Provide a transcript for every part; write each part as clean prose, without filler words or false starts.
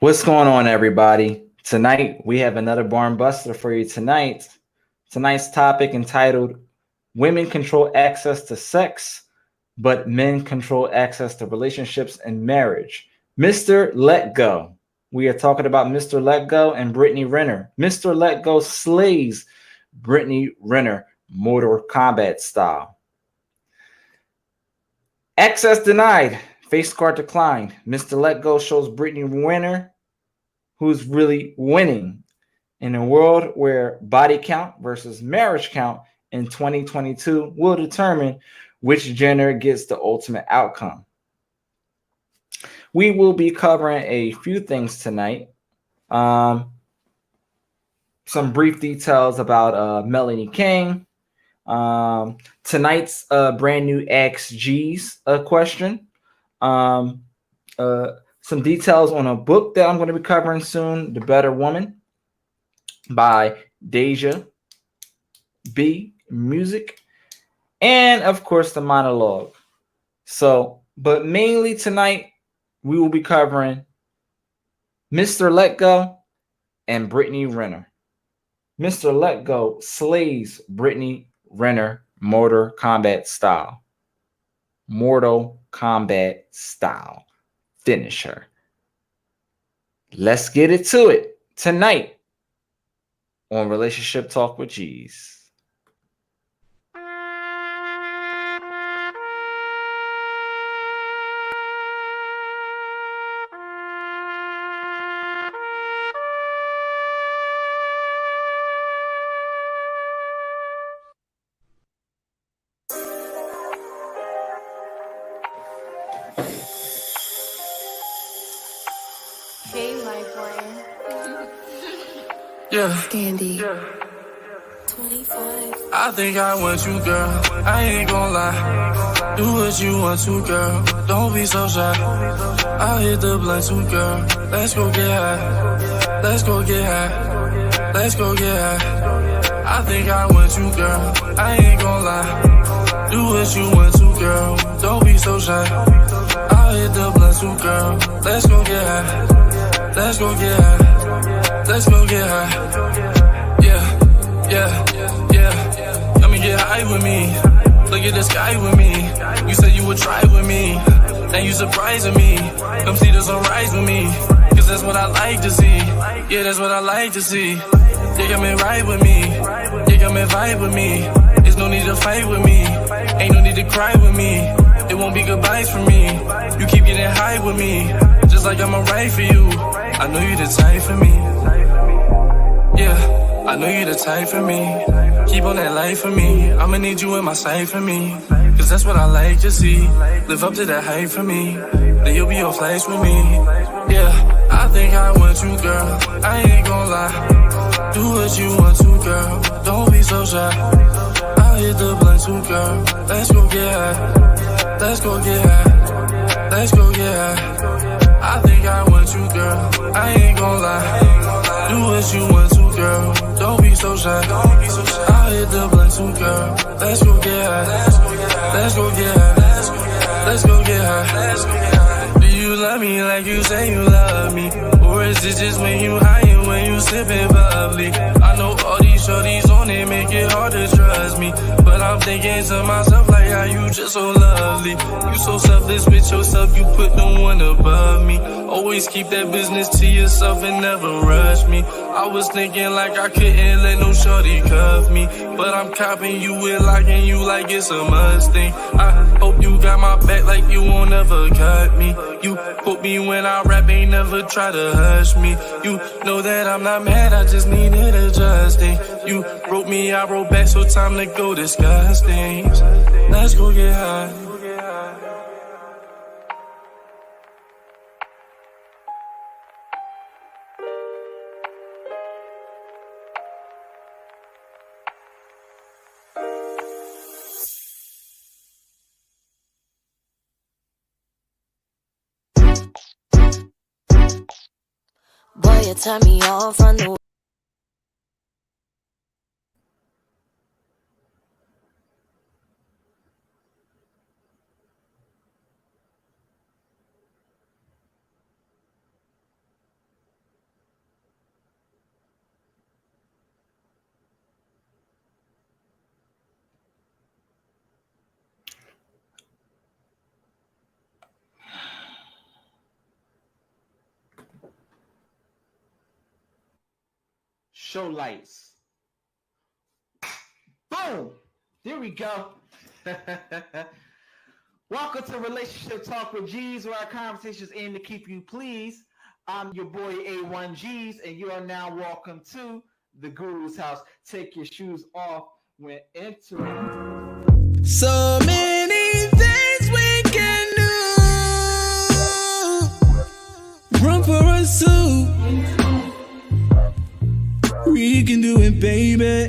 What's going on, everybody? Tonight, we have another barn buster for you tonight. Tonight's topic entitled Women Control Access to Sex, but Men Control Access to Relationships and Marriage. Mr. Let Go. We are talking about Mr. Let Go and Brittany Renner. Mr. Let Go slays Brittany Renner, Morto Kombat style. Access denied. Face card declined. Mr. Let Go shows Brittany Renner who's really winning in a world where body count versus marriage count in 2022 will determine which gender gets the ultimate outcome. We will be covering a few things tonight. Some brief details about Melanie King. Tonight's brand new Ask G's question. Some details on a book that I'm going to be covering soon, The Better Woman by Deja B. Music, and of course the monologue. But mainly tonight, we will be covering Mr. Let Go and Brittany Renner. Mr. Let Go slays Brittany Renner Mortal Kombat style. Mortal Kombat style. Finish her. Let's get into it tonight on Relationship Talk with G's. Yeah. Candy. Yeah. 25. I think I want you, girl. I ain't gon' lie. Do what you want to, girl. Don't be so shy. I'll hit the blunt too, girl. Let's go get high. Let's go get high. Let's go get high. I think I want you, girl. I ain't gon' lie. Do what you want to, girl. Don't be so shy. I'll hit the blunt too, girl. Let's go get high. Let's go get high. Let's go get high. Yeah. Let me get high with me. Look at the sky with me. You said you would try with me. Now you surprising me. Come see the sunrise with me. Cause that's what I like to see. Yeah, that's what I like to see. Yeah, come and ride with me. Yeah, come and vibe with me. There's no need to fight with me. Ain't no need to cry with me. It won't be goodbyes for me. You keep getting high with me. Just like I'ma ride for you. I know you the type for me. Yeah, I know you the type for me. Keep on that life for me. I'ma need you in my sight for me. Cause that's what I like to see. Live up to that height for me. Then you'll be on flights with me. Yeah, I think I want you, girl. I ain't gon' lie. Do what you want to, girl. Don't be so shy. I'll hit the blunt too, girl. Let's go get high. Let's go get high. Let's go get high. I think I want you, girl. I ain't gon' lie. Do what you want to, girl. Don't be so shy. I'll hit the blunt too, girl. Let's go get high. Let's go get high. Let's go get high. Do you love me like you say you love me? Or is it just when you high and when you sippin' bubbly? I know all these shorties on it make it hard to trust me. But I'm thinking to myself like how you just so lovely. You so selfless with yourself, you put no one above me. Always keep that business to yourself and never rush me. I was thinking like I couldn't let no shorty cuff me. But I'm copping you with locking you like it's a Mustang. I hope you got my back like you won't ever cut me. You quote me when I rap, ain't never try to hush me. You know that I'm not mad, I just needed adjusting. You wrote me, I wrote back, so time to go discuss things. Let's go get high. Boy, you turn me on from the show lights. Boom! There we go. Welcome to Relationship Talk with G's, where our conversations aim to keep you pleased. I'm your boy A1G's, and you are now welcome to the Guru's house. Take your shoes off when entering. So many things we can do. Run for us too. We can do it, baby.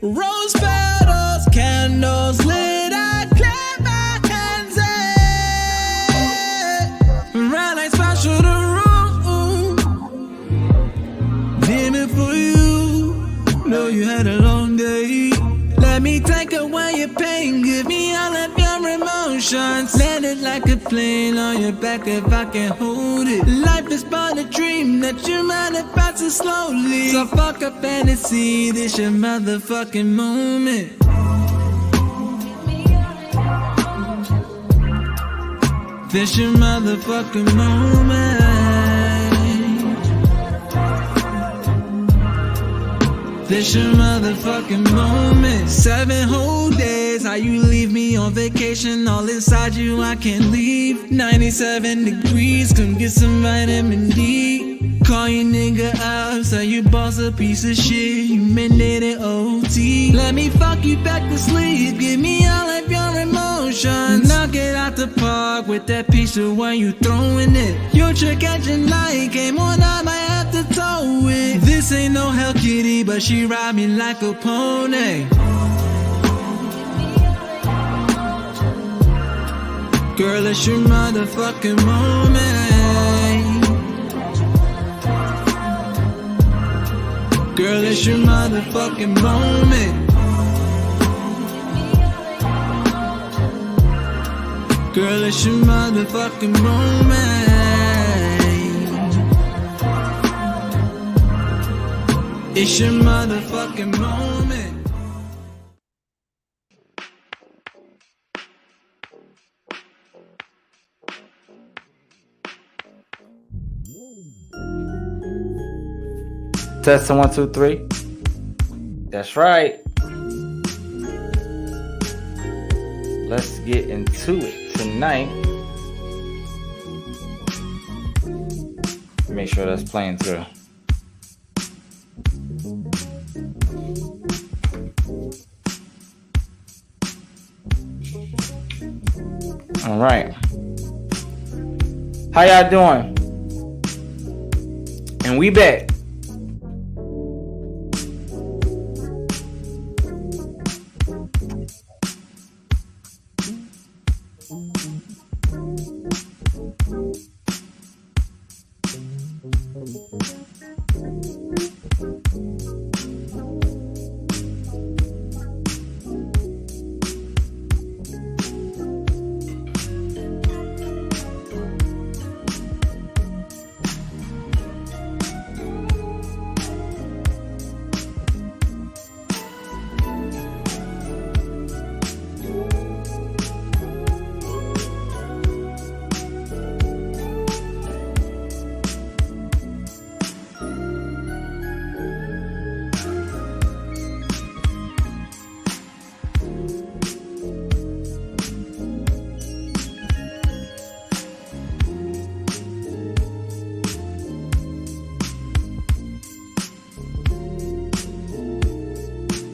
Rose petals, candles lit. I clap my hands in. Right like special the room. Dim it for you. Know you had a long day. Let me take away your pain. Give me all of your emotions. Land it like a plane on your back if I can hold it. Life is but a dream that you manifest slowly. So fuck a fantasy, this your motherfucking moment. This your motherfucking moment. This your motherfucking moment. 7 whole days, how you leave me on vacation. All inside you, I can't leave. 97 degrees, come get some vitamin D. Call your nigga up, say you boss a piece of shit. You mandated OT. Let me fuck you back to sleep. Give me all of your emotions. Knock it out the park with that piece of where you throwing it. Your trick catching light came on, I might have to tow it. This ain't no Hell Kitty, but she ride me like a pony. Girl, it's your motherfucking moment. Girl, it's your motherfucking moment. Girl, it's your motherfucking moment. It's your motherfucking moment. Testing 1, 2, 3. That's right. Let's get into it tonight. Make sure that's playing through. All right. How y'all doing? And we back.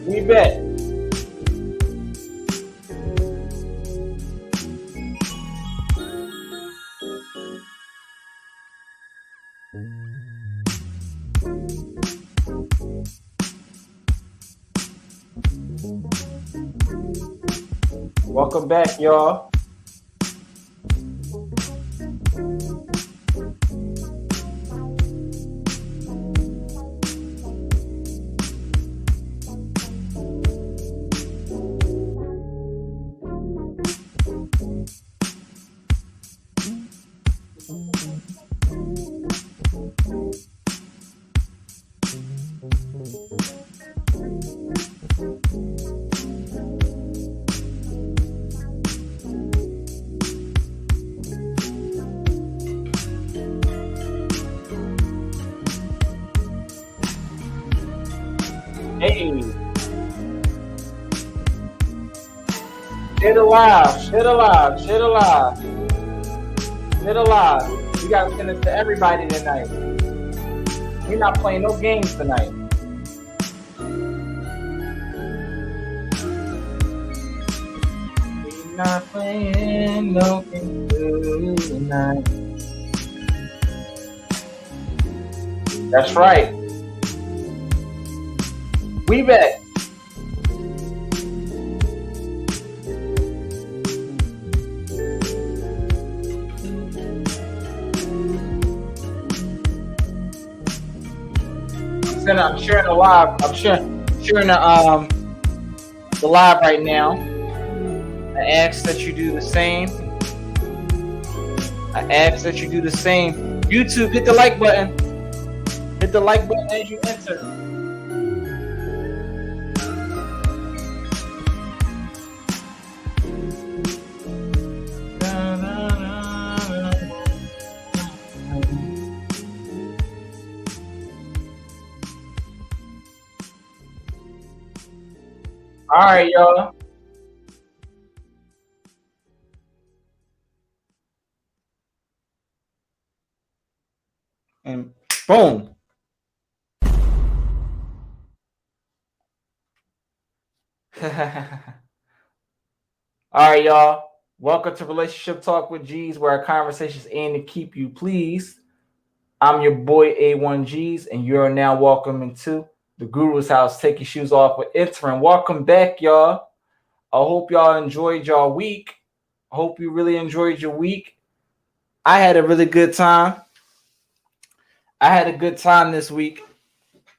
We bet. Welcome back, y'all. Shit alive. Shit alive. Shit alive. Shit alive. We gotta send it to everybody tonight. We're not playing no games tonight. We're not playing no games tonight. That's right. We back. I'm sharing the live. I'm sharing the live right now. I ask that you do the same. YouTube, hit the like button. Hit the like button as you enter. All right, y'all. And boom. All right, y'all. Welcome to Relationship Talk with G's, where our conversations aim to keep you pleased. I'm your boy A1G's, and you're now welcome into the Guru's house. Take your shoes off with entering. Welcome back, y'all. I hope y'all enjoyed y'all week. I hope you really enjoyed your week. I had a really good time. I had a good time this week.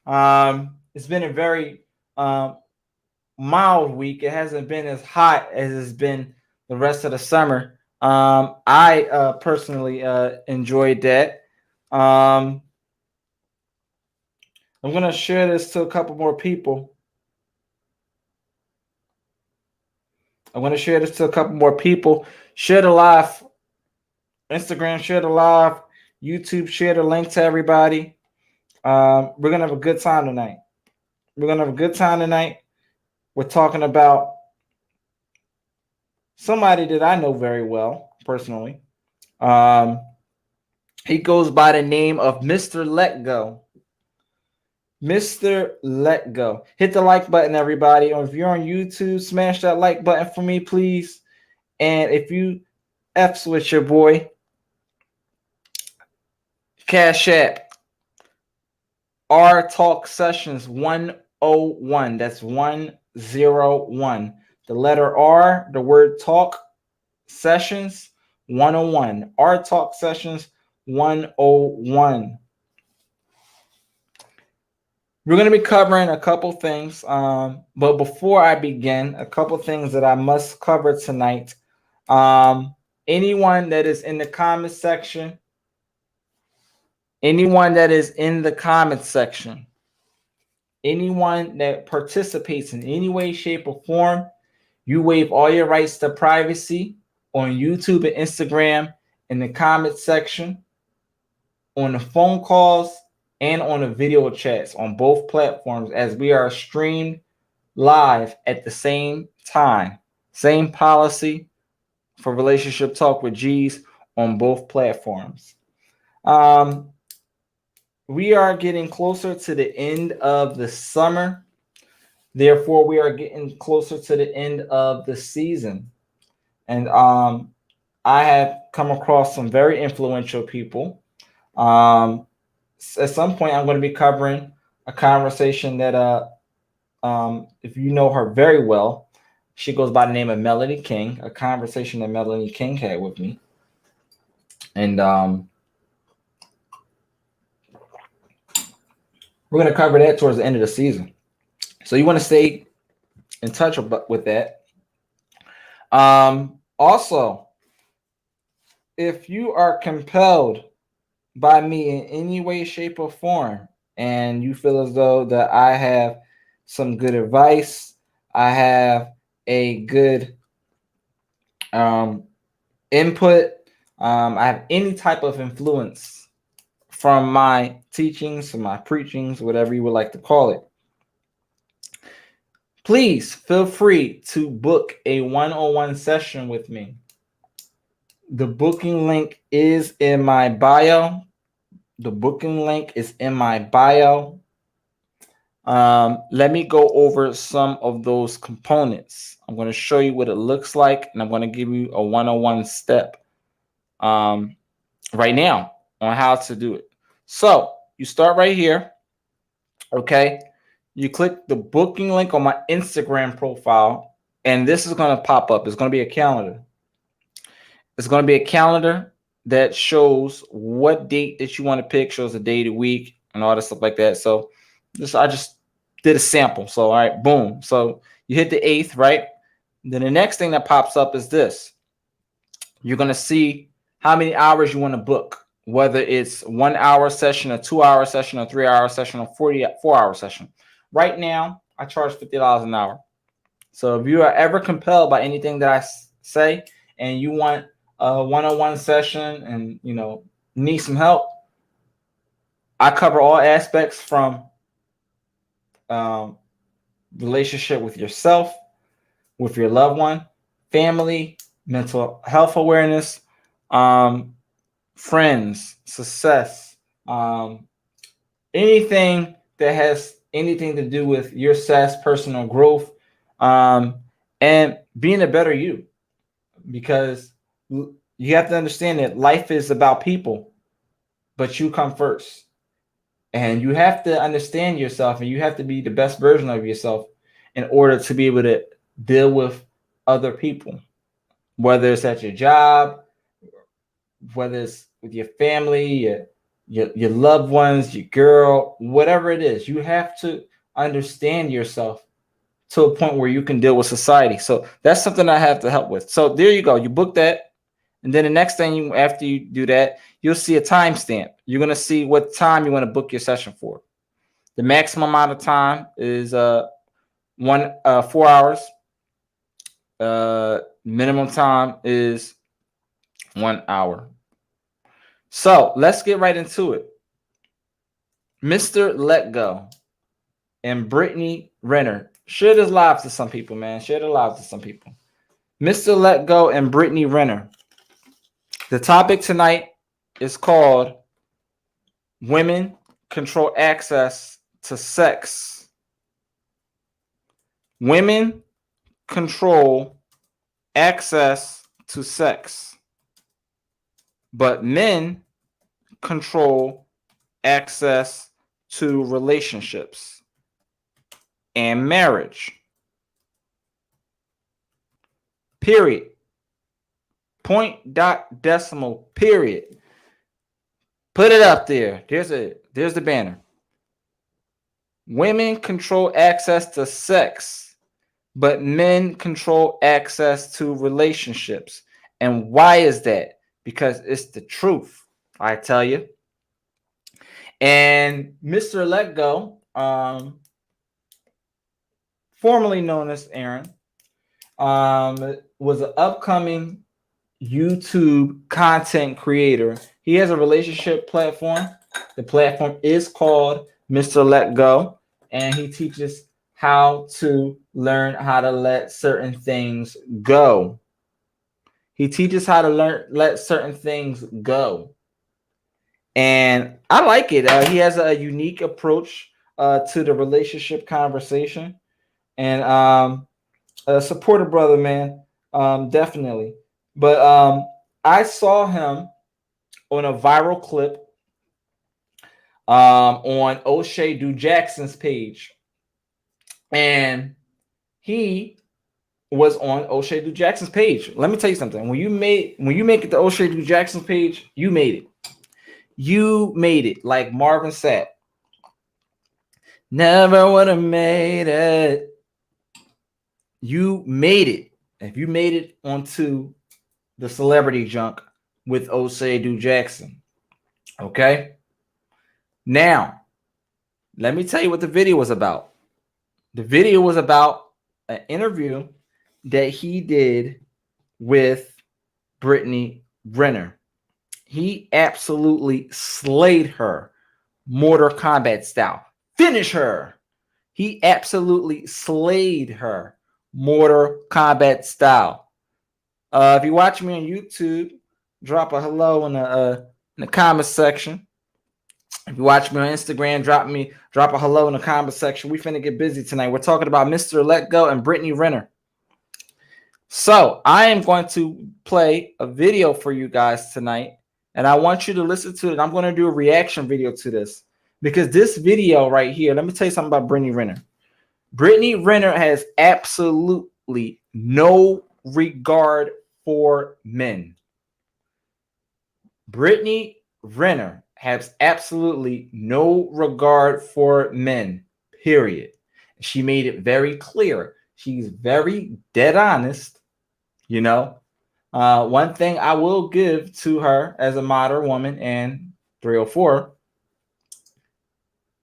It's been a very mild week. It hasn't been as hot as it's been the rest of the summer. I personally enjoyed that. I'm going to share this to a couple more people. Share the live. Instagram, share the live. YouTube, share the link to everybody. We're going to have a good time tonight. We're talking about somebody that I know very well, personally. He goes by the name of Mr. Let Go. Mr. Let Go. Hit the like button, everybody. Or if you're on YouTube, smash that like button for me, please. And if you F's with your boy, Cash App, R Talk Sessions 101. That's 101. The letter R, the word talk, sessions 101. R Talk Sessions 101. We're going to be covering a couple things. But before I begin, a couple things that I must cover tonight. Anyone that is in the comment section, anyone that participates in any way, shape, or form, you waive all your rights to privacy on YouTube and Instagram, in the comment section, on the phone calls, and on the video chats on both platforms, as we are streamed live at the same time. Same policy for Relationship Talk with G's on both platforms. We are getting closer to the end of the summer. Therefore, we are getting closer to the end of the season. And I have come across some very influential people. At some point, I'm going to be covering a conversation that, if you know her very well, she goes by the name of Melanie King, a conversation that Melanie King had with me. And we're going to cover that towards the end of the season. So you want to stay in touch with that. Also, if you are compelled by me in any way, shape, or form, and you feel as though that I have some good advice, I have a good input, I have any type of influence from my teachings, from my preachings, whatever you would like to call it, please feel free to book a one-on-one session with me. The booking link is in my bio. The booking link is in my bio. Let me go over some of those components. I'm going to show you what it looks like, and I'm going to give you a one-on-one step right now on how to do it. So you start right here. Okay. You click the booking link on my Instagram profile, and this is going to pop up. It's going to be a calendar. It's going to be a calendar that shows what date that you want to pick, shows the day of the week and all that stuff like that. So I just did a sample. So, all right, boom. So you hit the 8th, right? Then the next thing that pops up is this. You're going to see how many hours you want to book, whether it's 1 hour session, a 2 hour session, a 3 hour session, a 4 hour session. Right now, I charge $50 an hour. So if you are ever compelled by anything that I say and you want a one-on-one session and, you know, need some help, I cover all aspects from relationship with yourself, with your loved one, family, mental health awareness, friends, success, anything that has anything to do with your success, personal growth, and being a better you. Because you have to understand that life is about people, but you come first. And you have to understand yourself, and you have to be the best version of yourself in order to be able to deal with other people, whether it's at your job, whether it's with your family, your loved ones, your girl, whatever it is. You have to understand yourself to a point where you can deal with society. So that's something I have to help with. So there you go. You book that. And then the next thing, after you do that, you'll see a timestamp. You're going to see what time you want to book your session for. The maximum amount of time is 4 hours. Minimum time is 1 hour. So let's get right into it. Mr. Let Go and Brittany Renner. Share this live to some people, man. Share the live to some people. Mr. Let Go and Brittany Renner. The topic tonight is called Women Control Access to Sex. Women control access to sex, but men control access to relationships and marriage. Period. Point dot decimal period. Put it up there. There's the banner. Women control access to sex, but men control access to relationships. And why is that? Because it's the truth, I tell you. And Mr. Let Go, formerly known as Aaron, was an upcoming YouTube content creator. He has a relationship platform. The platform is called Mr. Let Go, and he teaches how to learn how to let certain things go. He teaches how to let certain things go. And I like it. He has a unique approach to the relationship conversation, and support a brother, man. Definitely. But I saw him on a viral clip on O'Shea Do Jackson's page, and he was on O'Shea Do Jackson's page. Let me tell you something. When you make it to O'Shea Do Jackson's page, you made it. You made it, like Marvin said. Never would have made it. You made it. If you made it onto the celebrity junk with O'Shea Do Jackson. Okay? Now, let me tell you what the video was about. The video was about an interview that he did with Brittany Renner. He absolutely slayed her, Morto Kombat style. Finish her. He absolutely slayed her, Morto Kombat style. If you watch me on YouTube, drop a hello in the comment section. If you watch me on Instagram, drop a hello in the comment section. We finna get busy tonight. We're talking about Mr. Let Go and Brittany Renner. So I am going to play a video for you guys tonight, and I want you to listen to it. I'm going to do a reaction video to this because this video right here, let me tell you something about Brittany Renner. Brittany Renner has absolutely no regard for men. Brittany Renner has absolutely no regard for men, period. She made it very clear. She's very dead honest. You know, one thing I will give to her as a modern woman and 304,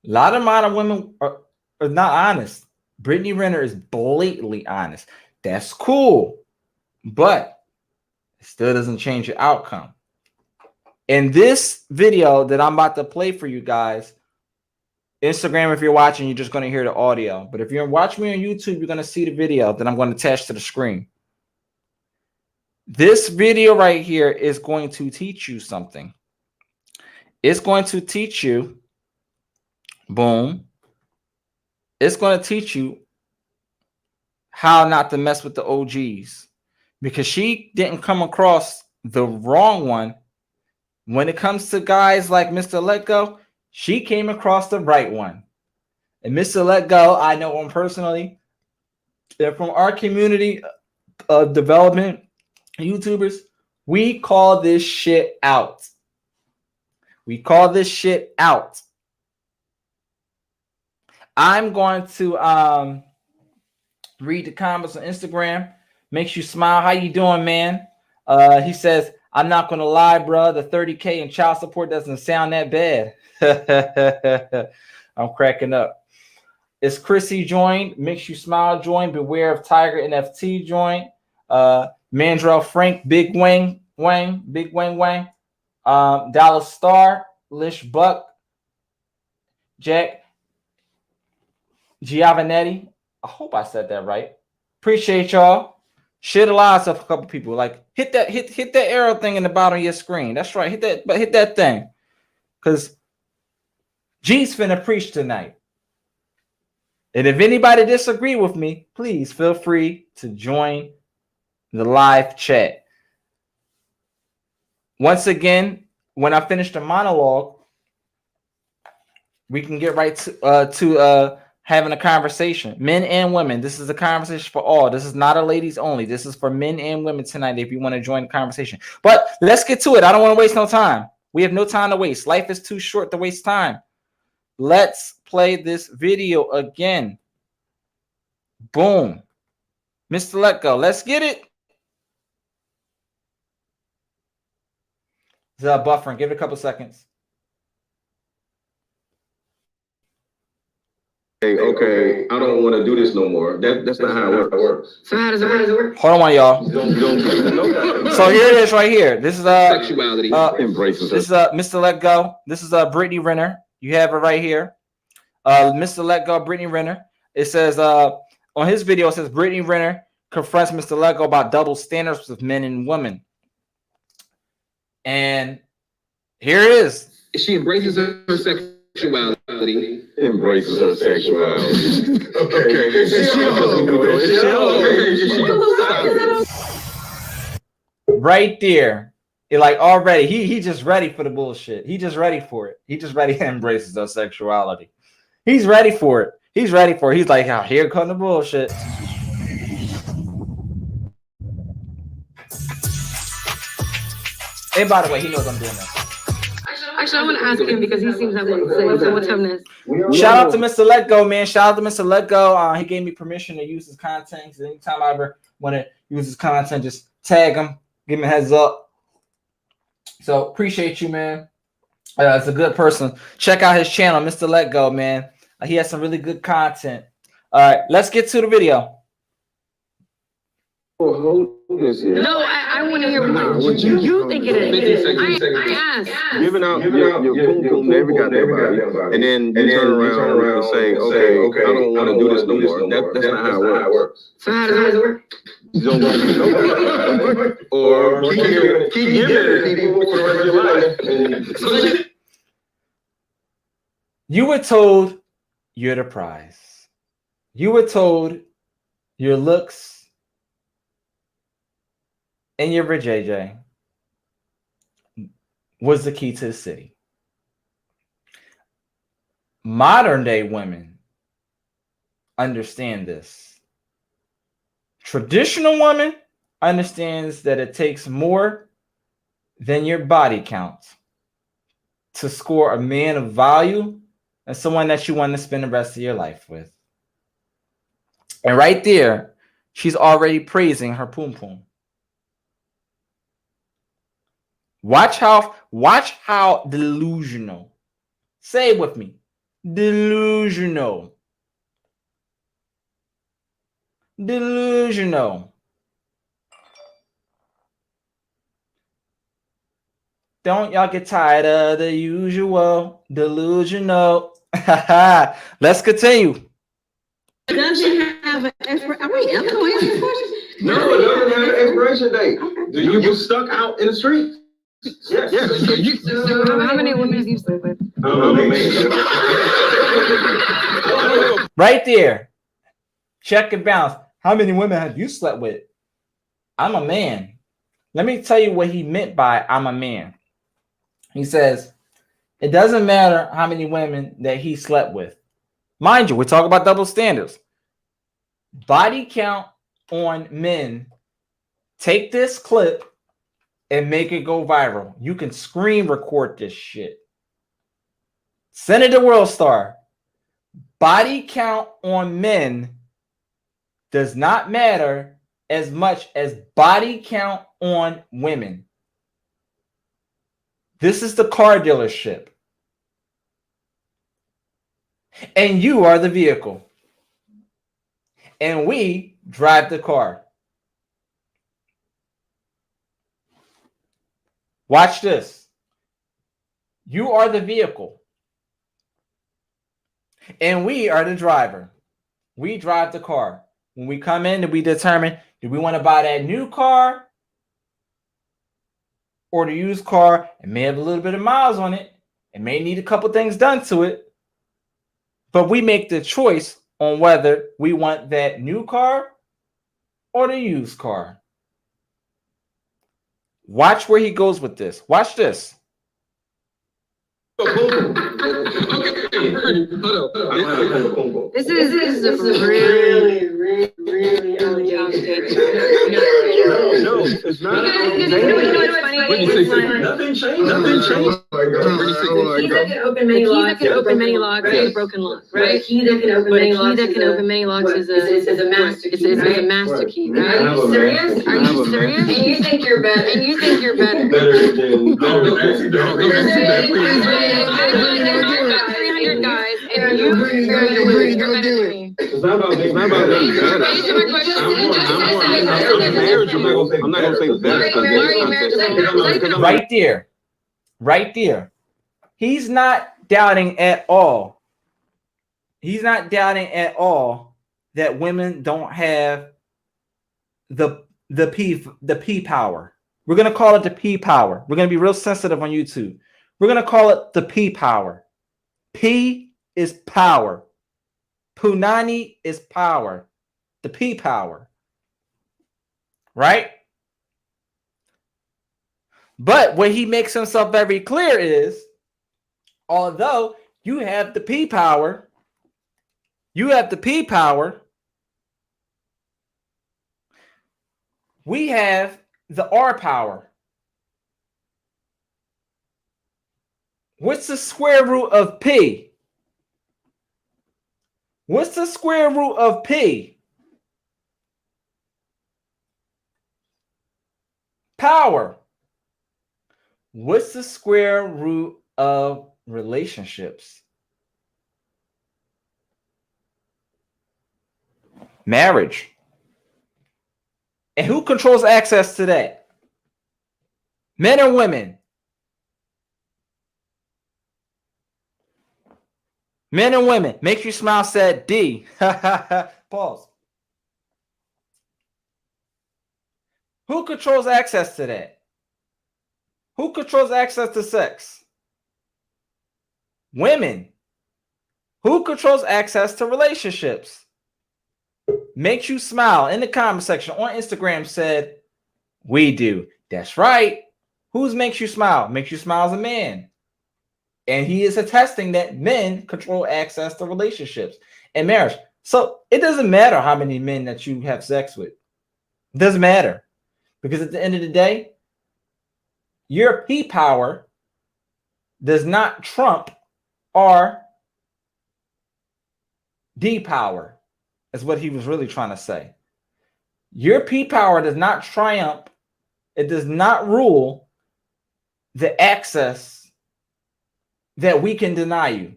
a lot of modern women are not honest. Brittany Renner is blatantly honest. That's cool, but it still doesn't change the outcome. In this video that I'm about to play for you guys, Instagram, if you're watching, you're just going to hear the audio. But if you're watching me on YouTube, you're going to see the video that I'm going to attach to the screen. This video right here is going to teach you something. It's going to teach you, boom. It's going to teach you how not to mess with the OGs, because she didn't come across the wrong one. When it comes to guys like Mr. Let Go, she came across the right one. And Mr. Let Go, I know him personally. They're from our community of development YouTubers. We call this shit out. We call this shit out. I'm going to read the comments on Instagram. Makes you smile. How you doing, man? He says, I'm not going to lie, bro. The 30K in child support doesn't sound that bad. I'm cracking up. Is Chrissy joined? Makes you smile joined. Beware of Tiger NFT joined. Mandrell Frank, Big Wang, Big Wang. Dallas Star, Lish Buck, Jack Giovanetti. I hope I said that right. Appreciate y'all. Share the lives of a couple people. Like hit that arrow thing in the bottom of your screen. That's right. Hit that thing. Because G's finna preach tonight. And if anybody disagree with me, please feel free to join the live chat. Once again, when I finish the monologue, we can get right to having a conversation. Men and women. This is a conversation for all. This is not a ladies only. This is for men and women tonight if you want to join the conversation. But let's get to it. I don't want to waste no time. We have no time to waste. Life is too short to waste time. Let's play this video again. Boom. Mr. Let Go. Let's get it. Buffering. Give it a couple seconds. Okay, I don't want to do this no more. That's not how it works. So how does it work? Hold on, y'all. So here it is right here. This is Sexuality embraces. This is Mr. Let Go. This is Brittany Renner. You have it right here. Mr. Let Go, Brittany Renner. It says on his video, it says Brittany Renner confronts Mr. Let Go about double standards with men and women. And here it is. She embraces her sexuality. Embraces her sexuality. Right there. It like already he just ready for the bullshit. He just ready for it. He just ready to embrace her sexuality. He's ready for it. He's ready for it. He's like, oh, here comes the bullshit. And by the way, he knows I'm doing that. Actually, I want to ask him because he seems to have one to say. So what's happening? Shout out to Mr. Let Go, man. Shout out to Mr. Let Go. He gave me permission to use his content. So anytime I ever want to use his content, just tag him, give him a heads up. So appreciate you, man. It's a good person. Check out his channel, Mr. Let Go, man. He has some really good content. All right, let's get to the video. wholeness here. No, I want to hear Nah, what you think it is. I asked. Giving out your poom poom to every goddamn body, and then you turn around and say, okay, I don't want to do this no more. That's not how it works. So how does it work? You don't want to do nobody, or keep giving it to people for the rest of your life. You were told you're the prize. You were told your looks and your JJ was the key to the city. Modern day women understand this. Traditional woman understands that it takes more than your body count to score a man of value and someone that you want to spend the rest of your life with. And right there, she's already praising her poom poom. Watch how delusional. Say it with me. Delusional. Delusional. Don't y'all get tired of the usual delusional. Let's continue. Does it have an expiration? Wait, I'm going to answer the question. No, it doesn't have an expiration date. Do you get stuck out in the street? Yes. So how many women have you slept with? Right there. Check and balance. How many women have you slept with? I'm a man. Let me tell you what he meant by I'm a man. He says, it doesn't matter how many women that he slept with. Mind you, we're talking about double standards. Body count on men. Take this clip and make it go viral. You can screen record this shit. Send it to World Star. Body count on men does not matter as much as body count on women. This is the car dealership. And you are the vehicle. And we drive the car. Watch this. You are the vehicle. And we are the driver. We drive the car. When we come in, we determine, do we want to buy that new car or the used car? It may have a little bit of miles on it. It may need a couple things done to it. But we make the choice on whether we want that new car or the used car. Watch where he goes with this. Watch this. This is a really early conversation. No, it's not. You know what's funny? Nothing changed. He that can open many locks is a broken lock, right? He that can open many locks is a master key. It's a master key, right? Are you serious? Are you serious? And you think you're better. Better than. I've got 300 guys, and you're better than me. It's not about being better. I'm not gonna say better. Right there. He's not doubting at all. He's not doubting at all that women don't have the P power. We're gonna call it the P power. We're gonna be real sensitive on YouTube. We're gonna call it the P power. P is power. Punani is power. The P power. Right? But what he makes himself very clear is, although you have the P power, we have the R power. What's the square root of P? What's the square root of P? Power. What's the square root of relationships? Marriage. And who controls access to that? Men or women? Men and women. Makes you smile said D. Pause. Who controls access to that? Who controls access to sex? Women. Who controls access to relationships? Makes you smile in the comment section on Instagram said, we do. That's right. Who's makes you smile? Makes you smile as a man. And he is attesting that men control access to relationships and marriage. So it doesn't matter how many men that you have sex with. It doesn't matter. Because at the end of the day, your P power does not trump our D power, is what he was really trying to say. Your P power does not triumph. It does not rule the access that we can deny you.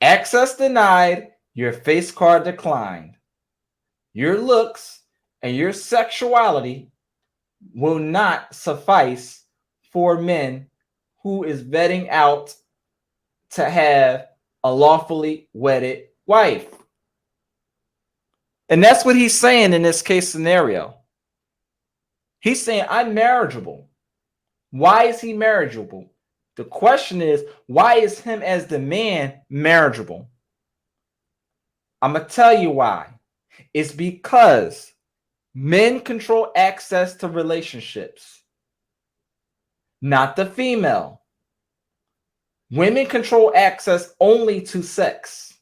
Access denied, your face card declined. Your looks and your sexuality will not suffice for men who is vetting out to have a lawfully wedded wife. And that's what he's saying in this case scenario. He's saying, I'm marriageable. Why is he marriageable? The question is, why is him as the man marriageable? I'm going to tell you why. It's because men control access to relationships, not the female. Women control access only to sex,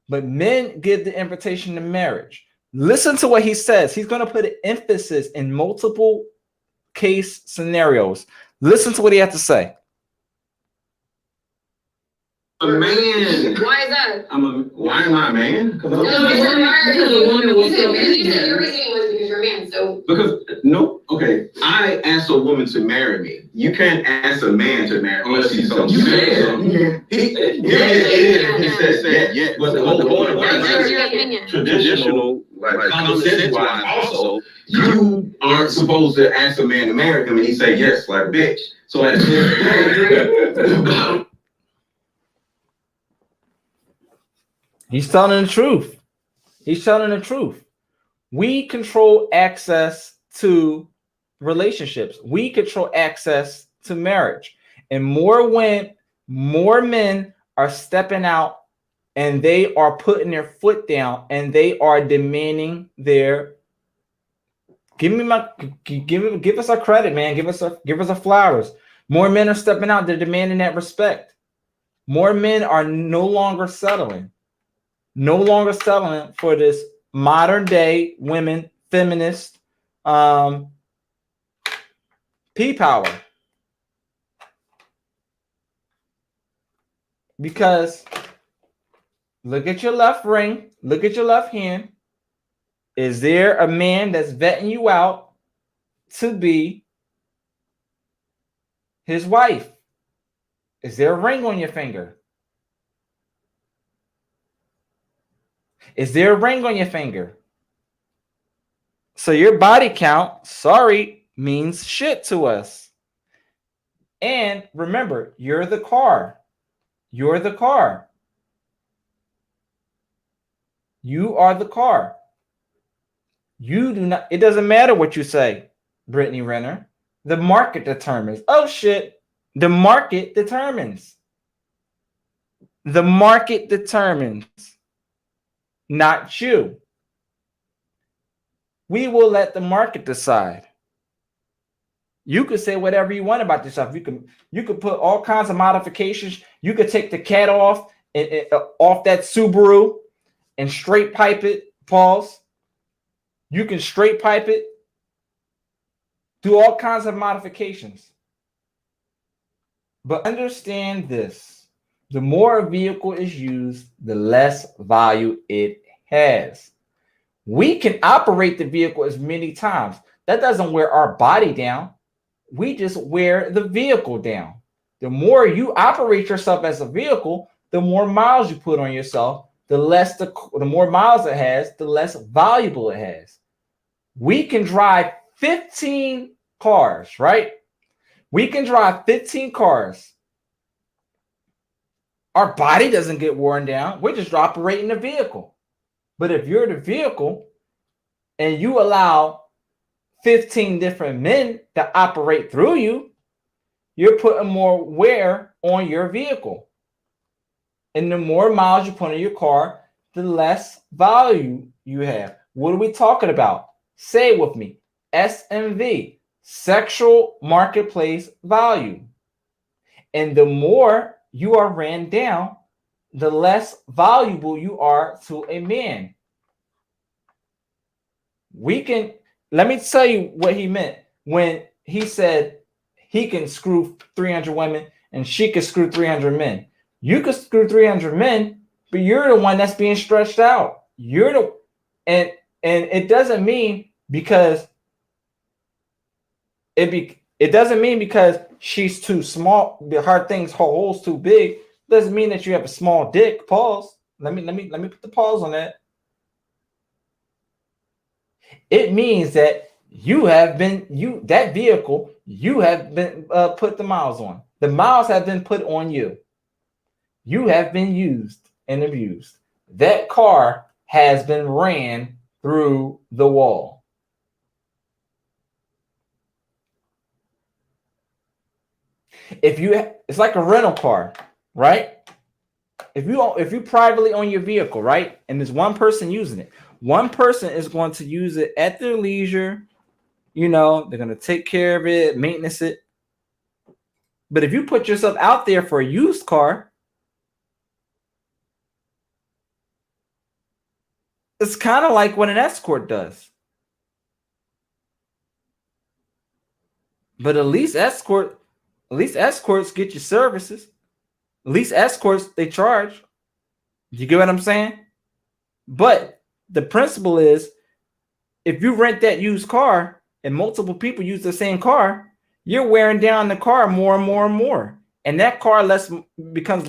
but men give the invitation to marriage. Listen to what he says. He's going to put an emphasis in multiple case scenarios. Listen to what he has to say. A man. Why is that? Why am I a man? No, you're married. You're a woman. You said everything was because you're a man. So Okay. I asked a woman to marry me. You can't ask a man to marry unless he's something. He said yes. But the whole point that's your opinion. traditional, like common sense wise, also, you aren't supposed to ask a man to marry him and he say yes, like bitch. So at He's telling the truth. He's telling the truth. We control access to relationships. We control access to marriage. And more men are stepping out and they are putting their foot down and they are demanding their give us our credit, man. Give us our flowers. More men are stepping out. They're demanding that respect. More men are no longer settling for this modern day women feminist P power. Because look at your left ring, look at your left hand. Is there a man that's vetting you out to be his wife? Is there a ring on your finger? Is there a ring on your finger? So your body count, sorry, means shit to us. And remember, you're the car. You're the car. You are the car. You do not, it doesn't matter what you say, Brittany Renner. The market determines. Oh shit. The market determines. The market determines. Not you. We will let the market decide. You could say whatever you want about yourself. You could put all kinds of modifications. You could take the cat off and off that Subaru and straight pipe it. Pause. You can straight pipe it. Do all kinds of modifications. But understand this. The more a vehicle is used, the less value it has. We can operate the vehicle as many times. That doesn't wear our body down. We just wear the vehicle down. The more you operate yourself as a vehicle, the more miles you put on yourself, the more miles it has, the less valuable it has. We can drive 15 cars, right? We can drive 15 cars. Our body doesn't get worn down. We're just operating the vehicle. But if you're the vehicle and you allow 15 different men to operate through you, you're putting more wear on your vehicle. And the more miles you put on your car, the less value you have. What are we talking about? Say it with me. SMV, sexual marketplace value. And the more you are ran down, the less valuable you are to a man. Let me tell you what he meant when he said he can screw 300 women and she can screw 300 men. You can screw 300 men, but you're the one that's being stretched out. And it doesn't mean because it doesn't mean because she's too small, her hole's too big. Doesn't mean that you have a small dick. Pause. Let me put the pause on that. It means that you have been put the miles on. The miles have been put on you. You have been used and abused. That car has been ran through the wall. It's like a rental car, right? If you privately own your vehicle, right, and there's one person using it, one person is going to use it at their leisure. They're going to take care of it, maintenance it. But if you put yourself out there for a used car, it's kind of like what an escort does. But at least escorts get you services. At least escorts, they charge. You get what I'm saying? But the principle is, if you rent that used car and multiple people use the same car, you're wearing down the car more and more and more. And that car becomes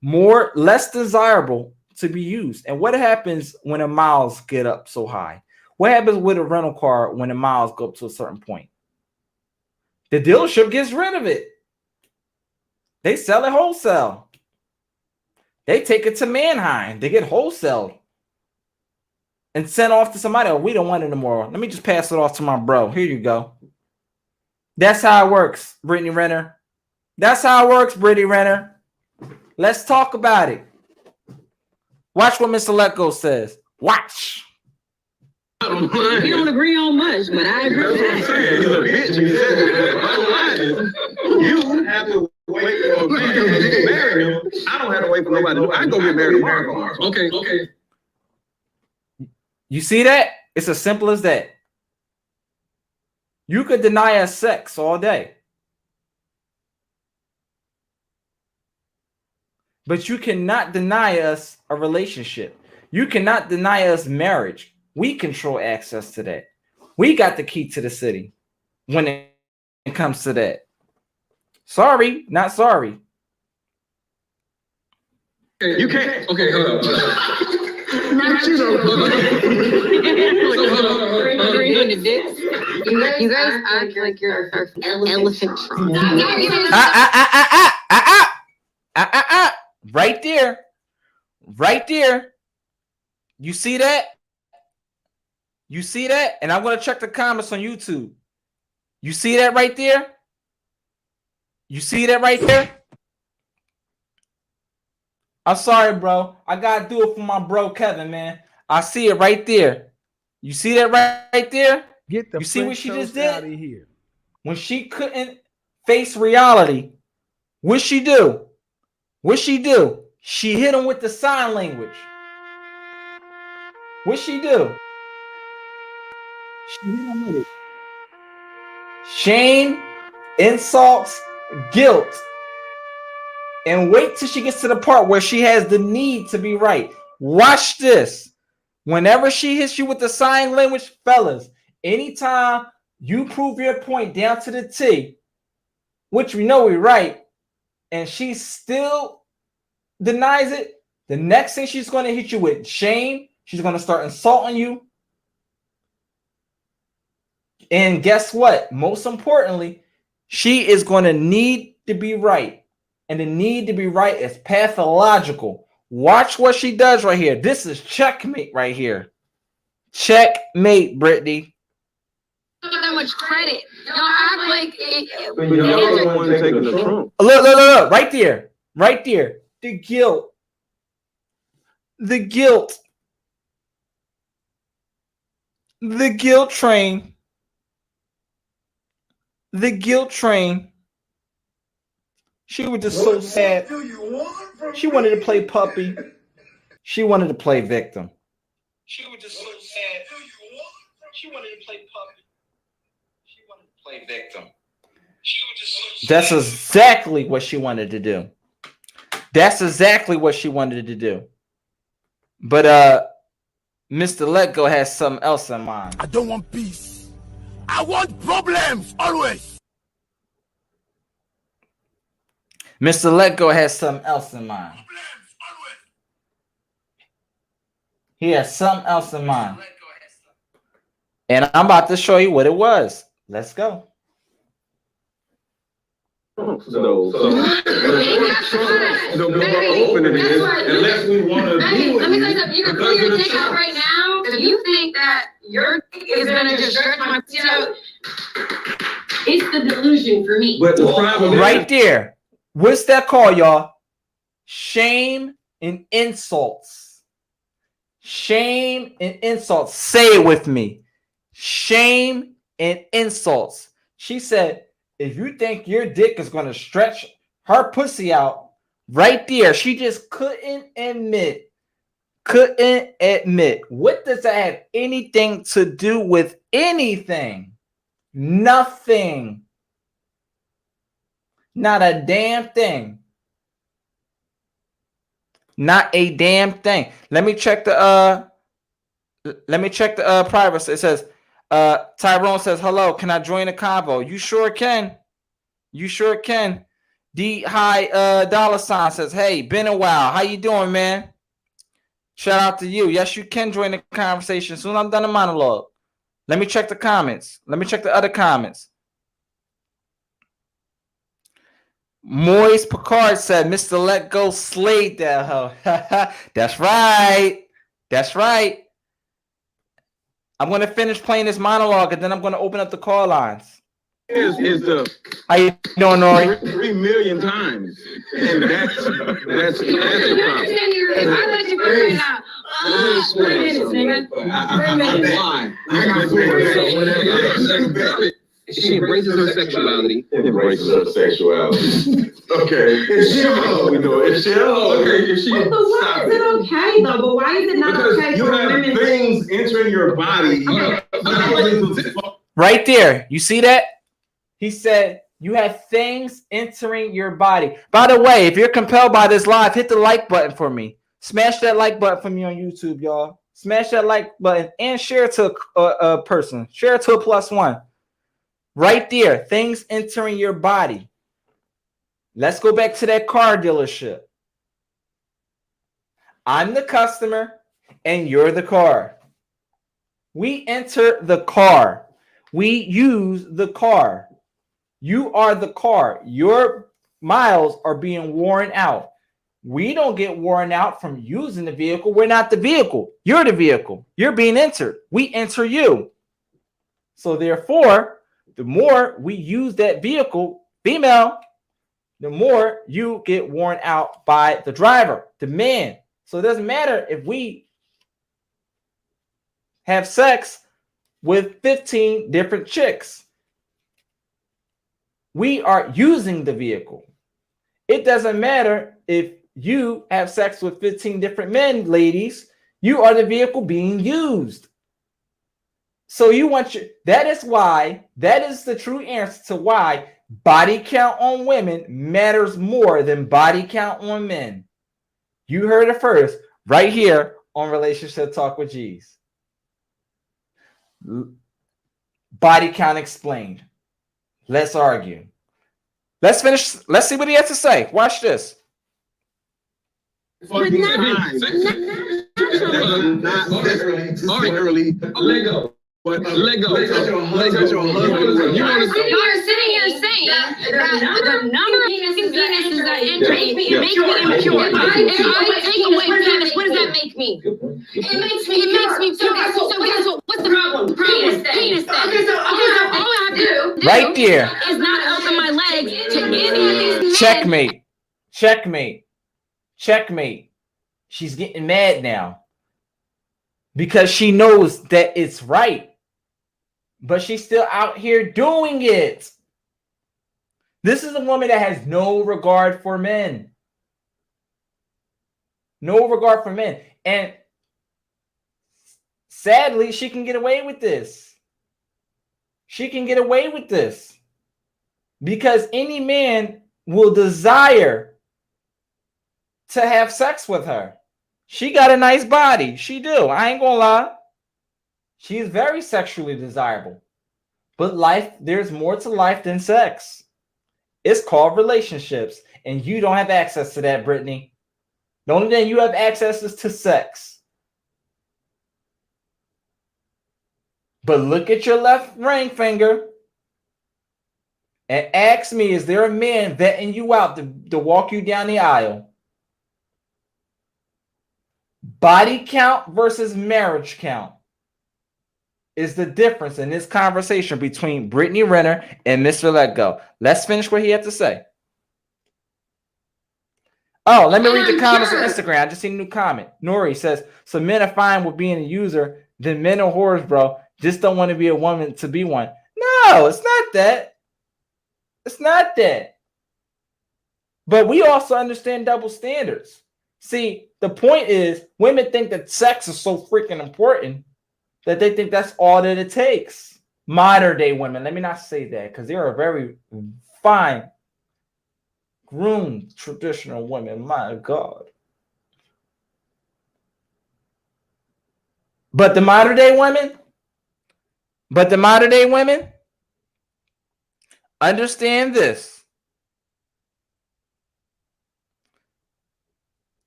less desirable to be used. And what happens when the miles get up so high? What happens with a rental car when the miles go up to a certain point? The dealership gets rid of it. They sell it wholesale. They take it to Manheim. They get wholesale and sent off to somebody. Oh, we don't want it anymore. Let me just pass it off to my bro. Here you go. That's how it works, Brittany Renner. That's how it works, Brittany Renner. Let's talk about it. Watch what Mr. Letgo says. Watch. We don't agree on much, but I agree. That's what I'm saying. He's a bitch. He said it. You have to wait for a man to get married. I don't have to wait for nobody. I can go get married tomorrow. Okay. You see that? It's as simple as that. You could deny us sex all day, but you cannot deny us a relationship. You cannot deny us marriage. We control access to that. We got the key to the city when it comes to that. Sorry, not sorry. You can't. Okay, hold on. You guys act like you're an elephant. Right there. Right there. You see that? You see that? And I'm going to check the comments on YouTube. You see that right there? You see that right there? I'm sorry, bro. I got to do it for my bro, Kevin, man. I see it right there. You see that right there? Get the you see what she just did? Out of here. When she couldn't face reality, what'd she do? What'd she do? She hit him with the sign language. What'd she do? She hit him with it. Shame, insults, guilt. And wait till she gets to the part where she has the need to be right. Watch this. Whenever she hits you with the sign language, fellas, anytime you prove your point down to the T, which we know we're right, and she still denies it, the next thing she's going to hit you with shame, she's going to start insulting you. And guess what? Most importantly, she is going to need to be right. And the need to be right is pathological. Watch what she does right here. This is checkmate right here. Checkmate, Brittany. Not that much credit. Y'all act like it. But y'all the one taking the trump. Look. Right there. Right there. The guilt. The guilt. The guilt train. The guilt train. She was just so sad. She wanted to play puppy. She wanted to play victim. She was just so sad. She wanted to play puppy. She wanted to play victim. She was just so sad. That's exactly what she wanted to do. That's exactly what she wanted to do. But Mr. Let Go has something else in mind. I don't want peace. I want problems always. Mr. Let Go has something else in mind. He has something else in mind. And I'm about to show you what it was. Let's go. So opening it unless we want to be with Let me tell you something. You can pull your dick out right now. If you think that your dick is gonna just stretch my pussy out, it's the delusion for me. But the problem Right there. What's that called, y'all? Shame and insults. Shame and insults. Say it with me. Shame and insults. She said, if you think your dick is going to stretch her pussy out, right there, she just couldn't admit. Couldn't admit. What does that have anything to do with anything? Nothing. Not a damn thing. Not a damn thing. Let me check the privacy. It says Tyrone says, hello, can I join the convo? You sure can. You sure can. D High dollar sign says, hey, been a while. How you doing, man? Shout out to you. Yes, you can join the conversation. Soon I'm done the monologue. Let me check the comments. Let me check the other comments. Moise Picard said, Mr. Let Go slayed that hoe. That's right. That's right. I'm going to finish playing this monologue and then I'm going to open up the call lines. is the How you doing, Nori? 3 million times. And that's the problem. I let you go right now. She embraces her sexuality. Embraces her sexuality. Okay. Is she we know it. Is she okay? Is she But why is it okay though? But why is it not because okay you for have women? things entering your body. Right there. You see that? He said, you have things entering your body. By the way, if you're compelled by this live, hit the like button for me. Smash that like button for me on YouTube, y'all. Smash that like button and share it to a person. Share it to a +1. Right there. Things entering your body. Let's go back to that car dealership. I'm the customer and you're the car. We enter the car. We use the car. You are the car. Your miles are being worn out. We don't get worn out from using the vehicle. We're not the vehicle. You're the vehicle. You're being entered. We enter you. So therefore, the more we use that vehicle, female, the more you get worn out by the driver, the man. So it doesn't matter if we have sex with 15 different chicks. We are using the vehicle. It doesn't matter if you have sex with 15 different men, ladies. You are the vehicle being used. So you want your, that is the true answer to why body count on women matters more than body count on men. You heard it first right here on Relationship Talk with G's. Body count explained. Let's argue. Let's finish. Let's see what he has to say. Watch this. Not early. Let go. But let go. Let your husband. You're sitting here saying that the number of penises that enter me make me impure. If I take away penis, what does that make me? It makes me pure. So guess what? What's the problem? Penis then. Okay, so all I have to do Right there. is not open my legs to any of these men. Checkmate. She's getting mad now because she knows that it's right, but she's still out here doing it. This is a woman that has no regard for men. No regard for men. And sadly, she can get away with this. She can get away with this because any man will desire to have sex with her. She got a nice body. She do. I ain't gonna lie. She is very sexually desirable. But life, there's more to life than sex. It's called relationships. And you don't have access to that, Brittany. The only thing you have access is to sex. But look at your left ring finger and ask me, is there a man vetting you out to walk you down the aisle? Body count versus marriage count is the difference in this conversation between Brittany Renner and Mr. Let Go. Let's finish what he had to say. Oh, let me read the comments on Instagram. I just seen a new comment. Nori says, so men are fine with being a user, then men are whores, bro. Just don't want to be a woman to be one. No, it's not that. It's not that. But we also understand double standards. See, the point is women think that sex is so freaking important that they think that's all that it takes. Modern day women, let me not say that because they are very fine, groomed, traditional women. My God. But the modern day women, understand this.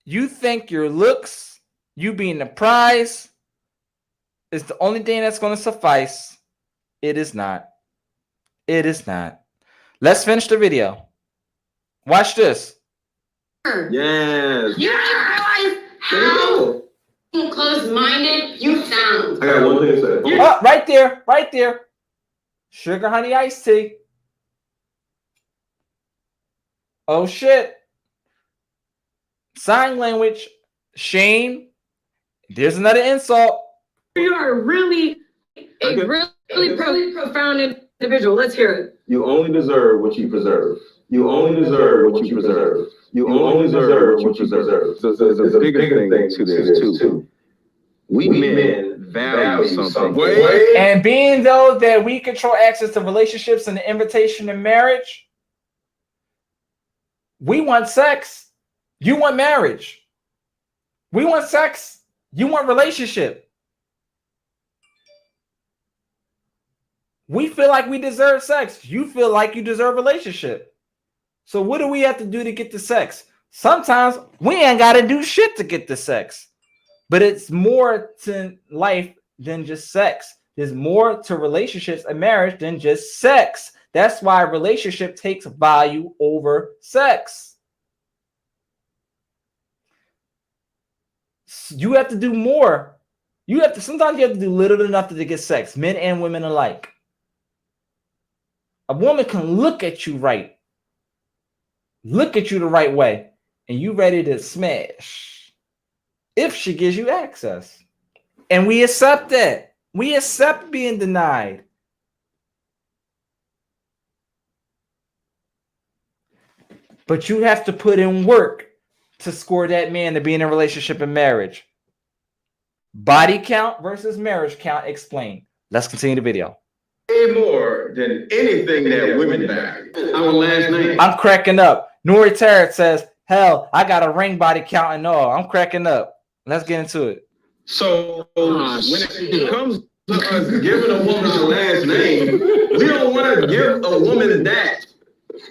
You think your looks, you being the prize, is the only thing that's going to suffice. It is not. It is not. Let's finish the video. Watch this. Yes. You realize how closed-minded you sound. I got one thing to say. Oh, right there. Sugar honey iced tea. Oh shit. Sign language. Shame. There's another insult. You are really profound individual. Let's hear it. You only deserve what you preserve. You only deserve what you preserve. You only deserve what you preserve. So there's a bigger thing to this too. We men value something. And being though that we control access to relationships and the invitation to marriage, we want sex. You want marriage. We want sex. You want relationship. We feel like we deserve sex. You feel like you deserve relationship. So what do we have to do to get the sex? Sometimes we ain't got to do shit to get the sex. But it's more to life than just sex. There's more to relationships and marriage than just sex. That's why relationship takes value over sex. You have to do more. Sometimes you have to do little enough to get sex, men and women alike. A woman can look at you right, look at you the right way, and you ready to smash if she gives you access. And we accept that. We accept being denied. But you have to put in work to score that man to be in a relationship and marriage. Body count versus marriage count explained. Let's continue the video. Way more than anything that women value. Our last name. I'm cracking up. Nori Tarrant says, hell, I got a ring body count and all. I'm cracking up. Let's get into it. So when it comes to us giving a woman a last name, we don't want to give a woman that.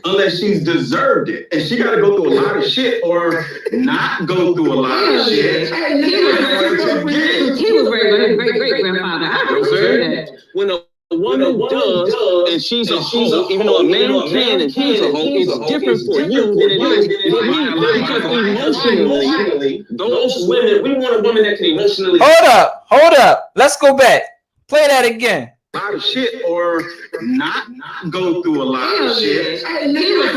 unless she's deserved it. And she got to go through a lot of shit or not go through a lot of shit. He was great grandfather. I appreciate that. When a woman does and she's a hoe, even though a man can and he's a hoe, it's different for you than it is for me. Because emotionally, those women, we want a woman that can emotionally. Hold up. Let's go back. Play that again. A lot of shit or not go through a lot of shit. He was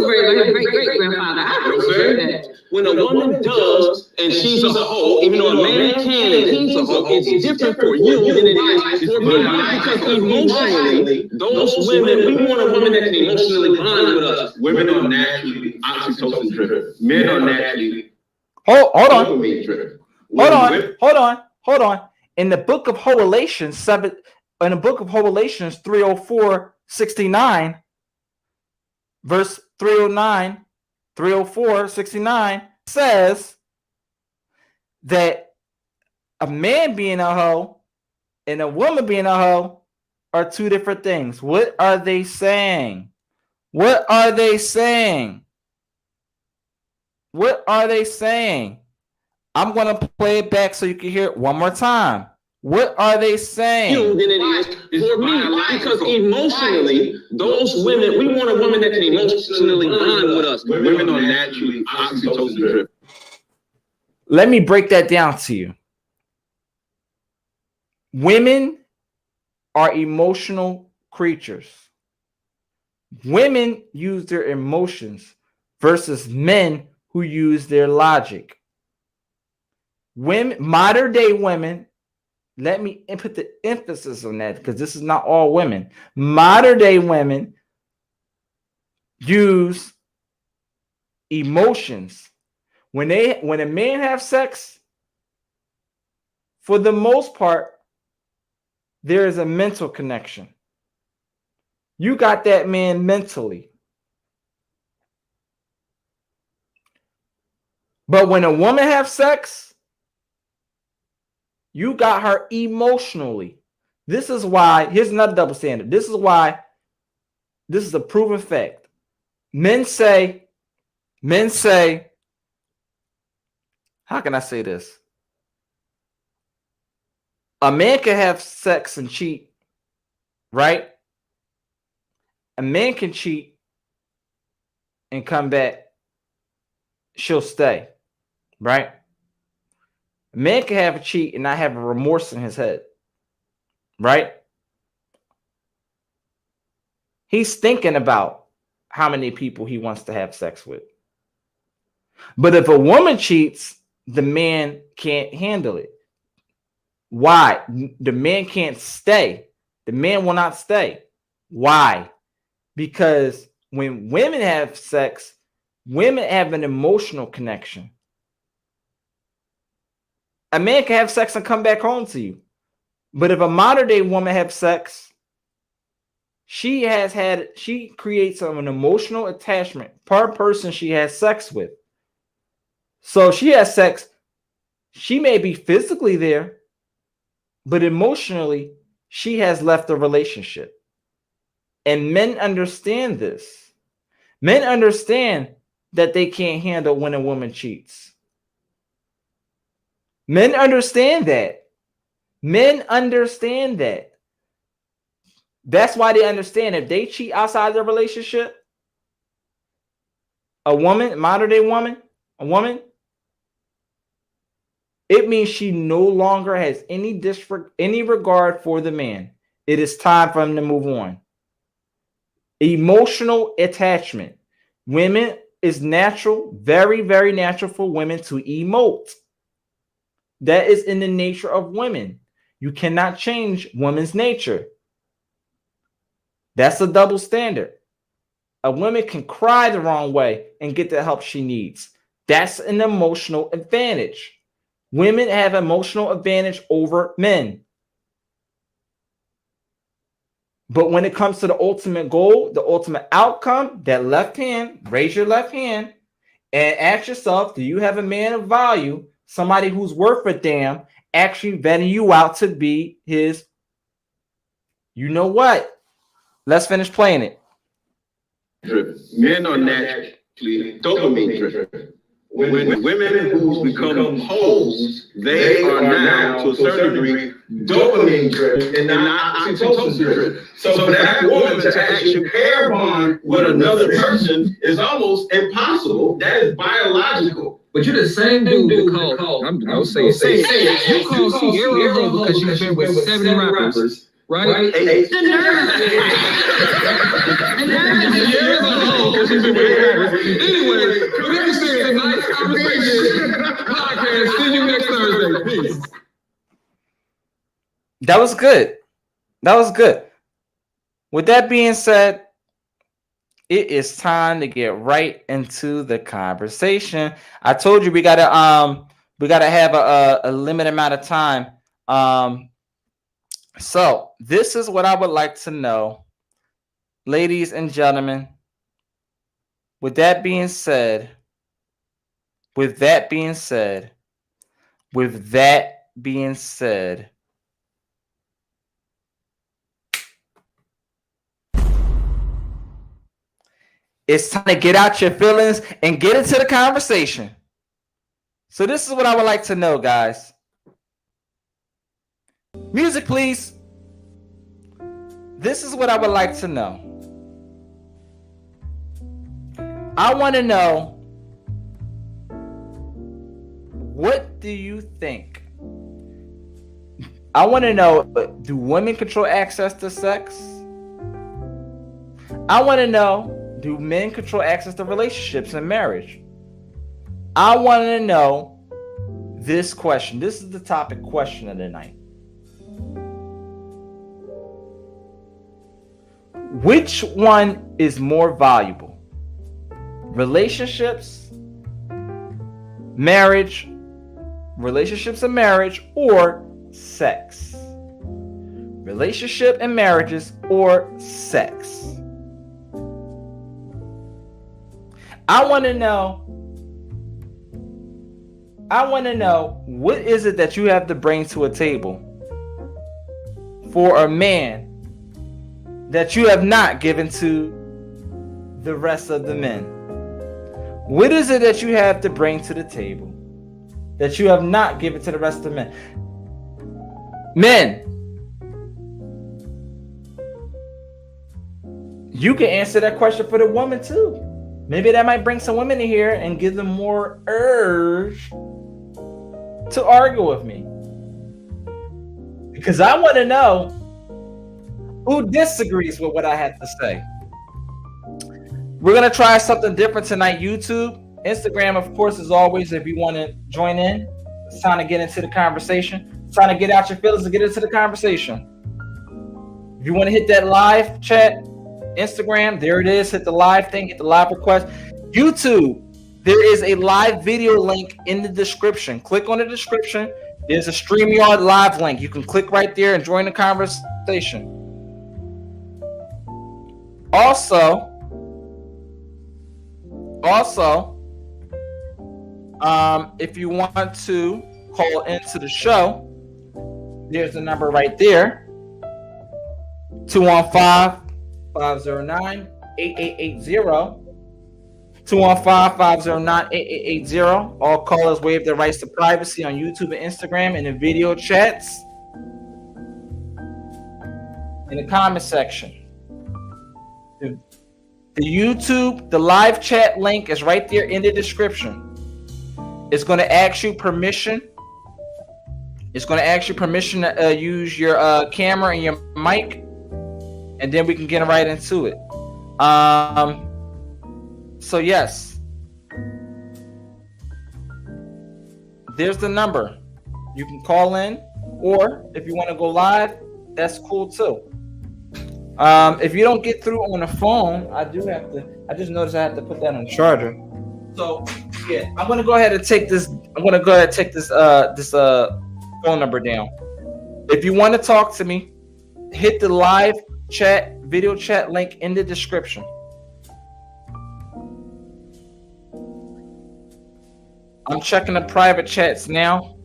great grandfather. I appreciate that. When a woman does and she's a hoe, even though a man can and he's a hoe, it's different for you than it is for me. Because emotionally, those women, we want a woman that can emotionally bond with us. Women are naturally oxytocin driven. Men are naturally Hold on. dopamine driven. Hold on. In the book of Revelations 304:69, verse 309, 304:69 says that a man being a hoe and a woman being a hoe are two different things. What are they saying? What are they saying? What are they saying? I'm going to play it back so you can hear it one more time. What are they saying? Than it is for me, because emotionally, those women, we want a woman that can emotionally bond with us. Women are naturally oxytocin driven. Let me break that down to you. Women are emotional creatures. Women use their emotions versus men who use their logic. Women, modern day women, let me put the emphasis on that because this is not all women. Modern day women use emotions. When a man have sex, for the most part, there is a mental connection. You got that man mentally. But when a woman have sex, you got her emotionally. This is why, here's another double standard. This is why, this is a proven fact. Men say, how can I say this? A man can have sex and cheat, right? A man can cheat and come back. She'll stay, right? A man can have a cheat and not have a remorse in his head, right? He's thinking about how many people he wants to have sex with. But if a woman cheats, the man can't handle it. Why? The man can't stay. The man will not stay. Why? Because when women have sex, women have an emotional connection. A man can have sex and come back home to you. But if a modern day woman have sex, she creates an emotional attachment per person she has sex with. So she has sex. She may be physically there, but emotionally, she has left the relationship. And men understand this. Men understand that they can't handle when a woman cheats. Men understand that. Men understand that. That's why they understand if they cheat outside their relationship, a woman, modern day woman, a woman, it means she no longer has any regard for the man. It is time for him to move on. Emotional attachment. Women is natural, very, very natural for women to emote. That is in the nature of women. You cannot change women's nature. That's a double standard. A woman can cry the wrong way and get the help she needs. That's an emotional advantage. Women have emotional advantage over men. But when it comes to the ultimate goal, the ultimate outcome, that left hand, raise your left hand and ask yourself, do you have a man of value, somebody who's worth a damn, actually vetting you out to be his, you know what? Let's finish playing it. driven. Men are naturally dopamine driven. When women who become hoes, they are now, to a certain degree, dopamine driven and not oxytocin driven. So for that woman to actually pair bond with another person is almost impossible. That is biological. But you're the same dude that called. I'll say it. You call Sierra a hoe because she's been with 70 rappers, right? The nerve. The nerve. Sierra's a hoe because she's been with rappers. Anyway, this is a nice conversation. Podcast. See you next Thursday. Peace. That was good. That was good. With that being said, it is time to get right into the conversation. I told you we gotta have a limited amount of time. So this is what I would like to know, ladies and gentlemen. With that being said, it's time to get out your feelings and get into the conversation. So this is what I would like to know, guys. Music, please. This is what I would like to know. I want to know, what do you think? I want to know, do women control access to sex? I want to know, do men control access to relationships and marriage? I want to know this question. This is the topic question of the night. Which one is more valuable? Relationships and marriage, or sex? Relationship and marriages or sex? I want to know, what is it that you have to bring to a table for a man that you have not given to the rest of the men? What is it that you have to bring to the table that you have not given to the rest of the men? Men, you can answer that question for the woman too. Maybe that might bring some women in here and give them more urge to argue with me. Because I want to know who disagrees with what I have to say. We're going to try something different tonight. YouTube, Instagram, of course, as always, if you want to join in. It's time to get into the conversation. It's time to get out your feelings and get into the conversation. If you want to hit that live chat, Instagram, there it is. Hit the live thing, hit the live request. YouTube, there is a live video link in the description. Click on the description. There's a StreamYard live link. You can click right there and join the conversation. Also, if you want to call into the show, there's the number right there. 215-509-8880. 215-509-8880. All callers waive their rights to privacy on YouTube and Instagram and in video chats. In the comment section. The YouTube, the live chat link is right there in the description. It's going to ask you permission. It's going to ask you permission to use your camera and your mic. And then we can get right into it. So yes, there's the number. You can call in, or if you want to go live, that's cool too. If you don't get through on the phone, I just noticed I have to put that on the charger. So yeah, I'm gonna go ahead and take this. This phone number down. If you want to talk to me, hit the live chat, video chat link in the description. I'm checking the private chats now.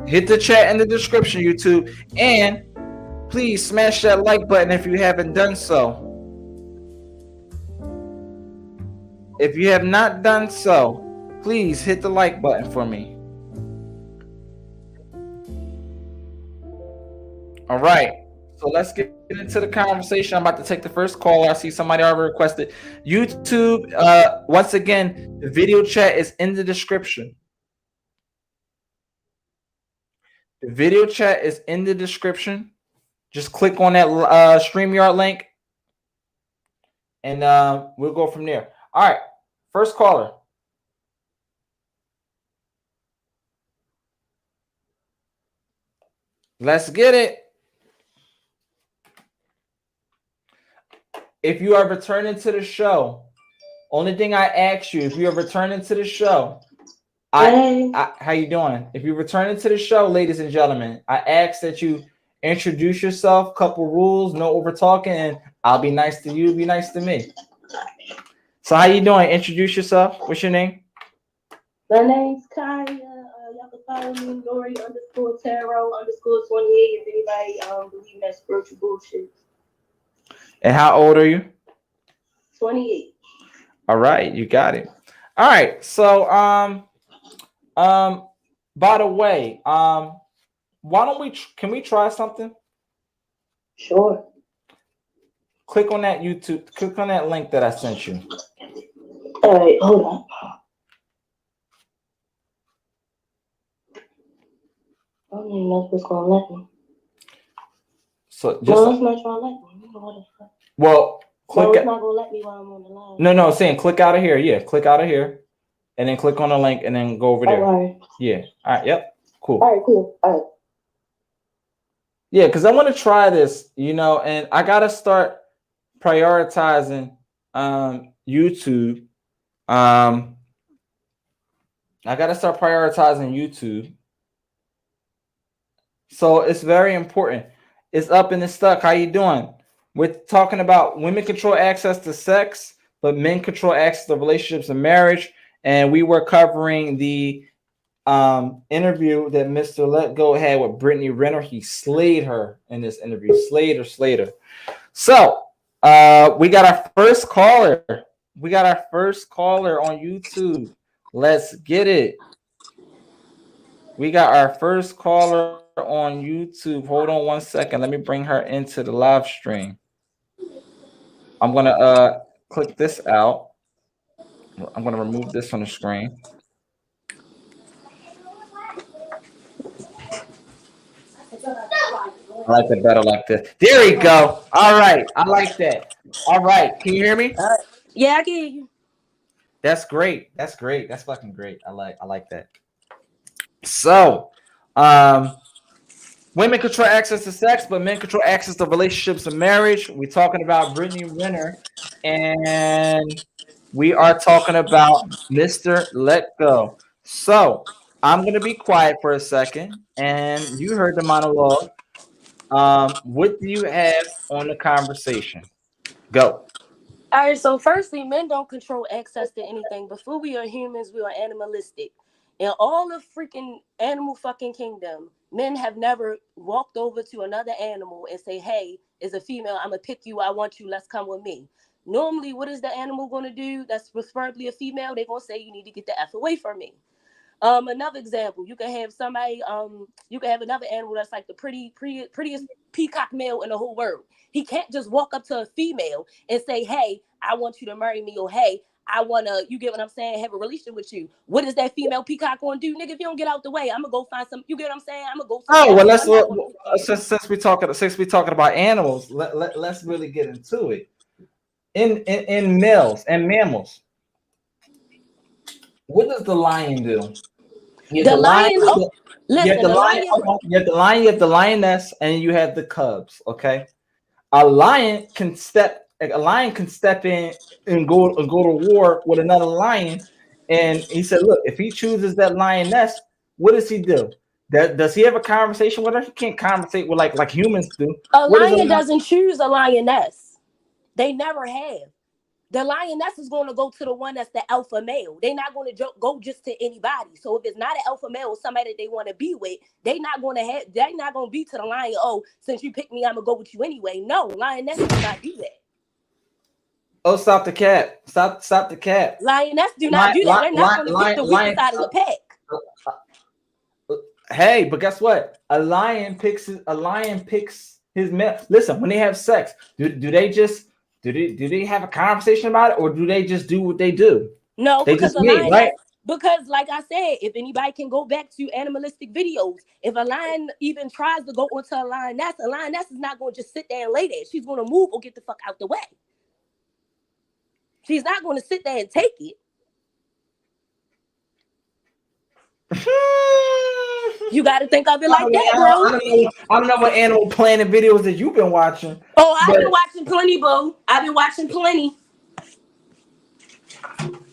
Hit the chat in the description, YouTube. And please smash that like button if you haven't done so. If you have not done so, please hit the like button for me. All right. So let's get into the conversation. I'm about to take the first call. I see somebody already requested. YouTube, once again, the video chat is in the description. The video chat is in the description. Just click on that StreamYard link, and we'll go from there. All right. First caller. Let's get it. If you are returning to the show, only thing I ask you, if you are returning to the show, how you doing? If you're returning to the show, ladies and gentlemen, I ask that you introduce yourself, couple rules, no over talking, and I'll be nice to you, be nice to me. So how you doing? Introduce yourself. What's your name? My name's Kaya. Y'all can follow me, Lori _Tarot _28 if anybody believe in that spiritual bullshit. And how old are you? 28. All right, you got it. All right, so by the way, why don't we can we try something? Sure. Click on that YouTube, click on that link that I sent you. All right, hold on. I don't even know if it's gonna let me. So just no, it's not trying to let me. Well, click. No, it's not gonna let me while I'm on the line. No, saying click out of here. Yeah, click out of here, and then click on the link, and then go over there. All right. Yeah. All right. Yep. Cool. All right. Cool. All right. Yeah, because I want to try this, and I gotta start prioritizing YouTube. I gotta start prioritizing YouTube. So it's very important. It's up and it's stuck. How you doing? We're talking about women control access to sex, but men control access to relationships and marriage. And we were covering the interview that Mr. Let Go had with Brittany Renner. He slayed her in this interview. Slayed her. So we got our first caller. We got our first caller on YouTube. Let's get it. We got our first caller on YouTube. Hold on 1 second. Let me bring her into the live stream. I'm gonna click this out. I'm gonna remove this from the screen. I like it better like this. There we go. All right. I like that. All right. Can you hear me? Yeah, I can hear you. That's great. That's great. That's fucking great. I like that. So, women control access to sex, but men control access to relationships and marriage. We're talking about Brittany Renner, and we are talking about Mr. Let Go. So, I'm going to be quiet for a second, and you heard the monologue. What do you have on the conversation? Go. All right, so firstly, men don't control access to anything. Before we are humans, we are animalistic. In all the freaking animal fucking kingdom, men have never walked over to another animal and say, hey, as a female, I'm going to pick you. I want you. Let's come with me. Normally, what is the animal going to do? That's preferably a female. They're going to say, you need to get the F away from me. Another example, you can have somebody, you can have another animal that's like the prettiest peacock male in the whole world. He can't just walk up to a female and say, hey, I want you to marry me, or hey, I want to, you get what I'm saying, have a relationship with you. What is that female peacock going to do? Nigga, if you don't get out the way, I'm going to go find some, you get what I'm saying? I'm going to go. Oh, well, since we're talking about animals, let's really get into it. In males and mammals, what does the lion do? You have the lioness, and you have the cubs. Okay, a lion can step in and go to war with another lion. And he said, look, if he chooses that lioness, what does he do? Does he have a conversation with her? He can't conversate with like humans do. A lion doesn't choose a lioness. They never have. The lioness is going to go to the one that's the alpha male. They're not going to go just to anybody. So if it's not an alpha male or somebody that they want to be with, they're not going to be to the lion. Oh, since you picked me, I'm gonna go with you anyway. No, lioness do not do that. Oh, stop the cap! Stop the cap! Lioness do not do that. They're not going to pick the weakest out of the pack. Hey, but guess what? A lion picks his male. Listen, when they have sex, do they have a conversation about it, or do they just do what they do? No, they because just meet, right? Because, like I said, if anybody can go back to animalistic videos, if a lion even tries to go onto a lioness is not going to just sit there and lay there. She's going to move or get the fuck out the way. She's not going to sit there and take it. You got to think of it like that, bro. I don't know what Animal Planet videos that you've been watching. Oh, I've been watching plenty, boo. I've been watching plenty.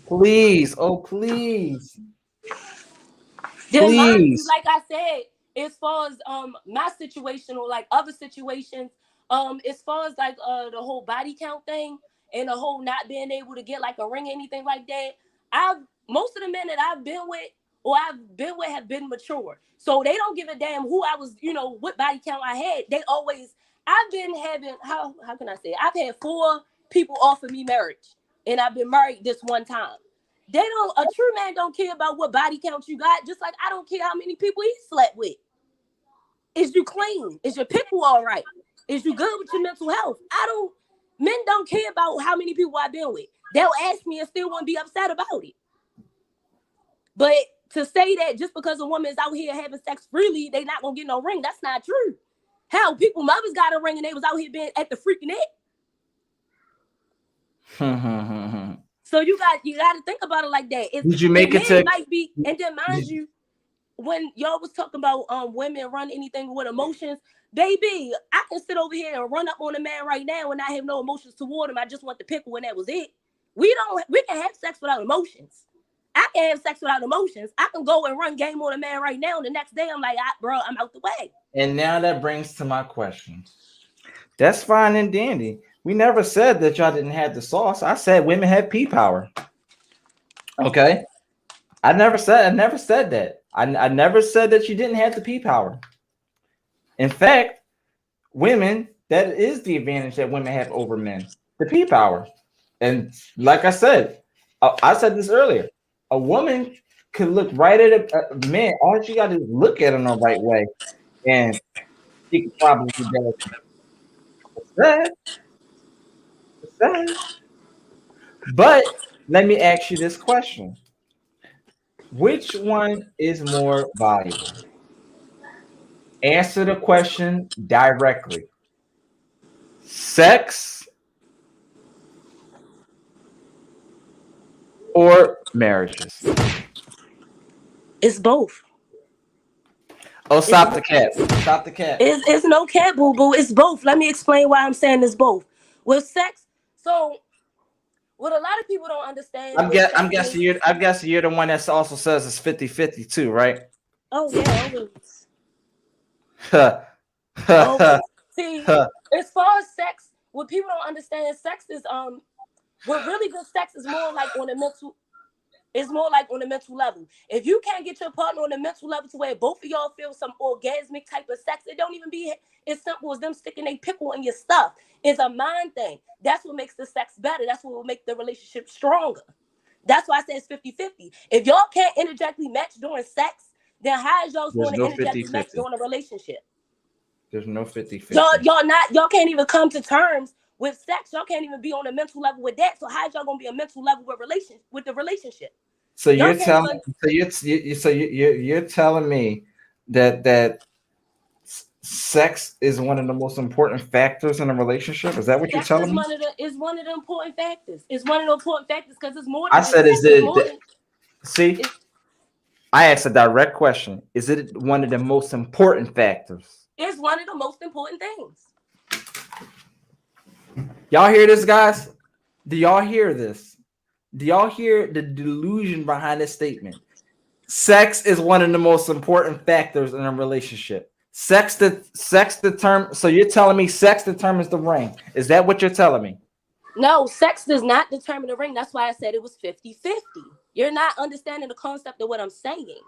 Please, oh please. Please. Like I said, as far as my situation or like other situations, as far as like the whole body count thing and the whole not being able to get like a ring or anything like that, most of the men that I've been with have been mature. So they don't give a damn who I was, what body count I had. I've been having, how can I say it? I've had 4 people offer me marriage, and I've been married this one time. A true man don't care about what body count you got, just like I don't care how many people he slept with. Is you clean? Is your pickle all right? Is you good with your mental health? Men don't care about how many people I've been with. They'll ask me and still won't be upset about it. But to say that just because a woman is out here having sex freely, they not gonna get no ring, that's not true. Hell, mothers got a ring and they was out here being at the freaking it. So you got to think about it like that. Did you make it to? And then mind you, when y'all was talking about women run anything with emotions, baby, I can sit over here and run up on a man right now and I have no emotions toward him. I just want the pickle and that was it. We can have sex without emotions. I can have sex without emotions. I can go and run game on a man right now, and the next day I'm like, bro, I'm out the way. And now that brings to my question. That's fine and dandy. We never said that y'all didn't have the sauce. I said women have pee power. Okay. I never said that. I never said that you didn't have the pee power. In fact, women, that is the advantage that women have over men, the pee power. And like I said this earlier, a woman could look right at a man. All you got to do is look at him the right way, and she could probably do that. But let me ask you this question. Which one is more valuable? Answer the question directly. Sex or marriages? It's both. Oh, stop the cap. Stop the cap. It's no cap, boo-boo. It's both. Let me explain why I'm saying it's both. With sex, so what a lot of people don't understand. I'm guessing you're the one that also says it's 50-50 too, right? Oh yeah, always. See, as far as sex, what people don't understand, sex is what really good sex is more like on a mental. It's more like on a mental level. If you can't get your partner on a mental level to where both of y'all feel some orgasmic type of sex, it don't even be as simple as them sticking a pickle in your stuff. It's a mind thing. That's what makes the sex better. That's what will make the relationship stronger. That's why I say it's 50-50. If y'all can't energetically match during sex, then how is y'all going to energetically match during a relationship? There's no 50-50. Y'all can't even come to terms with sex. Y'all can't even be on a mental level with that. So how is y'all gonna be a mental level with the relationship? So you're telling me that sex is one of the most important factors in a relationship? Is that what you're telling me? It's one of the important factors. It's one of the important factors because it's more. I said, I asked a direct question. Is it one of the most important factors? It's one of the most important things. Y'all hear this, guys? Do y'all hear this? Do y'all hear the delusion behind this statement? Sex is one of the most important factors in a relationship. Sex determines. So you're telling me sex determines the ring? Is that what you're telling me? No, sex does not determine the ring. That's why I said it was 50-50. You're not understanding the concept of what I'm saying.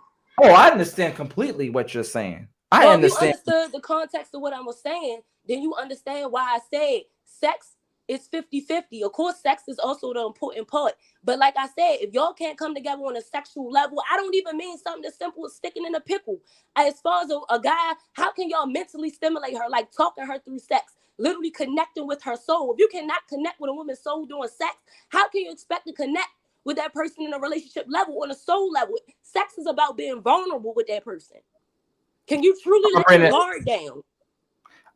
Oh, I understand completely what you're saying. I Well, understand. if you understood the context of what I was saying, then you understand why I said sex is 50-50. Of course, sex is also the important part. But like I said, if y'all can't come together on a sexual level, I don't even mean something as simple as sticking in a pickle. As far as a guy, how can y'all mentally stimulate her, like talking her through sex, literally connecting with her soul? If you cannot connect with a woman's soul during sex, how can you expect to connect with that person in a relationship level, on a soul level? Sex is about being vulnerable with that person. Can you truly let your guard down?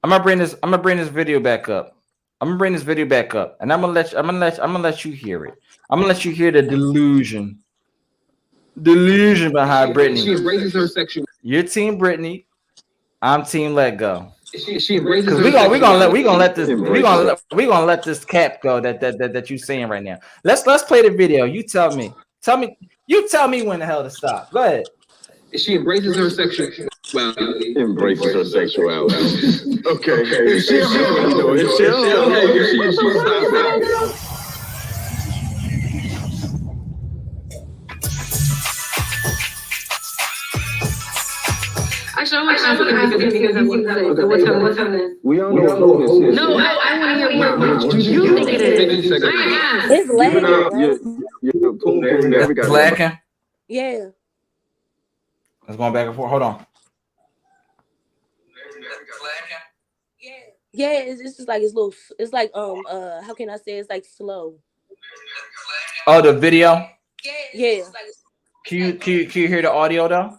I'm gonna bring this video back up. And I'm gonna let you hear it. I'm gonna let you hear the delusion behind Brittany. She embraces her sexuality. You're team Brittany. I'm team Let Go. She embraces her Because we gonna let this cap go that you saying right now. Let's play the video. You tell me when the hell to stop. Go ahead. She embraces her sexuality. Embraces her sexuality. Okay. If she Actually, I'm asking because I want to say, what time is? we all know what this is. No, I want to hear what you think it is. I asked. It's lagging. Your boom boom there. It's lacking. Yeah. It's going back and forth. Hold on. Yeah, it's just like it's little. It's like how can I say? It's like slow. Oh, the video. Yeah. Can you hear the audio though?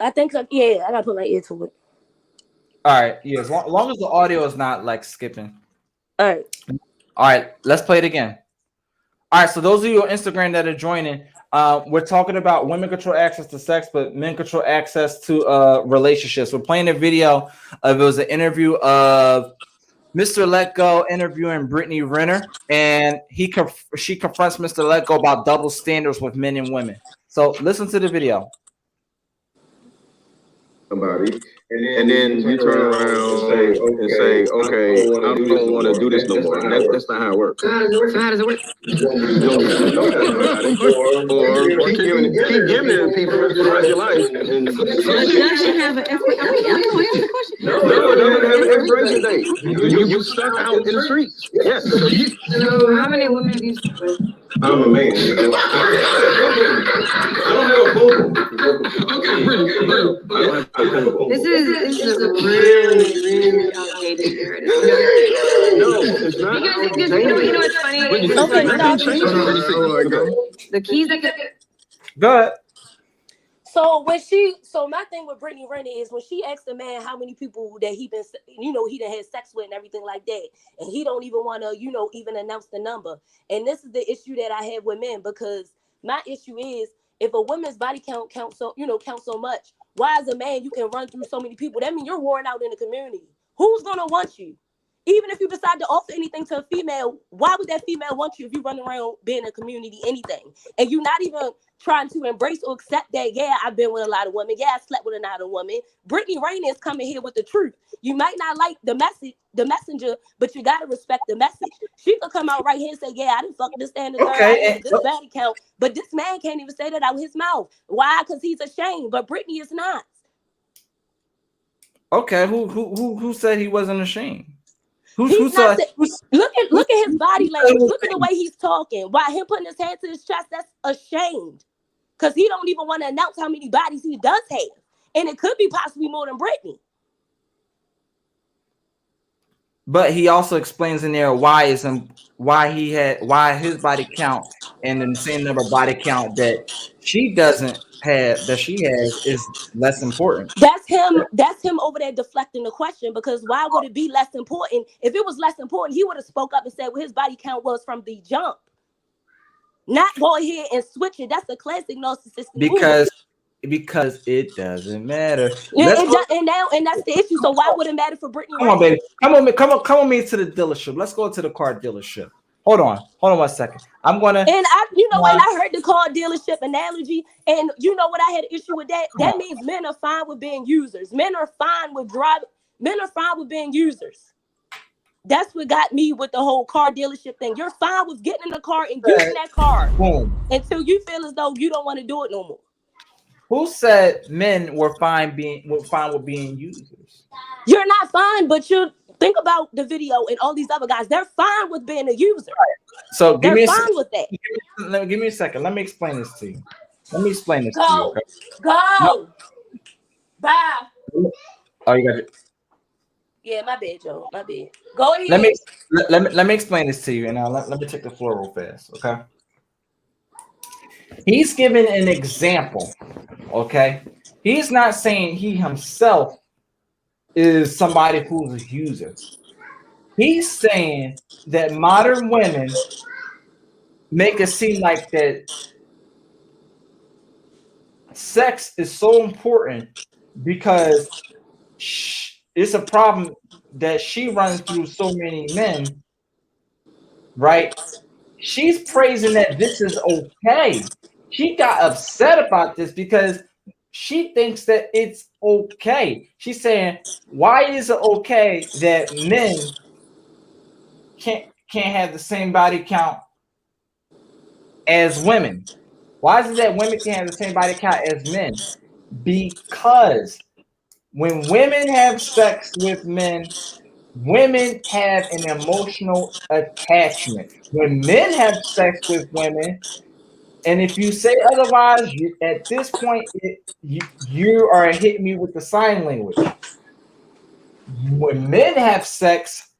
I think so. Yeah, I gotta put my ear to it. All right. Yeah, as long as the audio is not like skipping. All right. Let's play it again. All right. So those of you on Instagram that are joining, we're talking about women control access to sex, but men control access to relationships. We're playing a video of it was an interview of Mr. Let Go interviewing Brittany Renner, and she confronts Mr. Let Go about double standards with men and women. So listen to the video. Somebody, and then you turn around and say, okay, I don't want to do this no more. That's not how it works. So how does it work? Or keep giving it to people for the rest of your life. And That should have an answer the question. no, it doesn't have an expiration date. You stuck out in the streets. Yes. So how many women have you slept with? I'm a man. I don't have a boom. This is a really outdated narrative. No, it's not. Because you know what's funny? The keys that Go ahead. So my thing with Brittany Renner is when she asked the man how many people that he done had sex with and everything like that, and he don't even want to, even announce the number. And this is the issue that I have with men, because my issue is if a woman's body count counts so much, why as a man you can run through so many people? That means you're worn out in the community. Who's gonna want you? Even if you decide to offer anything to a female, why would that female want you if you run around being in a community, anything? And you're not even trying to embrace or accept that, yeah, I've been with a lot of women. Yeah, I slept with a lot of women. Brittany Renner is coming here with the truth. You might not like the messenger, but you got to respect the message. She could come out right here and say, yeah, I didn't fuck this stand this body count. But this man can't even say that out of his mouth. Why? Because he's ashamed. But Brittany is not. Okay, who said he wasn't ashamed? Look at his body language. Look at the way he's talking. Why him putting his hand to his chest? That's ashamed. Because he don't even want to announce how many bodies he does have. And it could be possibly more than Brittany. But he also explains in there why his body count and the same number of body count that she doesn't have, that she has, is less important. That's him over there deflecting the question, because why would it be less important? If it was less important, he would have spoke up and said what his body count was from the jump. Not go ahead and switch it. That's a classic narcissistic move. Because it doesn't matter. Yeah, and that's the issue. So why would it matter for Brittany? Come on, baby. Come on me to the dealership. Let's go to the car dealership. Hold on 1 second. I'm gonna. And I heard the car dealership analogy, and you know what I had an issue with that. That means men are fine with being users. Men are fine with driving. Men are fine with being users. That's what got me with the whole car dealership thing. You're fine with getting in the car and using that car until you feel as though you don't want to do it no more. Who said men were fine with being users? You're not fine, but you think about the video and all these other guys. They're fine with being a user. So they're fine with that. Give me a second. Let me explain this to you. Let me explain this to you. Okay? Go. No. Bye. Oh, you got it. Yeah, my bad, Joe. My bad. Go ahead. Let me explain this to you, and let me take the floor real fast. Okay. He's giving an example. Okay. He's not saying he himself is somebody who's a user. He's saying that modern women make it seem like that sex is so important because it's a problem that she runs through so many men, right? She's praising that this is okay. She got upset about this because she thinks that it's okay. She's saying, why is it okay that men can't have the same body count as women? Why is it that women can't have the same body count as men? Because when women have sex with men, women have an emotional attachment. When men have sex with women, and if you say otherwise, at this point, you are hitting me with the sign language. When men have sex,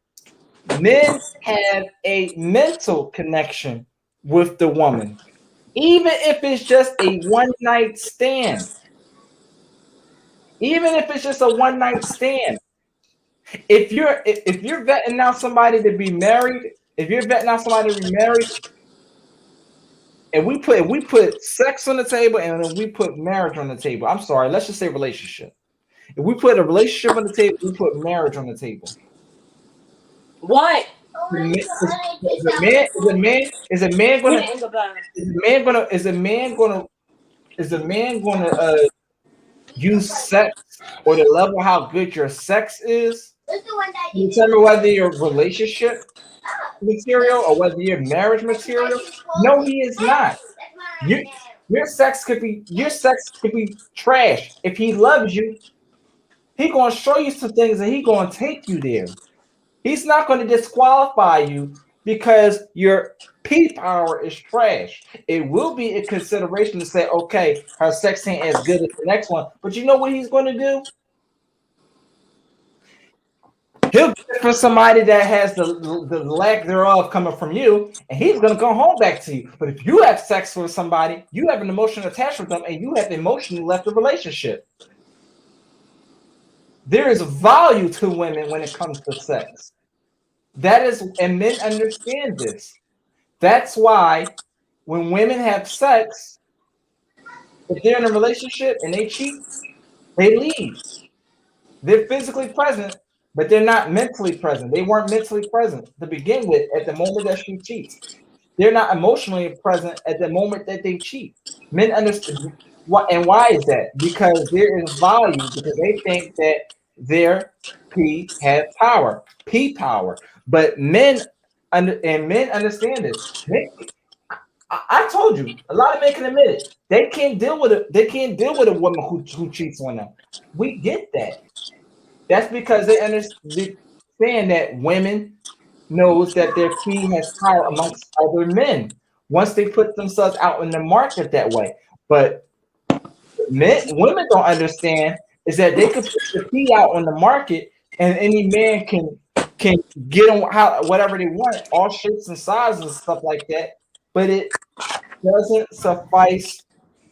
men have a mental connection with the woman, even if it's just a one-night stand. Even if it's just a one-night stand. If you're vetting out somebody to be married, if you're vetting out somebody to be married, and we put sex on the table and then we put marriage on the table. I'm sorry, let's just say relationship. If we put a relationship on the table, we put marriage on the table. What? Is a man gonna use sex or the level how good your sex is to determine whether your relationship material or whether you're marriage material? No, he is not. Your sex could be trash. If he loves you, he gonna show you some things and he gonna take you there. He's not going to disqualify you because your P power is trash. It will be a consideration to say, okay, her sex ain't as good as the next one. But you know what he's going to do? He'll get it from somebody that has the lack thereof coming from you, and he's going to come home back to you. But if you have sex with somebody, you have an emotional attachment with them, and you have emotionally left the relationship. There is value to women when it comes to sex. That is, and men understand this. That's why when women have sex, if they're in a relationship and they cheat, they leave. They're physically present, but they're not mentally present. They weren't mentally present to begin with at the moment that she cheats. They're not emotionally present at the moment that they cheat. Men understand what, and why is that? Because there is value, because they think that their P has power, P power. But men understand this. I told you, a lot of men can admit it. They can't deal with it. They can't deal with a woman who cheats on them. We get that. That's because they understand that women knows that their P has power amongst other men once they put themselves out in the market that way. But women don't understand is that they could put the P out on the market and any man can get them whatever they want, all shapes and sizes and stuff like that. But it doesn't suffice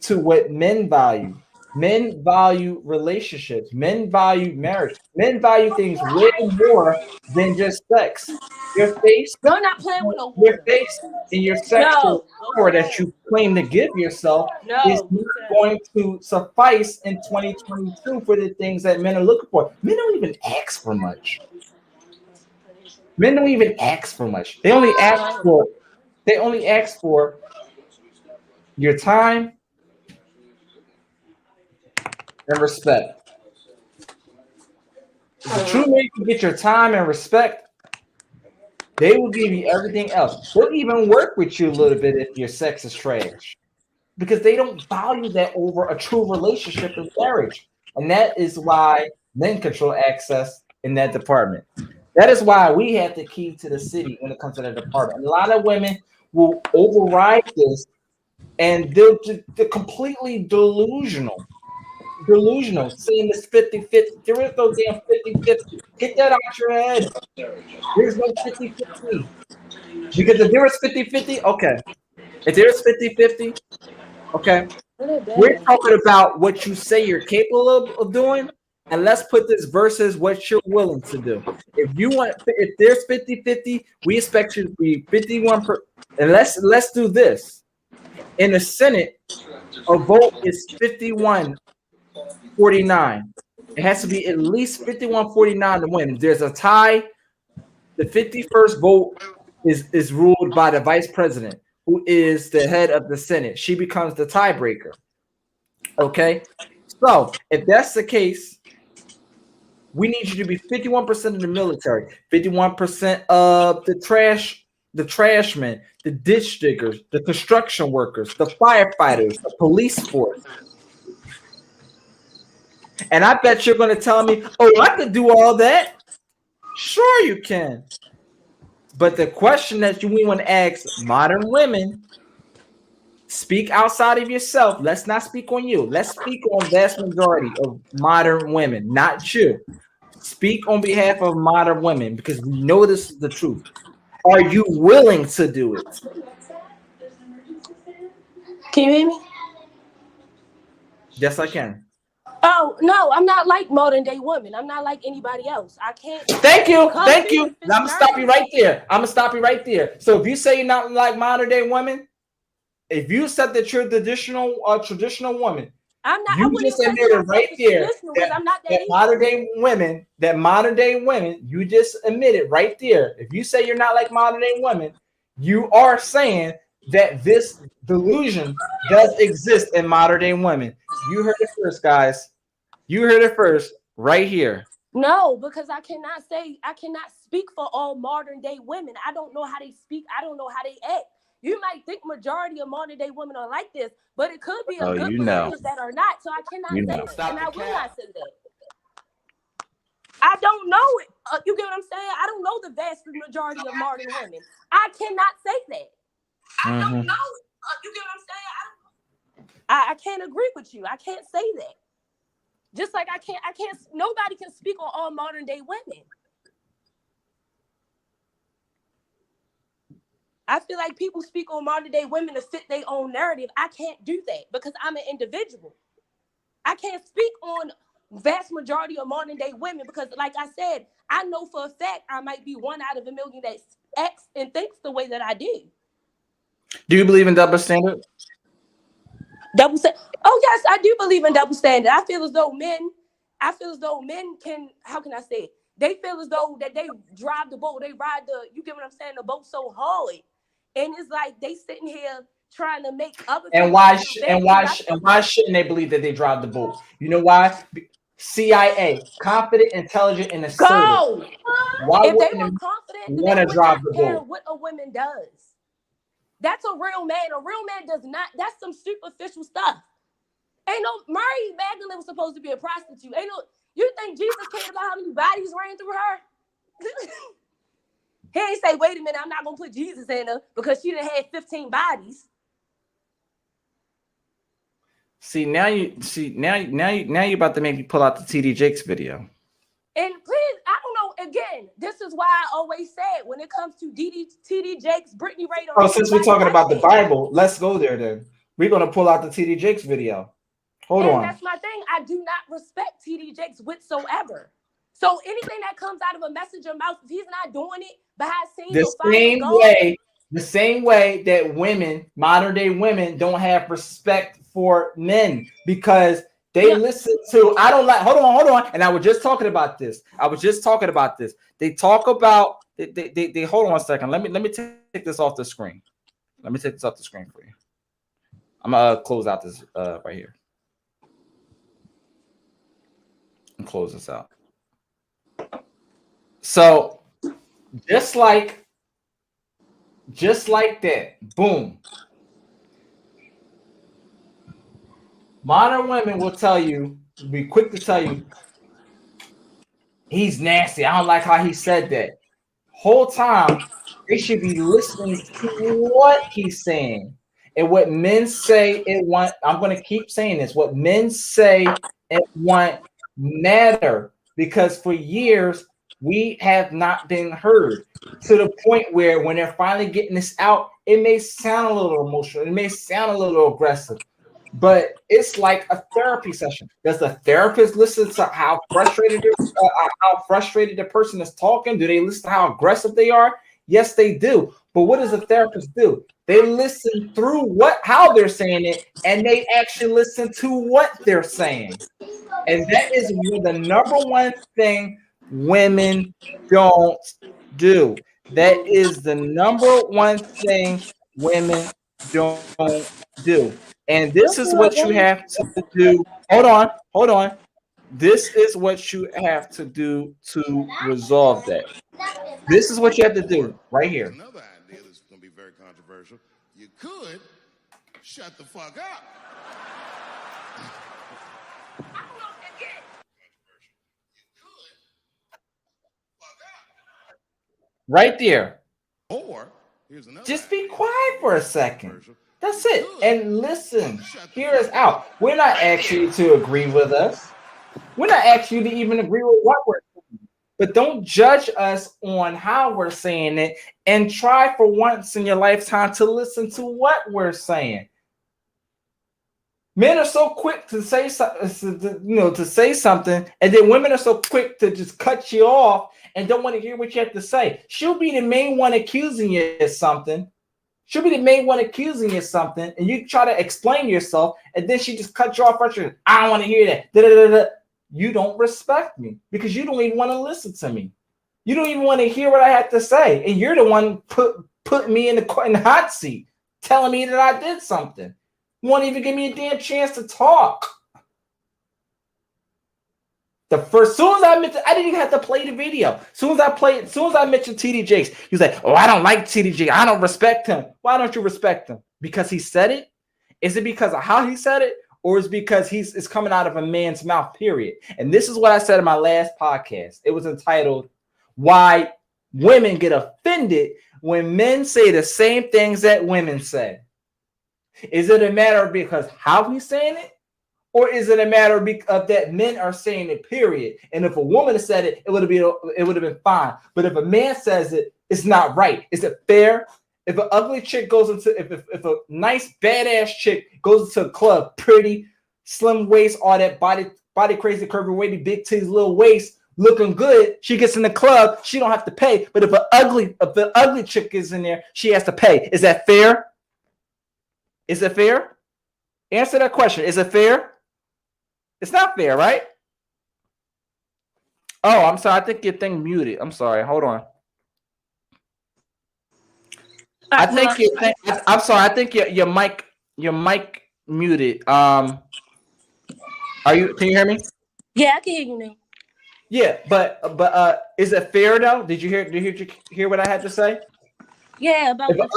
to what men value. Men value relationships. Men value marriage. Men value things way more than just sex. Your face, you're not playing with no your face and your sexual power that you claim to give yourself is not going to suffice in 2022 for the things that men are looking for. Men don't even ask for much. Men don't even ask for much. They only ask for your time and respect. If a true man can get your time and respect, They will give you everything else. They'll even work with you a little bit if your sex is trash, because they don't value that over a true relationship and marriage. And that is why men control access in that department. That is why we have the key to the city when it comes to that department. And a lot of women will override this, and they're completely delusional. Delusional, saying this 50-50. There is no damn 50-50. Get that out your head. There's no 50-50. Because if there was 50-50, okay. If there's 50-50, okay. We're talking about what you say you're capable of doing, and let's put this versus what you're willing to do. If there's 50-50, we expect you to be 51 per, and let's do this. In the Senate, a vote is 51-49. It has to be at least 51-49 to win. If there's a tie, the 51st vote is ruled by the vice president, who is the head of the Senate. She becomes the tiebreaker. Okay, so if that's the case, we need you to be 51% of the military, 51% of the trashmen, the ditch diggers, the construction workers, the firefighters, the police force. And I bet you're going to tell me, oh, I could do all that. Sure, you can. But the question that we want to ask modern women, speak outside of yourself. Let's not speak on you. Let's speak on vast majority of modern women, not you. Speak on behalf of modern women, because we know this is the truth. Are you willing to do it? Can you hear me? Yes, I can. Oh, no, I'm not like modern day women. I'm not like anybody else. I can't. Thank you. Thank you. I'm going to stop you right there. So if you say you're not like modern day women, if you said that you're traditional woman, I'm not. You just admitted right there that modern day women, you just admitted right there. If you say you're not like modern day women, you are saying that this delusion does exist in modern day women. You heard it first, guys. You heard it first right here. No, because I cannot speak for all modern day women. I don't know how they speak. I don't know how they act. You might think majority of modern day women are like this, but it could be a good percentage that are not. So I cannot say that, and I will not say that. I don't know it. You get what I'm saying? I don't know the vast majority of modern women. I cannot say that. I don't know it. You get what I'm saying? I can't agree with you. I can't say that. Just like I can't. Nobody can speak on all modern day women. I feel like people speak on modern day women to fit their own narrative. I can't do that because I'm an individual. I can't speak on vast majority of modern day women because, like I said, I know for a fact I might be one out of a million that acts and thinks the way that I do. Do you believe in double standard? Double standard? Oh yes, I do believe in double standard. I feel as though men can. How can I say it? They feel as though that they drive the boat, they ride you get what I'm saying, the boat so hard. And it's like they sitting here trying to make other people. And why shouldn't they believe that they drive the boat? You know why? CIA, confident, intelligent, and assertive. Go. Why if wouldn't they were confident, want to drive the boat? What a woman does. That's a real man. A real man does not. That's some superficial stuff. Ain't no Mary Magdalene was supposed to be a prostitute. Ain't no. You think Jesus cared about how many bodies ran through her? He ain't say, wait a minute, I'm not gonna put Jesus in her because she done had 15 bodies. Now you're about to make me pull out the TD Jakes video. And please, I don't know. Again, this is why I always said when it comes to TD Jakes, Brittany Ray. Oh, since we're talking about the Bible, let's go there then. We're gonna pull out the TD Jakes video. Hold on. That's my thing. I do not respect TD Jakes whatsoever. So anything that comes out of a messenger mouth, if he's not doing it behind scenes, the same way that modern day women, don't have respect for men because they listen to. I don't like. Hold on. And I was just talking about this. They talk about. They hold on a second. Let me take this off the screen. Let me take this off the screen for you. I'm gonna close out this right here. And close this out. So, just like Just like that. Boom. Modern women will tell you, be quick to tell you, he's nasty. I don't like how he said that. Whole time, they should be listening to what he's saying. And what men say and want, I'm going to keep saying this, what men say and want matter, because for years we have not been heard, to the point where when they're finally getting this out, it may sound a little emotional, it may sound a little aggressive, but it's like a therapy session. Does the therapist listen to how frustrated the person is talking? Do they listen to how aggressive they are? Yes, they do. But what does a therapist do? They listen through how they're saying it, and they actually listen to what they're saying. And that is the number one thing women don't do. That is the number one thing women don't do. And this is what you have to do. Hold on. This is what you have to do to resolve that. This is what you have to do right here. Another idea that's going to be very controversial. You could shut the fuck up. Right there. Or here's another. Just be quiet for a second. That's it. And listen, hear us out. We're not asking you to agree with us. We're not asking you to even agree with what we're saying. But don't judge us on how we're saying it, and try for once in your lifetime to listen to what we're saying. Men are so quick to say something, and then women are so quick to just cut you off and don't want to hear what you have to say. She'll be the main one accusing you of something. And you try to explain yourself, and then she just cuts you off first. I don't want to hear that. Da-da-da-da. You don't respect me because you don't even want to listen to me. You don't even want to hear what I have to say, and you're the one put me in the hot seat, telling me that I did something. You won't even give me a damn chance to talk. Soon as I mentioned, I didn't even have to play the video. Soon as I mentioned TD Jakes, he was like, "Oh, I don't like TD Jakes. I don't respect him." Why don't you respect him? Because he said it? Is it because of how he said it? Or is it because it's coming out of a man's mouth, period? And this is what I said in my last podcast. It was entitled, "Why Women Get Offended When Men Say the Same Things That Women Say." Is it a matter of because how he's saying it? Or is it a matter of that men are saying it, period? And if a woman had said it, it would have been fine. But if a man says it, it's not right. Is it fair? If an ugly chick goes into, if a nice badass chick goes into a club, pretty, slim waist, all that body crazy, curvy, wavy, big titties, little waist, looking good, she gets in the club, she don't have to pay. But if the ugly chick is in there, she has to pay. Is that fair? Is it fair? Answer that question. Is it fair? It's not fair, right? Oh, I'm sorry. I think your thing muted. I'm sorry. Hold on. I'm sorry. I think your mic muted. Can you hear me? Yeah, I can hear you now. Yeah, but is it fair though? Did you hear what I had to say? Yeah, about the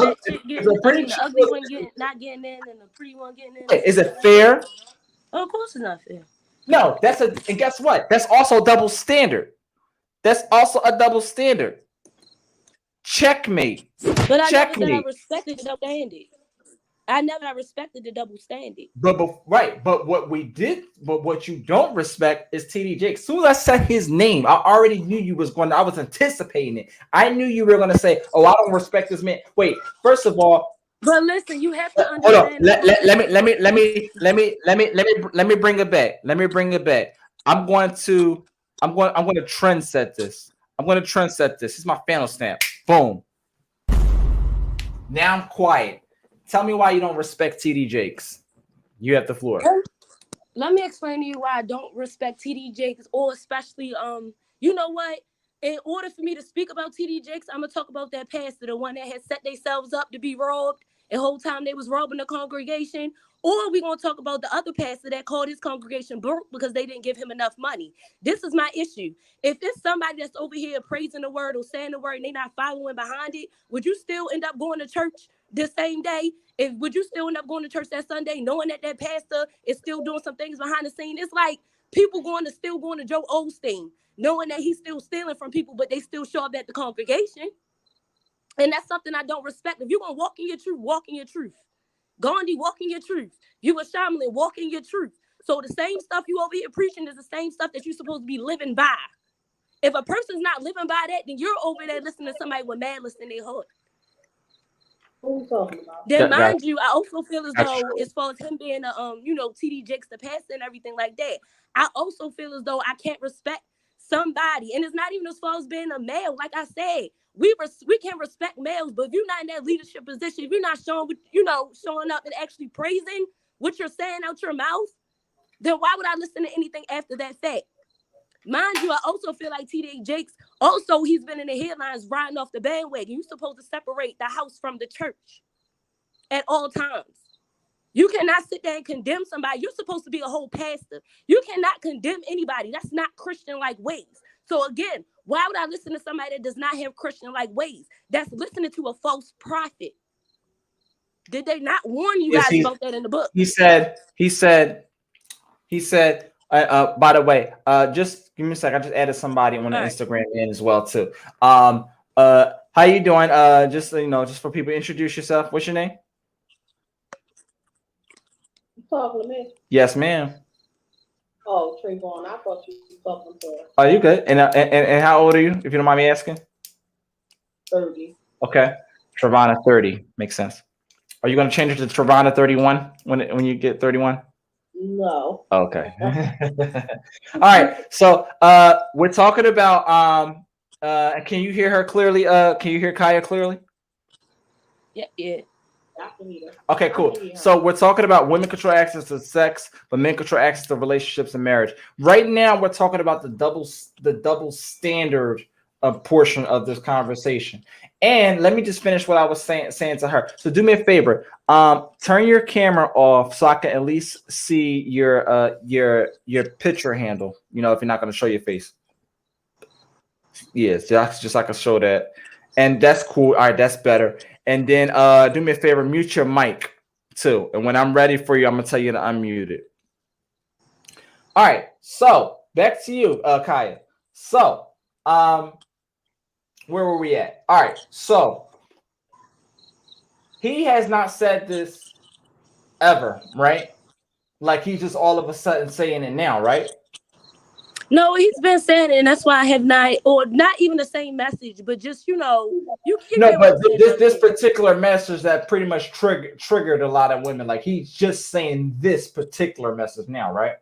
ugly one not getting in and the pretty one getting in. Is it fair? Oh, of course it's not fair. No, and guess what? That's also a double standard. Checkmate. But I never said I respected the double standard. I never respected the double standard. But what you don't respect is TD Jakes. As soon as I said his name, I already knew you was going. I was anticipating it. I knew you were going to say, "Oh, I don't respect this man." Wait, first of all. But listen, you have to understand. Let me bring it back. I'm going to trend set this. This is my final stamp. Boom. Now I'm quiet. Tell me why you don't respect TD Jakes. You have the floor. Let me explain to you why I don't respect TD Jakes, or especially you know what? In order for me to speak about TD Jakes, I'm gonna talk about that pastor, the one that had set themselves up to be robbed the whole time they was robbing the congregation? Or we gonna talk about the other pastor that called his congregation broke because they didn't give him enough money? This is my issue. If it's somebody that's over here praising the word or saying the word and they not following behind it, would you still end up going to church the same day? Would you still end up going to church that Sunday knowing that that pastor is still doing some things behind the scene? It's like people still going to Joe Osteen, knowing that he's still stealing from people, but they still show up at the congregation. And that's something I don't respect. If you're going to walk in your truth, walk in your truth. Gandhi, walk in your truth. You a Shamlin, walk in your truth. So the same stuff you over here preaching is the same stuff that you're supposed to be living by. If a person's not living by that, then you're over there listening to somebody with madness in their heart. What are you talking about? Then mind you, I also feel as though, as far as him being a TD Jakes the pastor and everything like that, I also feel as though I can't respect somebody. And it's not even as far as being a male. Like I said, we can respect males, but if you're not in that leadership position, if you're not showing up and actually praising what you're saying out your mouth, then why would I listen to anything after that fact? Mind you, I also feel like TD Jakes, also he's been in the headlines riding off the bandwagon. You're supposed to separate the house from the church at all times. You cannot sit there and condemn somebody. You're supposed to be a whole pastor. You cannot condemn anybody. That's not Christian-like ways. So again, why would I listen to somebody that does not have Christian-like ways? That's listening to a false prophet. Did they not warn you guys about that in the book? He said, by the way, just give me a sec. I just added somebody on the Instagram in as well too. How you doing? Just for people, introduce yourself. What's your name? You talking to me? Yes, ma'am. Oh, Trayvon, I thought you were talking to. Are you good? And how old are you, if you don't mind me asking? 30. Okay, Trevana 30 makes sense. Are you going to change it to Trevana 31 when you get 31? No. Okay. All right. So we're talking about can you hear her clearly? Can you hear Kaya clearly? Yeah. Okay, cool. So we're talking about women control access to sex, but men control access to relationships and marriage. Right now, we're talking about the double standard portion of this conversation. And let me just finish what I was saying to her. So do me a favor. Turn your camera off so I can at least see your picture handle. If you're not going to show your face. Yes, just so I can show that. And that's cool. All right, that's better. And then do me a favor, mute your mic too. And when I'm ready for you, I'm gonna tell you to unmute it. All right, so back to you, Kaya. So where were we at? All right, so he has not said this ever, right? Like he's just all of a sudden saying it now, right? No, he's been saying it, and that's why I have not, or not even the same message, but just you no, but this particular message that pretty much triggered a lot of women. Like he's just saying this particular message now, right?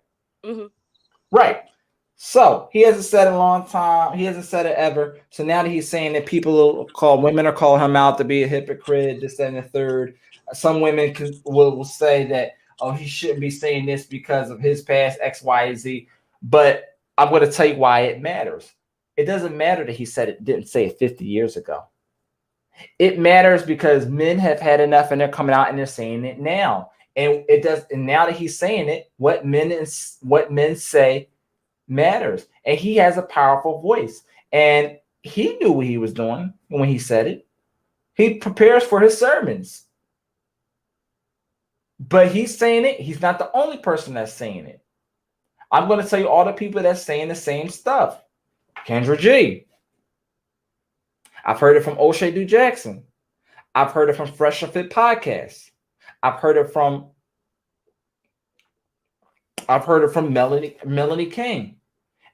Mm-hmm. Right. So he hasn't said it a long time. He hasn't said it ever. So now that he's saying that women are calling him out to be a hypocrite, this, that, and the third. Some women will say that, oh, he shouldn't be saying this because of his past X, Y, and Z. But I'm going to tell you why it matters. It doesn't matter that he didn't say it 50 years ago. It matters because men have had enough and they're coming out and they're saying it now. And it does. And now that he's saying it, what men say matters. And he has a powerful voice. And he knew what he was doing when he said it. He prepares for his sermons. But he's saying it. He's not the only person that's saying it. I'm going to tell you all the people that's saying the same stuff. Kendra G. I've heard it from O'Shea Du Jackson. I've heard it from Fresh and Fit Podcast. I've heard it from Melanie King.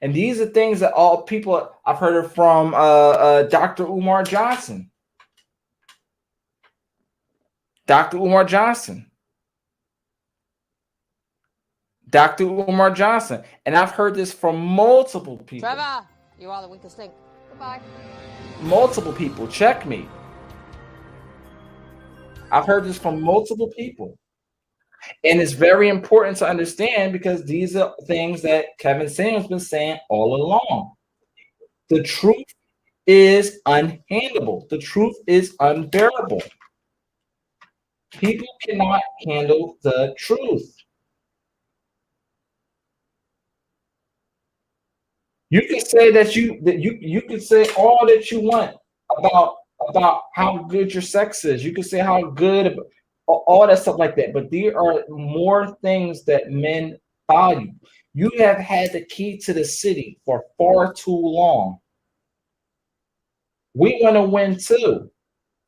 And these are things that all people, I've heard it from Dr. Umar Johnson. Dr. Umar Johnson. And I've heard this from multiple people. Trevor, you are the weakest link. Goodbye. Multiple people. Check me. I've heard this from multiple people. And it's very important to understand because these are things that Kevin Samuels has been saying all along. The truth is unhandleable. The truth is unbearable. People cannot handle the truth. You can say that you can say all that you want about how good your sex is. You can say how good all that stuff like that. But there are more things that men value. You have had the key to the city for far too long. We want to win too.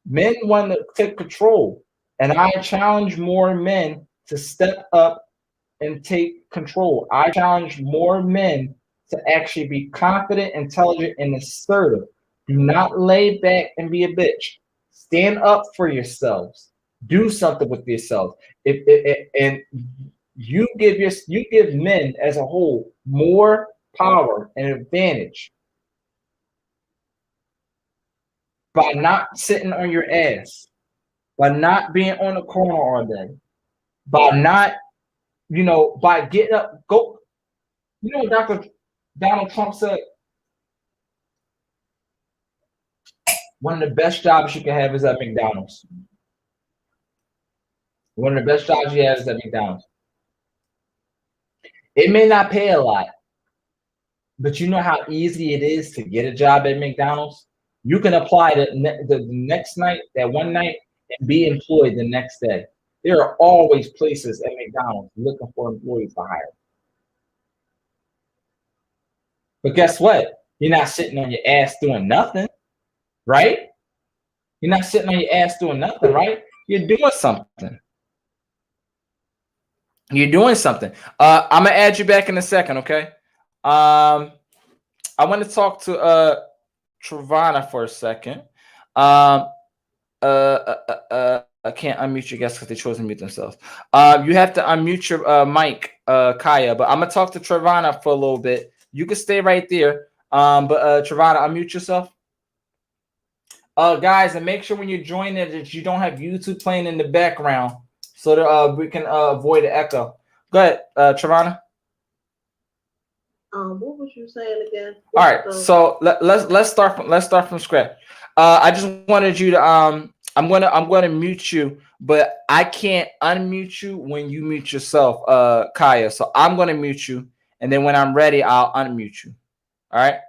Men want to take control. And I challenge more men to step up and take control. I challenge more men to actually be confident, intelligent, and assertive. Do not lay back and be a bitch. Stand up for yourselves. Do something with yourselves. And you give men as a whole more power and advantage by not sitting on your ass, by not being on the corner all day, by not, by getting up, go. Dr. Donald Trump said one of the best jobs you can have is at McDonald's. One of the best jobs you have is at McDonald's. It may not pay a lot, but you know how easy it is to get a job at McDonald's? You can apply the next night, that one night, and be employed the next day. There are always places at McDonald's looking for employees to hire. But guess what? You're not sitting on your ass doing nothing, right? You're not sitting on your ass doing nothing, right? You're doing something. You're doing something. I'm gonna add you back in a second, okay? I want to talk to Travana for a second. I can't unmute your guests because they chose to mute themselves. You have to unmute your mic, Kaya. But I'm gonna talk to Travana for a little bit. You can stay right there. But Travana, unmute yourself. Guys, and make sure when you join it that you don't have YouTube playing in the background, so that we can avoid the echo. Go ahead, Travana. What was you saying again? All right, so let's start from scratch. I just wanted you to I'm gonna mute you, but I can't unmute you when you mute yourself, Kaya. So I'm gonna mute you, and then when I'm ready, I'll unmute you. All right,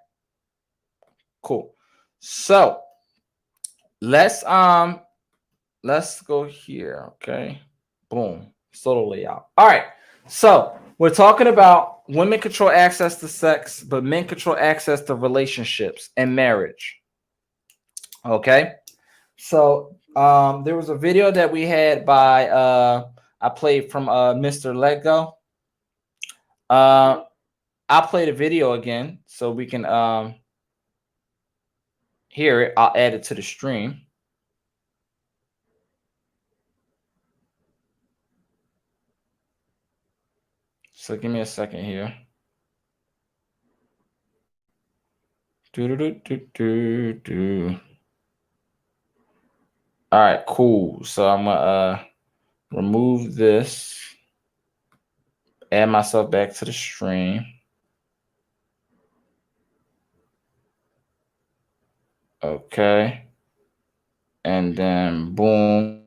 cool. So let's go here. Okay, boom, solo layout. All right, so we're talking about women control access to sex, but men control access to relationships and marriage. Okay, so there was a video that we had by I played from Mr. Lego. I'll play the video again so we can hear it. I'll add it to the stream. So give me a second here. All right, cool. So I'm gonna remove this, add myself back to the stream. Okay. And then boom.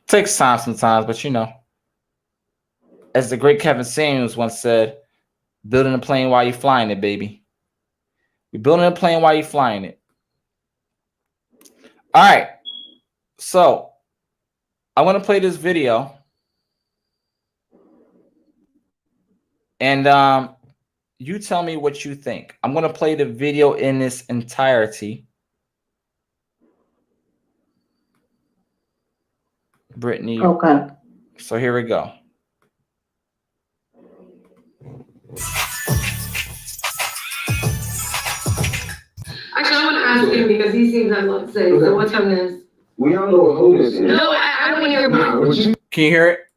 Takes time sometimes, but as the great Kevin Samuels once said, building a plane while you're flying it, baby. You're building a plane while you're flying it. All right. So I want to play this video. And you tell me what you think. I'm going to play the video in its entirety. Brittany. Okay. So here we go. Actually, I want to ask him because he seems upset. So what time is? We all know what holiness is. No, I want to hear more. Can you hear it?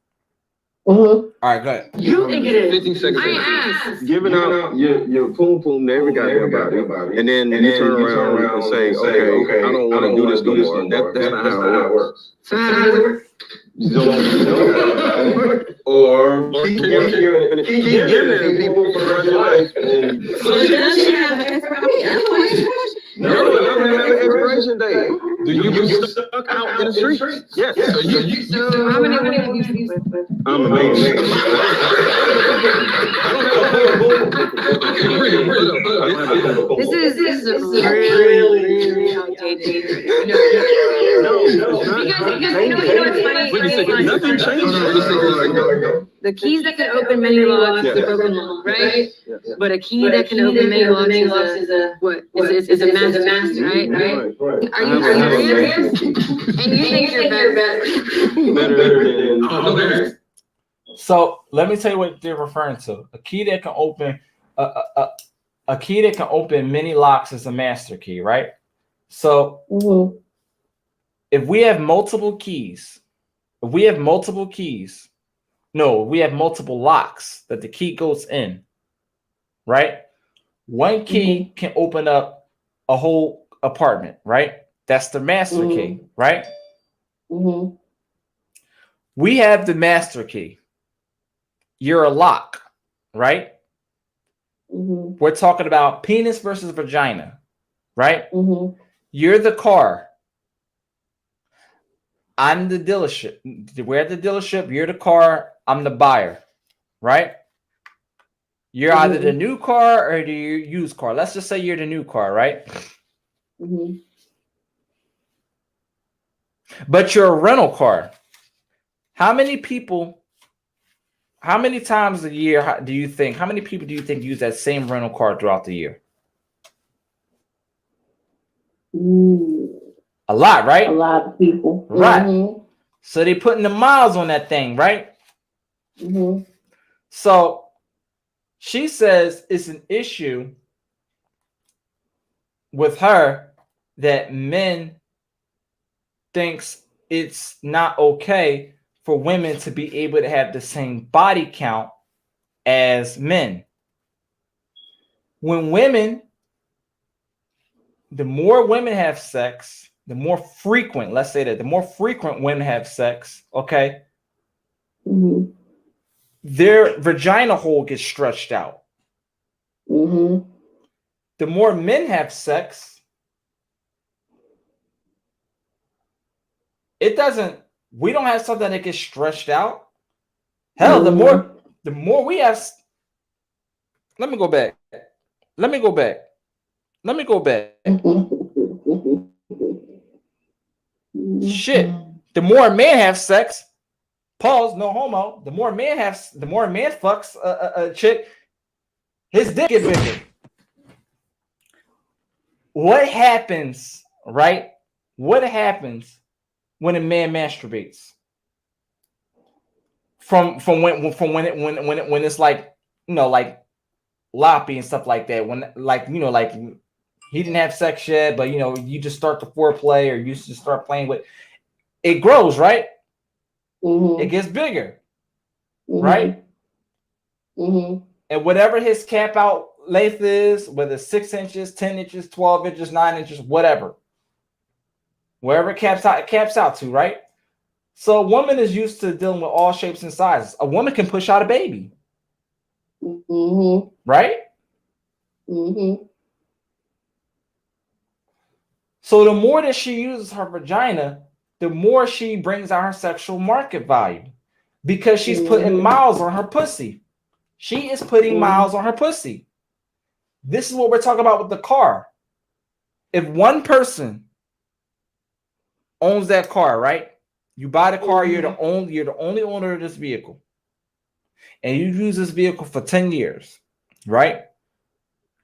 Mm-hmm. All right, go ahead. You think it is? 15 seconds. I asked. Giving out your poom poom to every goddamn body, and then you turn around and say, okay, I don't want to do this no more. That's not how it works. So how does it work? Or keep giving people for the rest of your life. So does she have an expiration date? No, it doesn't have an expiration date. Do you get stuck out in the street? Yes. So how many women have you sleep with? I'm a man. This is a really outdated. Nothing changed. The keys that can open many locks is a broken lock, right? But a key that can open many locks is a what? Is a master, right? Are you serious? And you think you're better? So let me tell you what they're referring to. A key that can open a key that can open many locks is a master key, right? So if we have multiple keys, we have multiple locks that the key goes in, right? One key can open up a whole apartment, right? That's the master key, right? We have the master key. You're a lock, right? We're talking about penis versus vagina, right? You're the car. I'm the dealership. We're at the dealership. You're the car. I'm the buyer, right? You're either the new car or the used car. Let's just say you're the new car, right? But you're a rental car. How many times a year how many people do you think use that same rental car throughout the year? A lot, right? A lot of people. Right. So they putting the miles on that thing, right? So she says it's an issue with her that men thinks it's not okay for women to be able to have the same body count as men. When women, the more women have sex, the more frequent, let's say that, the more frequent women have sex, okay, their vagina hole gets stretched out. The more men have sex, we don't have something that gets stretched out. Hell, the more we have. Let me go back. Shit. The more men have sex, pause, no homo. The more man fucks a chick, his dick get bigger. What happens, right? What happens when a man masturbates? From when it's like, like loppy and stuff like that. When like he didn't have sex yet, but you just start the foreplay or you just start playing with it, grows, right? It gets bigger, right? And whatever his cap out length is, whether it's 6 inches, 10 inches, 12 inches, 9 inches, whatever. Wherever it caps out to, right? So a woman is used to dealing with all shapes and sizes. A woman can push out a baby. Right? So the more that she uses her vagina, the more she brings out her sexual market value because she's putting miles on her pussy. She is putting miles on her pussy. This is what we're talking about with the car. If one person owns that car, right? You buy the car, you're the only owner of this vehicle. And you use this vehicle for 10 years, right?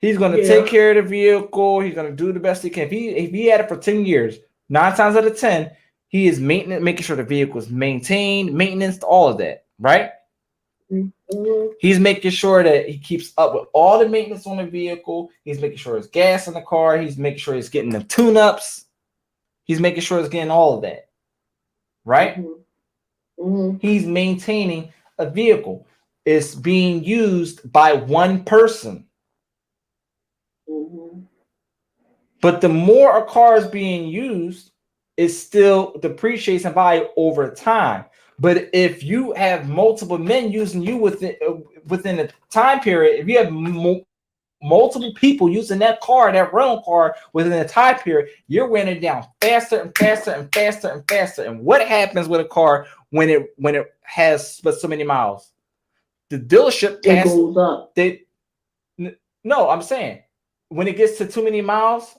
He's going to take care of the vehicle. He's going to do the best he can. If he had it for 10 years, 9 times out of 10, he is making sure the vehicle is maintained, maintenance, all of that, right? He's making sure that he keeps up with all the maintenance on the vehicle. He's making sure there's gas in the car. He's making sure he's getting the tune-ups. He's making sure he's getting all of that, right? He's maintaining a vehicle. It's being used by one person. But the more a car is being used, it still depreciates in value over time. But if you have multiple men using you within a time period, if you have multiple people using that car, that rental car, within a time period, you're wearing it down faster and faster and faster and faster. And what happens with a car when it has but so many miles? The dealership goes up. No, I'm saying when it gets to too many miles,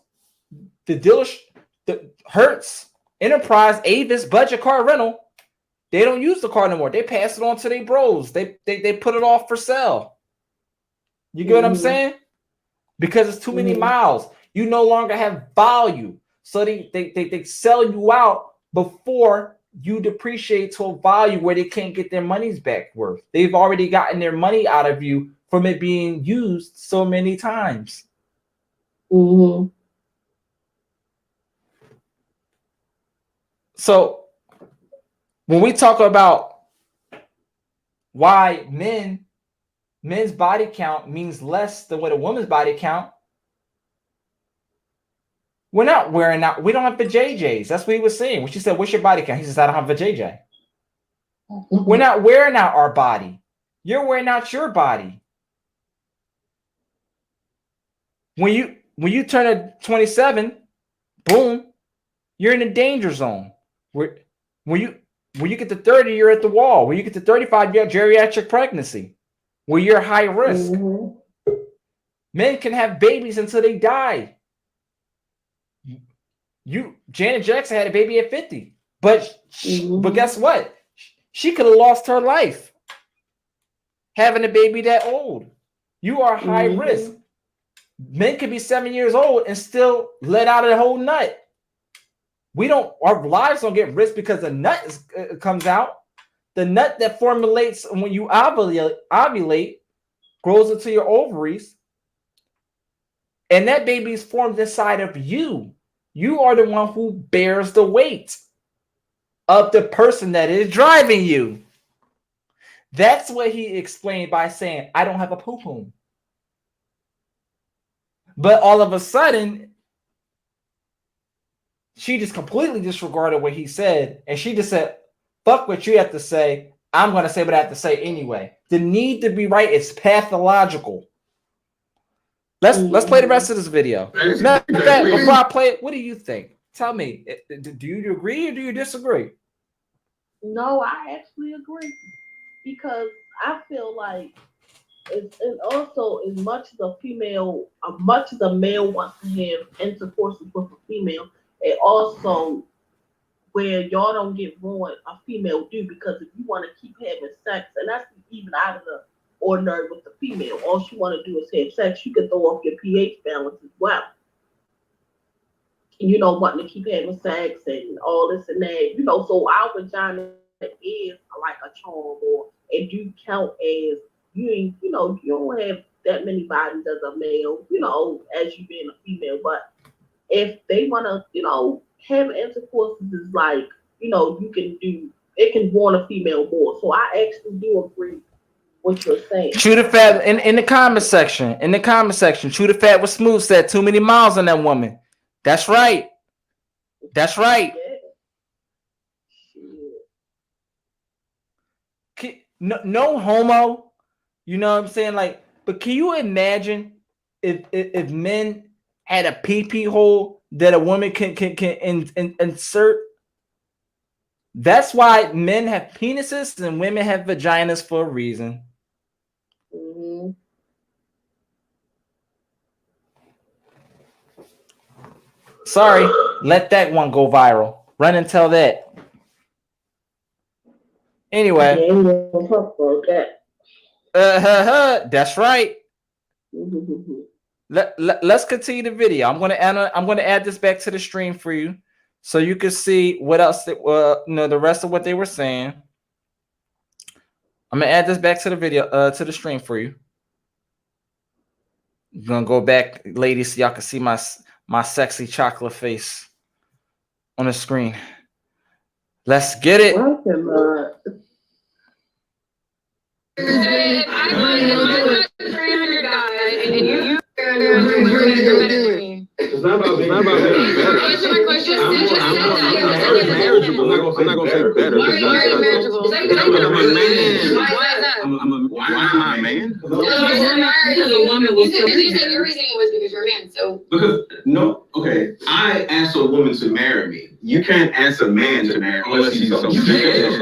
the dealership, the Hertz, Enterprise, Avis, budget car rental, they don't use the car no more. They pass it on to their bros. They put it off for sale. You get what I'm saying? Because it's too many miles. You no longer have value. So they sell you out before you depreciate to a value where they can't get their money's back worth. They've already gotten their money out of you from it being used so many times. So when we talk about why men's body count means less than what a woman's body count, we're not wearing out. We don't have the JJs. That's what he was saying. When she said, "What's your body count?" He says, "I don't have a JJ." We're not wearing out our body. You're wearing out your body. When you turn 27, boom, you're in a danger zone. When you get to 30, you're at the wall. When you get to 35, you have geriatric pregnancy, where you're high risk. Men can have babies until they die. Janet Jackson had a baby at 50, but guess what? She could have lost her life having a baby that old. You are high risk. Men could be 7 years old and still let out a whole nut. Our lives don't get risked because the nut comes out. The nut that formulates when you ovulate grows into your ovaries, and that baby is formed inside of you. You are the one who bears the weight of the person that is driving you. That's what he explained by saying, "I don't have a poo-poo." But all of a sudden, she just completely disregarded what he said, and she just said, "Fuck what you have to say. I'm going to say what I have to say anyway." The need to be right is pathological. Let's play the rest of this video. Matter of fact, before I play it, what do you think? Tell me, do you agree or do you disagree? No, I actually agree, because I feel like and also as much as a male wants to have intercourse with a female, it also where y'all don't get ruined, a female do, because if you want to keep having sex, and that's even out of the ordinary with the female, all she want to do is have sex, you can throw off your pH balance as well. Wanting to keep having sex and all this and that, so our vagina is like a charm, or it do count as you don't have that many bodies as a male, as you being a female. But if they want to, have intercourse is like, it can warn a female more. So I actually do agree what you're saying. True to Fat in the comment section. True to Fat was smooth said too many miles on that woman. That's right. That's right. Yeah. No homo. You know what I'm saying? Like, but can you imagine if men had a pee hole that a woman can insert? That's why men have penises and women have vaginas for a reason. Sorry, let that one go viral. Run and tell that. Anyway. That's right. Let's continue the video. I'm gonna add this back to the stream for you, so you can see what else the rest of what they were saying. I'm gonna add this back to the video, to the stream for you. I'm gonna go back, ladies, so y'all can see my sexy chocolate face on the screen. Let's get it. It's not about being better. Answer my question. I'm marriageable. I'm not gonna say better. Why is that? Why am I a man? You're married. a woman will still be saying your reasoning was because you're a man, so. Because, no, okay, I asked a woman to marry me. You can't ask a man to marry unless he's so You yes.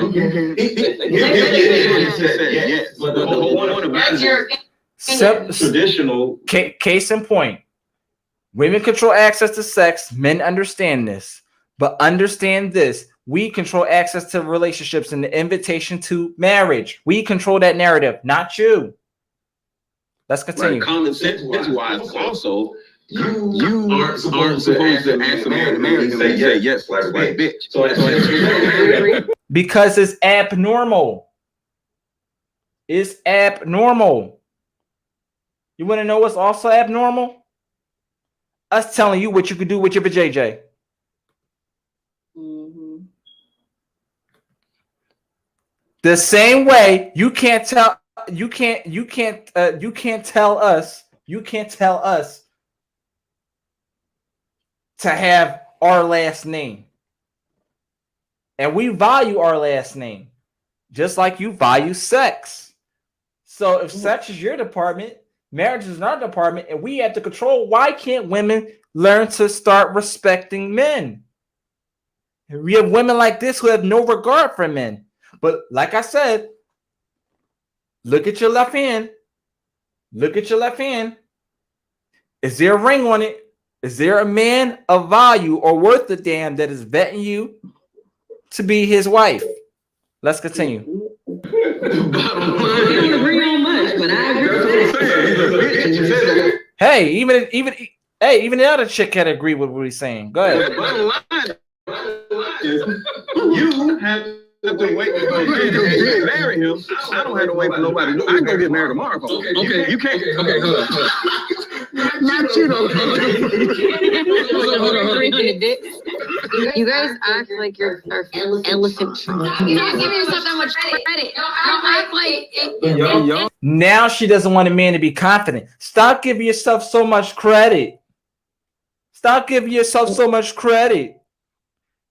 But the whole point about it is traditional. Case in point. Women control access to sex. Men understand this. But understand this. We control access to relationships and the invitation to marriage. We control that narrative, not you. Let's continue. Right, common sense wise also, you aren't supposed to ask a man to marry him and say yes like a bitch. Because it's abnormal. It's abnormal. You want to know what's also abnormal? Us telling you what you could do with your vajayjay. The same way you can't tell us to have our last name. And we value our last name just like you value sex. So if sex is your department, marriage is our department, and we have to control, why can't women learn to start respecting men? We have women like this who have no regard for men. But like I said, look at your left hand. Look at your left hand. Is there a ring on it? Is there a man of value or worth a damn that is vetting you to be his wife? Let's continue. We don't agree on much, but I agree. Hey, even the other chick had to agree with what he's saying. Go ahead. You have to wait to marry him. I don't have to wait for nobody. I can go get married tomorrow. Okay, you can't. Okay, hold on. Not you though. Hold on. You guys act like you're elephant trunk. You don't give yourself that much credit. Don't act like it. Now she doesn't want a man to be confident. Stop giving yourself so much credit. Stop giving yourself so much credit.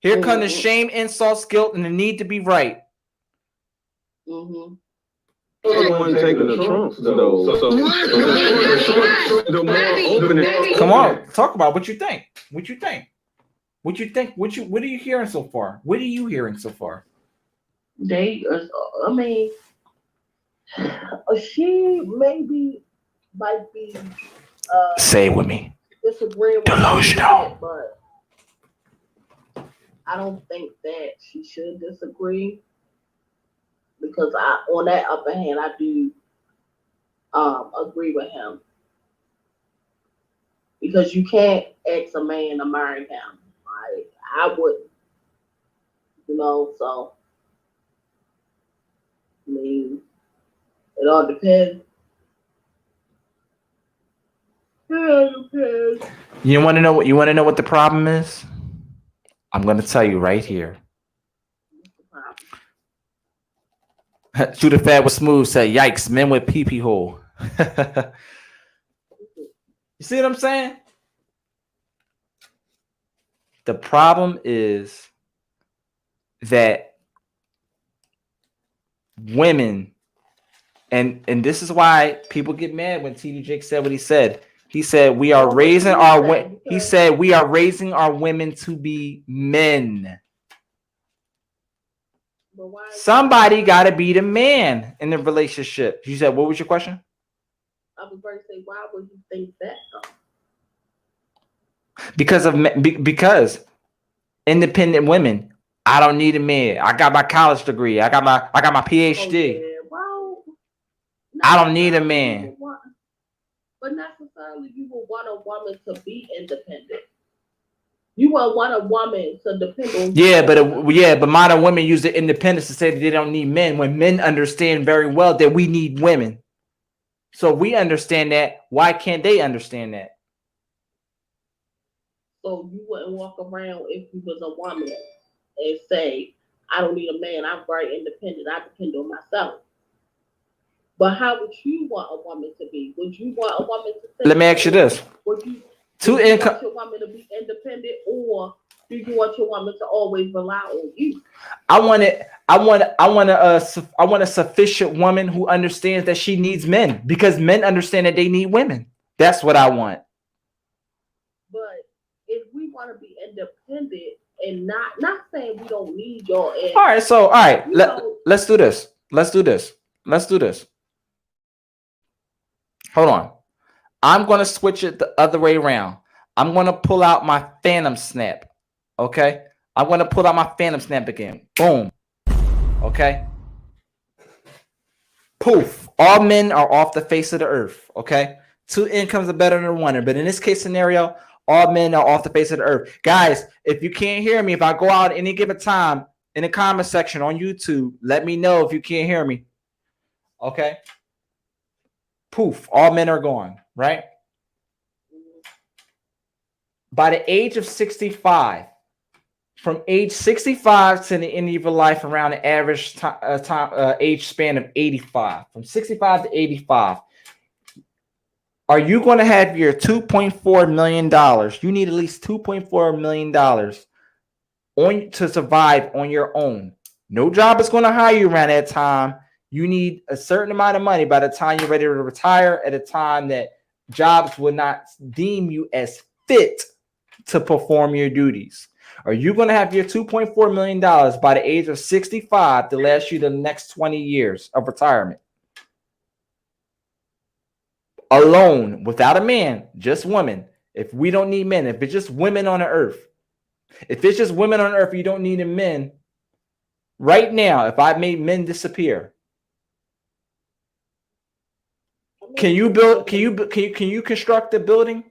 Here come the shame, insults, guilt, and the need to be right. The one taking the trumps though. So the more open it. Come on, talk about what you think. What you think? What you think? What are you hearing so far? What are you hearing so far? She maybe might be say it with me. Disagreeing with delusional. But I don't think that she should disagree, because on that upper hand, I do agree with him, because you can't ask a man to marry him. I wouldn't, so I mean, it all depends. You want to know what the problem is? I'm going to tell you right here. Shoot a Fat with Smooth said, yikes, men with pee-pee hole. You see what I'm saying? The problem is that women, and this is why people get mad when TD Jake said what he said. He said we are raising our women to be men. Somebody got to be the man in the relationship. You said, what was your question? I was going to say, why would you think that though? Because independent women, I don't need a man. I got my college degree. I got my PhD. Well, I don't need a man. But necessarily you will want a woman to be independent. You will want a woman to depend on you. But modern women use the independence to say that they don't need men, when men understand very well that we need women. So we understand that. Why can't they understand that? So you wouldn't walk around if you was a woman and say, I don't need a man, I'm very independent, I depend on myself. But how would you want a woman to be? Would you want a woman to say, let me ask you this. Would you want your woman to be independent, or do do you want your woman to always rely on you? I want a sufficient woman who understands that she needs men, because men understand that they need women. That's what I want. But if we want to be independent and not saying we don't need y'all. All right. Let's do this. Let's do this. Hold on. I'm going to switch it the other way around. I'm going to pull out my Phantom Snap. Okay? I'm going to pull out my Phantom Snap again. Boom. Okay? Poof. All men are off the face of the earth. Okay? 2 incomes are better than 1. But in this case scenario, all men are off the face of the earth. Guys, if you can't hear me, if I go out at any given time in the comment section on YouTube, let me know if you can't hear me. Okay? Poof. All men are gone, right? By the age of 65, from age 65 to the end of your life, around the average age span of 85, from 65 to 85, are you going to have your $2.4 million? You need at least $2.4 million to survive on your own. No job is going to hire you around that time. You need a certain amount of money by the time you're ready to retire, at a time that jobs will not deem you as fit to perform your duties. Are you going to have your $2.4 million by the age of 65 to last you the next 20 years of retirement? Alone, without a man, just women. If we don't need men, if it's just women on the earth, you don't need men. Right now, if I made men disappear, can you construct a building?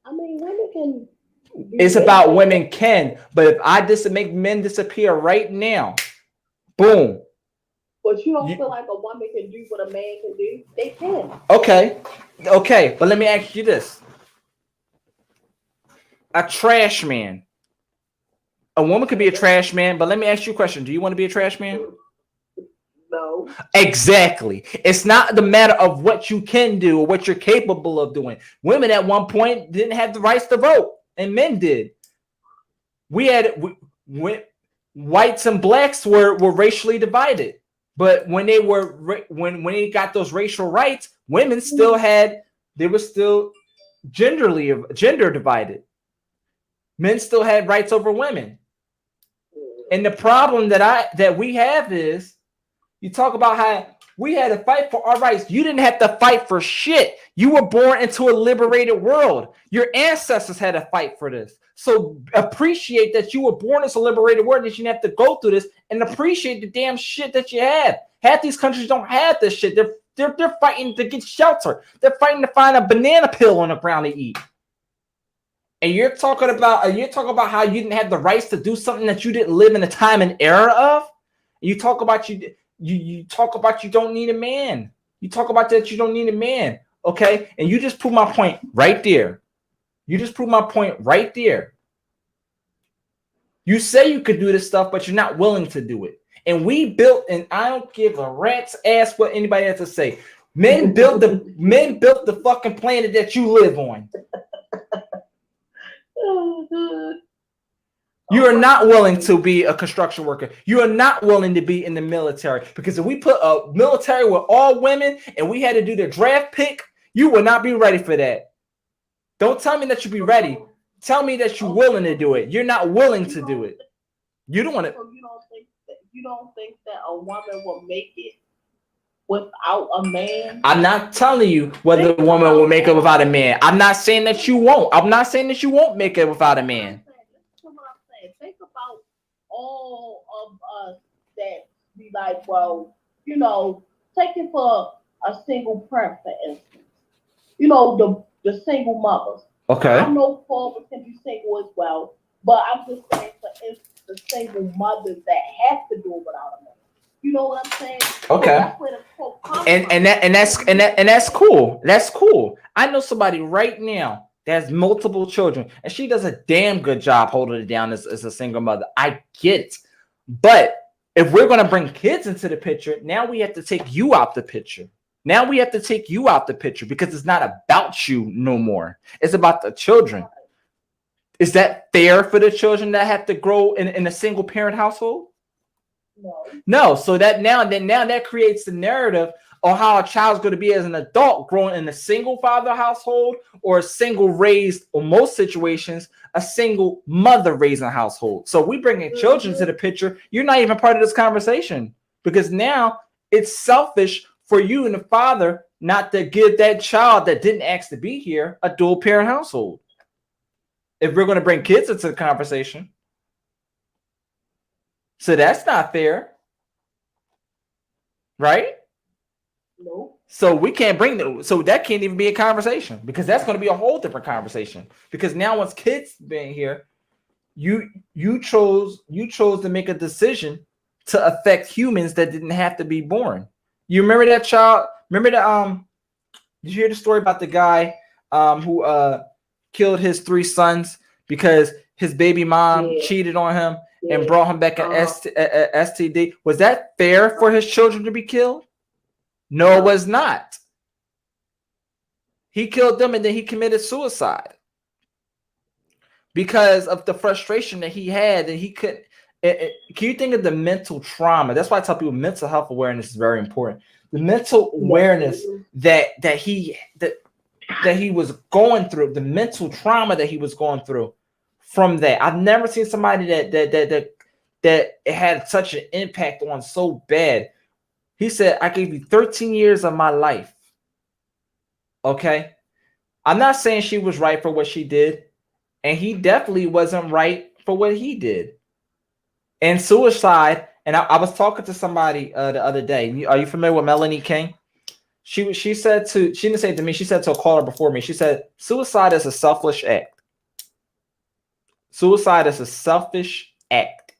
I mean, women can. It's about women can, but if I make men disappear right now, boom. But you don't feel like a woman can do what a man can do? They can. Okay, but let me ask you this. A trash man. A woman could be a trash man, but let me ask you a question. Do you want to be a trash man? No. Exactly. It's not the matter of what you can do or what you're capable of doing. Women at one point didn't have the rights to vote, and men did. Whites and blacks were racially divided. But when they got those racial rights, women still were still gender divided. Men still had rights over women. And the problem that we have is, you talk about how we had to fight for our rights. You didn't have to fight for shit. You were born into a liberated world. Your ancestors had to fight for this. So appreciate that you were born into a liberated world, that you didn't have to go through this, and appreciate the damn shit that you have. Half these countries don't have this shit. They're fighting to get shelter. They're fighting to find a banana peel on the ground to eat. And you're talking about how you didn't have the rights to do something that you didn't live in a time and era of. You talk about you don't need a man. You talk about that you don't need a man. Okay, and you just proved my point right there. You say you could do this stuff, but you're not willing to do it. And we built, and I don't give a rat's ass what anybody has to say. Men built the fucking planet that you live on. You are not willing to be a construction worker. You are not willing to be in the military, because if we put a military with all women and we had to do the draft pick, you will not be ready for that. Don't tell me that you'll be ready. Tell me that you're willing to do it. You're not willing to do it. You don't want to. You don't think that a woman will make it without a man? I'm not telling you whether a woman will make it without a man. I'm not saying that you won't. I'm not saying that you won't make it without a man. Listen to what I'm saying. Think about all of us that be like, well, take it for a single parent, for instance. The single mothers. Okay. I know fathers can be single as well, but I'm just saying, for instance, the single mothers that have to do it without a man. You know what I'm saying? Okay. So that's where the quote comes from. And that's cool. That's cool. I know somebody right now that has multiple children, and she does a damn good job holding it down as a single mother. I get it. But if we're going to bring kids into the picture, now we have to take you out the picture. Because it's not about you no more. It's about the children. Is that fair for the children that have to grow in a single parent household? No. So that now that creates the narrative of how a child's going to be as an adult growing in a single father household or a single raised, or most situations, a single mother raising a household. So we bringing children to the picture. You're not even part of this conversation because now it's selfish for you and the father not to give that child that didn't ask to be here a dual parent household. If we're going to bring kids into the conversation. So that's not fair. Right? No. So we can't bring that. So that can't even be a conversation because that's going to be a whole different conversation. Because now once kids being here, you chose to make a decision to affect humans that didn't have to be born. You remember that child? Remember the did you hear the story about the guy who killed his 3 sons because his baby mom cheated on him and brought him back an STD? Was that fair for his children to be killed? No, it was not. He killed them and then he committed suicide because of the frustration that he had, and he couldn't. Can you think of the mental trauma? That's why I tell people mental health awareness is very important. The mental awareness that he was going through, the mental trauma that he was going through from that. I've never seen somebody that it had such an impact on so bad. He said, I gave you 13 years of my life. Okay. I'm not saying she was right for what she did. And he definitely wasn't right for what he did. And suicide, and I was talking to somebody the other day. Are you familiar with Melanie King? She didn't say it to me, she said to a caller before me, she said, suicide is a selfish act. Suicide is a selfish act.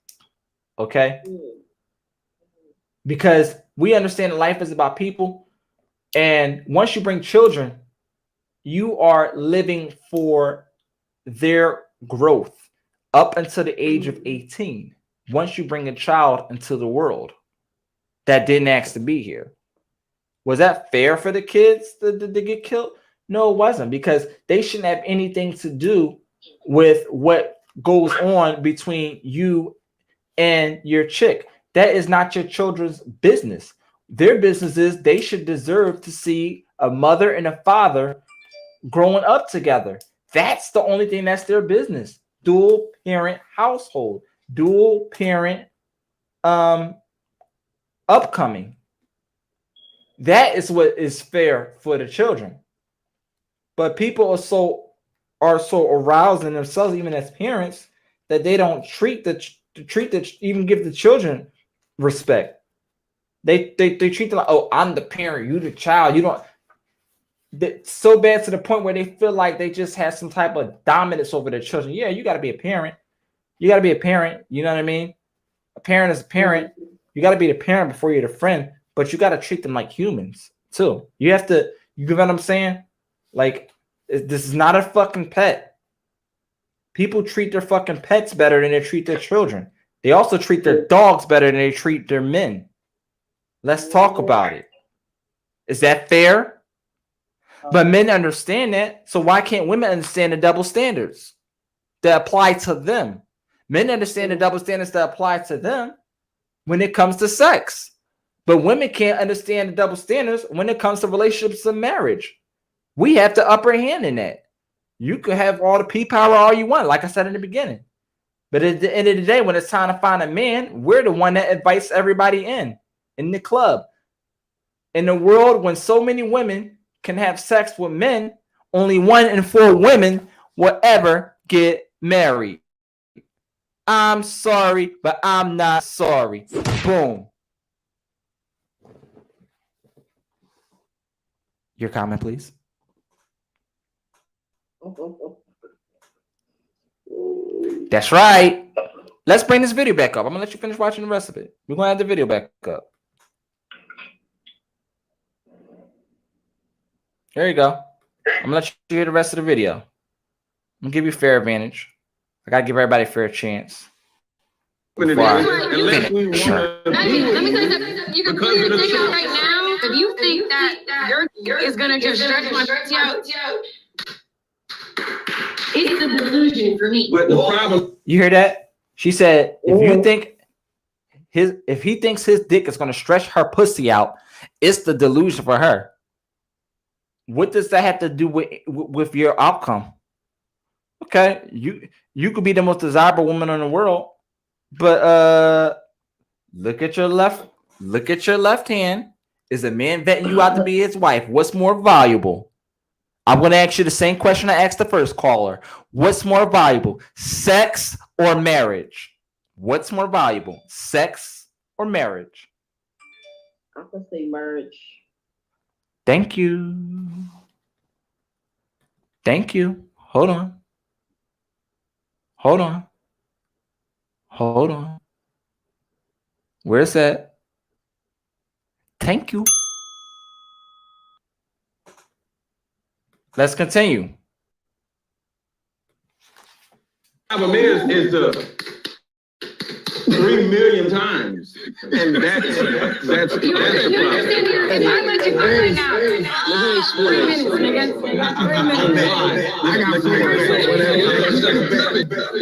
Okay? Because we understand that life is about people. And once you bring children, you are living for their growth up until the age of 18. Once you bring a child into the world that didn't ask to be here. Was that fair for the kids to get killed? No, it wasn't, because they shouldn't have anything to do with what goes on between you and your chick. That is not your children's business. Their business is they should deserve to see a mother and a father growing up together. That's the only thing that's their business. Dual parent household, dual parent upcoming. That is what is fair for the children. But people are so aroused in themselves, even as parents, that they don't even give the children respect. They treat them like, oh, I'm the parent, you the child. You don't. It's so bad to the point where they feel like they just have some type of dominance over their children. Yeah, you got to be a parent. You got to be a parent. You know what I mean? A parent is a parent. You got to be the parent before you're the friend, but you got to treat them like humans too. You have to, you get what I'm saying? Like, this is not a fucking pet. People treat their fucking pets better than they treat their children. They also treat their dogs better than they treat their men. Let's talk about it. Is that fair? But men understand that. So why can't women understand the double standards that apply to them? Men understand the double standards that apply to them when it comes to sex. But women can't understand the double standards when it comes to relationships and marriage. We have the upper hand in that. You could have all the P-power all you want, like I said in the beginning. But at the end of the day, when it's time to find a man, we're the one that invites everybody in the club. In a world when so many women can have sex with men, only 1 in 4 women will ever get married. I'm sorry, but I'm not sorry. Boom. Your comment, please. That's right. Let's bring this video back up. I'm gonna let you finish watching the rest of it. We're gonna have the video back up. There you go. I'm gonna let you hear the rest of the video. I'm gonna give you fair advantage. I gotta give everybody a fair chance. Let me tell you something. You can pull your dick out right now. If you think that your is gonna just stretch my pussy out, It's the delusion for me. But the problem. You hear that? She said, if he thinks his dick is going to stretch her pussy out, it's the delusion for her. What does that have to do with your outcome? Okay, you could be the most desirable woman in the world, but look at your left hand. Is a man vetting you out to be his wife? What's more valuable? I'm going to ask you the same question I asked the first caller. What's more valuable, sex or marriage? What's more valuable, sex or marriage? I can say marriage. Thank you. Thank you. Hold on. Where's that? Thank you. Let's continue. Problem is the 3 million times, and that's the problem. I'm gonna do right now. 3 minutes, nigga.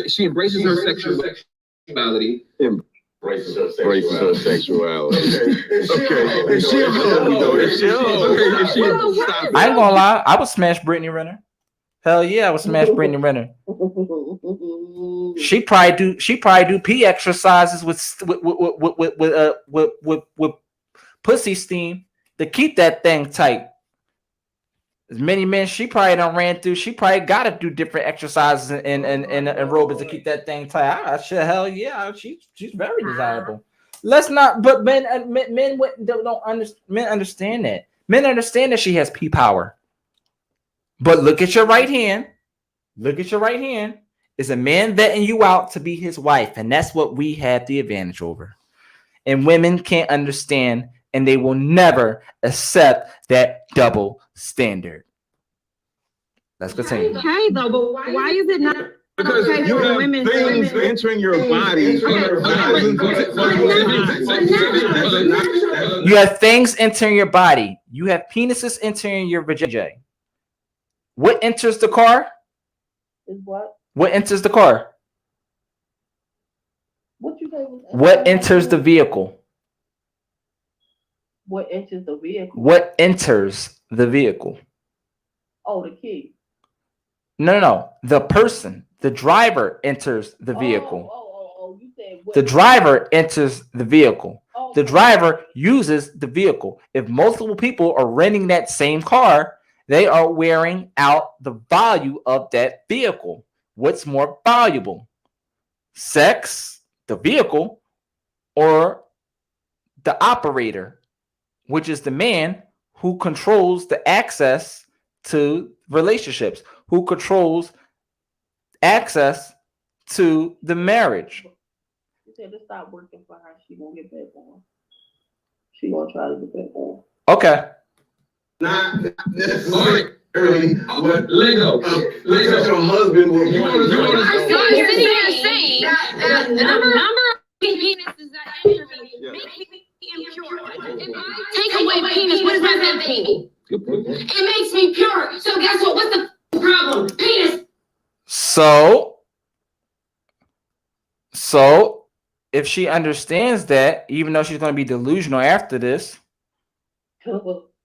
She embraces her sexuality. Embraces her sexuality. Okay. If she a hoe, I ain't gonna lie. I would smash Brittany Renner. Hell yeah, I would smash Brittany Renner. She probably do pee exercises with pussy steam to keep that thing tight. As many men she probably done ran through, she probably got to do different exercises and aerobics to keep that thing tight. I should, hell yeah, she's very desirable. Let's not, but men don't understand. Men understand that. Men understand that she has pee power. But look at your right hand. Look at your right hand. Is a man vetting you out to be his wife, and that's what we have the advantage over. And women can't understand, and they will never accept that double standard. Let's continue. Okay, though, but why is it not? Because you have things entering your body. You have things entering your body. You have penises entering your vajayjay. What enters the car? Is what? What enters the car? What you say? What enters the vehicle? What enters the vehicle? What enters the vehicle? Oh, the key. No. The person, the driver enters the vehicle. You said what? The driver enters the vehicle. The driver uses the vehicle. If multiple people are renting that same car, they are wearing out the value of that vehicle. What's more valuable? Sex, the vehicle, or the operator, which is the man who controls the access to relationships, who controls access to the marriage. You said to stop working for her. She won't get back on. She gonna try to get back on. Okay. not necessarily what Lego. Your husband will want. I'm sitting here saying that the number of penises that enter me make me impure. If I take away penis, what does that make me? It makes me pure. So guess what? What's the problem? Penis. So if she understands that, even though she's going to be delusional after this,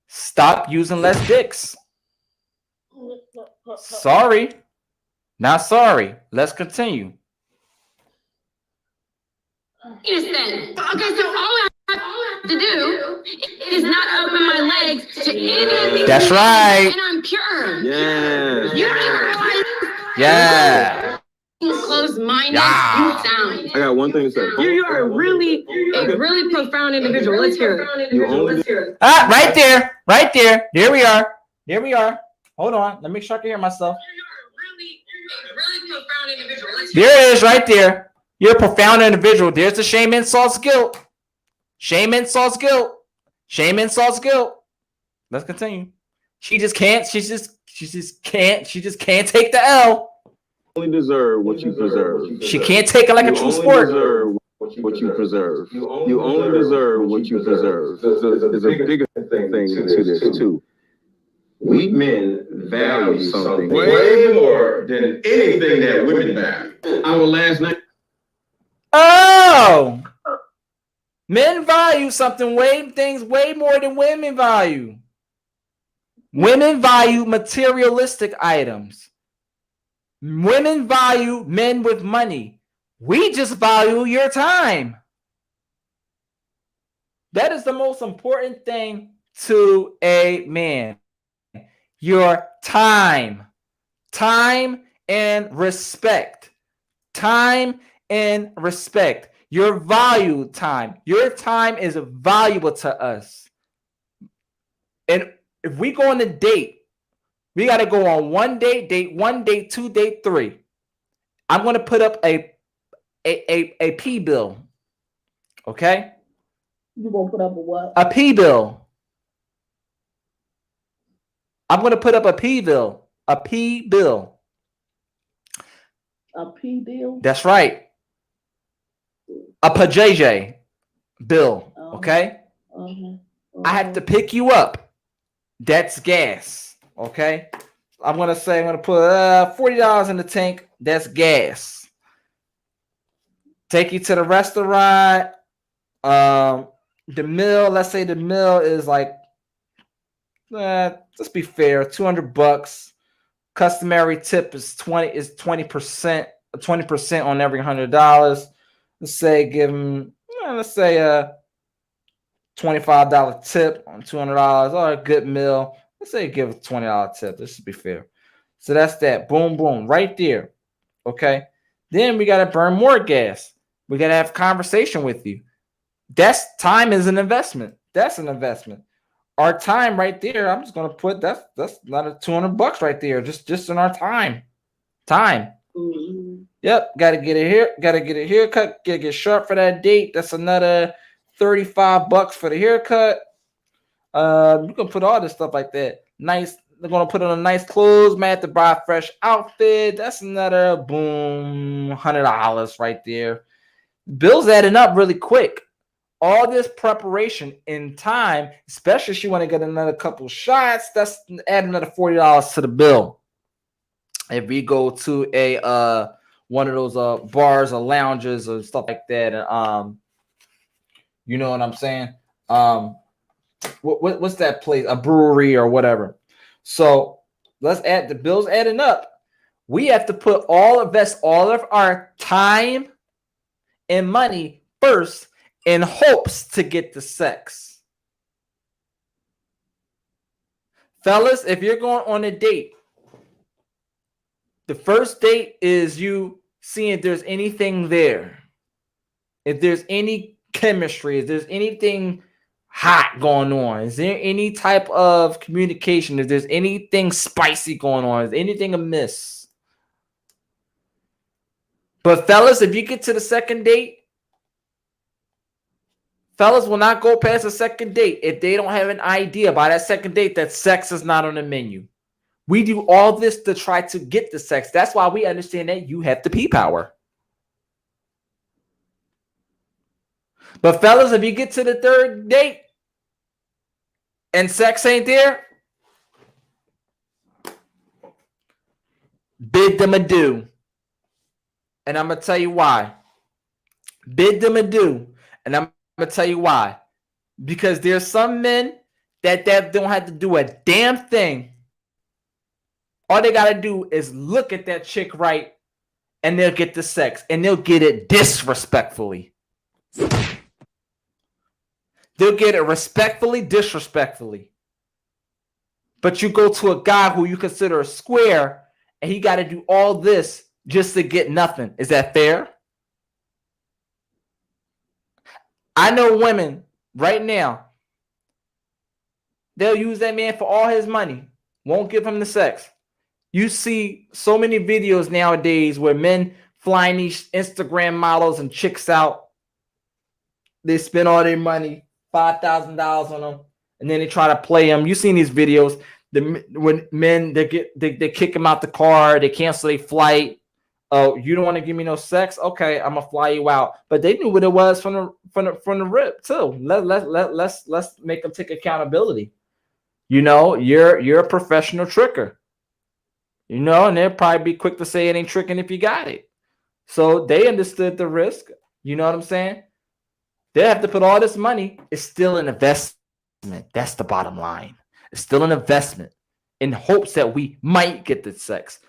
stop using less dicks. Sorry. Not sorry. Let's continue. Penis then. Okay, so all I have to do is not open my legs to any of these. That's right. And I'm pure. Yeah. You don't even realize. Yeah. Closed-minded, Yeah. you sound. I got one thing to say. You are a really profound individual. Let's hear it. Right there. There we are. Hold on. Let me make sure I can hear myself. Really profound individual. Let's There it is, right there. You're a profound individual. There's the shame, insults, guilt. Shame, insults, guilt. Shame, insults, guilt. Let's continue. She just can't take the L. You only deserve what you preserve. She can't take it like a true sport. You deserve what you preserve. You only deserve what you preserve. There's a bigger thing to this too. We men value something way more than anything that women value. Our last night. Oh, men value something way more than women value. Women value materialistic items. Women value men with money. We just value your time. That is the most important thing to a man. Your time. Time and respect. Time and respect. Your value time. Your time is valuable to us. And if we go on a date, we got to go on one date, date 1, date 2, date 3. I'm going to put up a P bill. Okay? You going to put up a what? A P bill. I'm going to put up a P bill. A P bill. A P deal? That's right. A PJJ bill. Okay? I have to pick you up. That's gas. Okay? I'm going to put $40 in the tank. That's gas. Take you to the restaurant. The meal, let's say the meal is like, let's be fair, $200. Customary tip is 20% on every $100. Let's say give them, a $25 tip on $200 or a good meal. Let's say give a $20 tip. This should be fair. So that's that. Boom, boom, right there. Okay. Then we got to burn more gas. We got to have conversation with you. That's time is an investment. That's an investment. Our time right there, I'm just gonna put that's not a $200 right there. Just in our time. Time. Mm-hmm. Yep. Gotta get a haircut, get sharp for that date. That's another $35 for the haircut. You can put all this stuff like that. Nice. They're gonna put on a nice clothes, man, to buy a fresh outfit. That's another boom, $100 right there. Bills adding up really quick. All this preparation in time, especially if you want to get another couple shots, that's add another $40 to the bill. If we go to a one of those bars or lounges or stuff like that, you know what I'm saying? What's that place? A brewery or whatever. So let's add the bills adding up. We have to invest all of our time and money first, in hopes to get the sex. Fellas, if you're going on a date, the first date is you seeing if there's anything there. If there's any chemistry, if there's anything hot going on, is there any type of communication, if there's anything spicy going on, is anything amiss. But fellas, if you get to the second date, fellas will not go past the second date if they don't have an idea by that second date that sex is not on the menu. We do all this to try to get the sex. That's why we understand that you have the P power. But fellas, if you get to the third date and sex ain't there, bid them adieu. And I'm going to tell you why. Bid them adieu. And I'm going to tell you why. Because there's some men that don't have to do a damn thing. All they got to do is look at that chick right, and they'll get the sex. And they'll get it disrespectfully. They'll get it respectfully, disrespectfully. But you go to a guy who you consider a square, and he got to do all this just to get nothing. Is that fair? I know women right now, they'll use that man for all his money. Won't give him the sex. You see so many videos nowadays where men flying these Instagram models and chicks out. They spend all their money, $5,000 on them, and then they try to play them. You've seen these videos. When men, they kick them out the car. They cancel their flight. Oh, you don't want to give me no sex? Okay, I'm gonna fly you out. But they knew what it was from the rip too. Let's make them take accountability. You know, you're a professional tricker. You know, and they'll probably be quick to say it ain't tricking if you got it. So they understood the risk. You know what I'm saying? They have to put all this money. It's still an investment. That's the bottom line. It's still an investment in hopes that we might get the sex.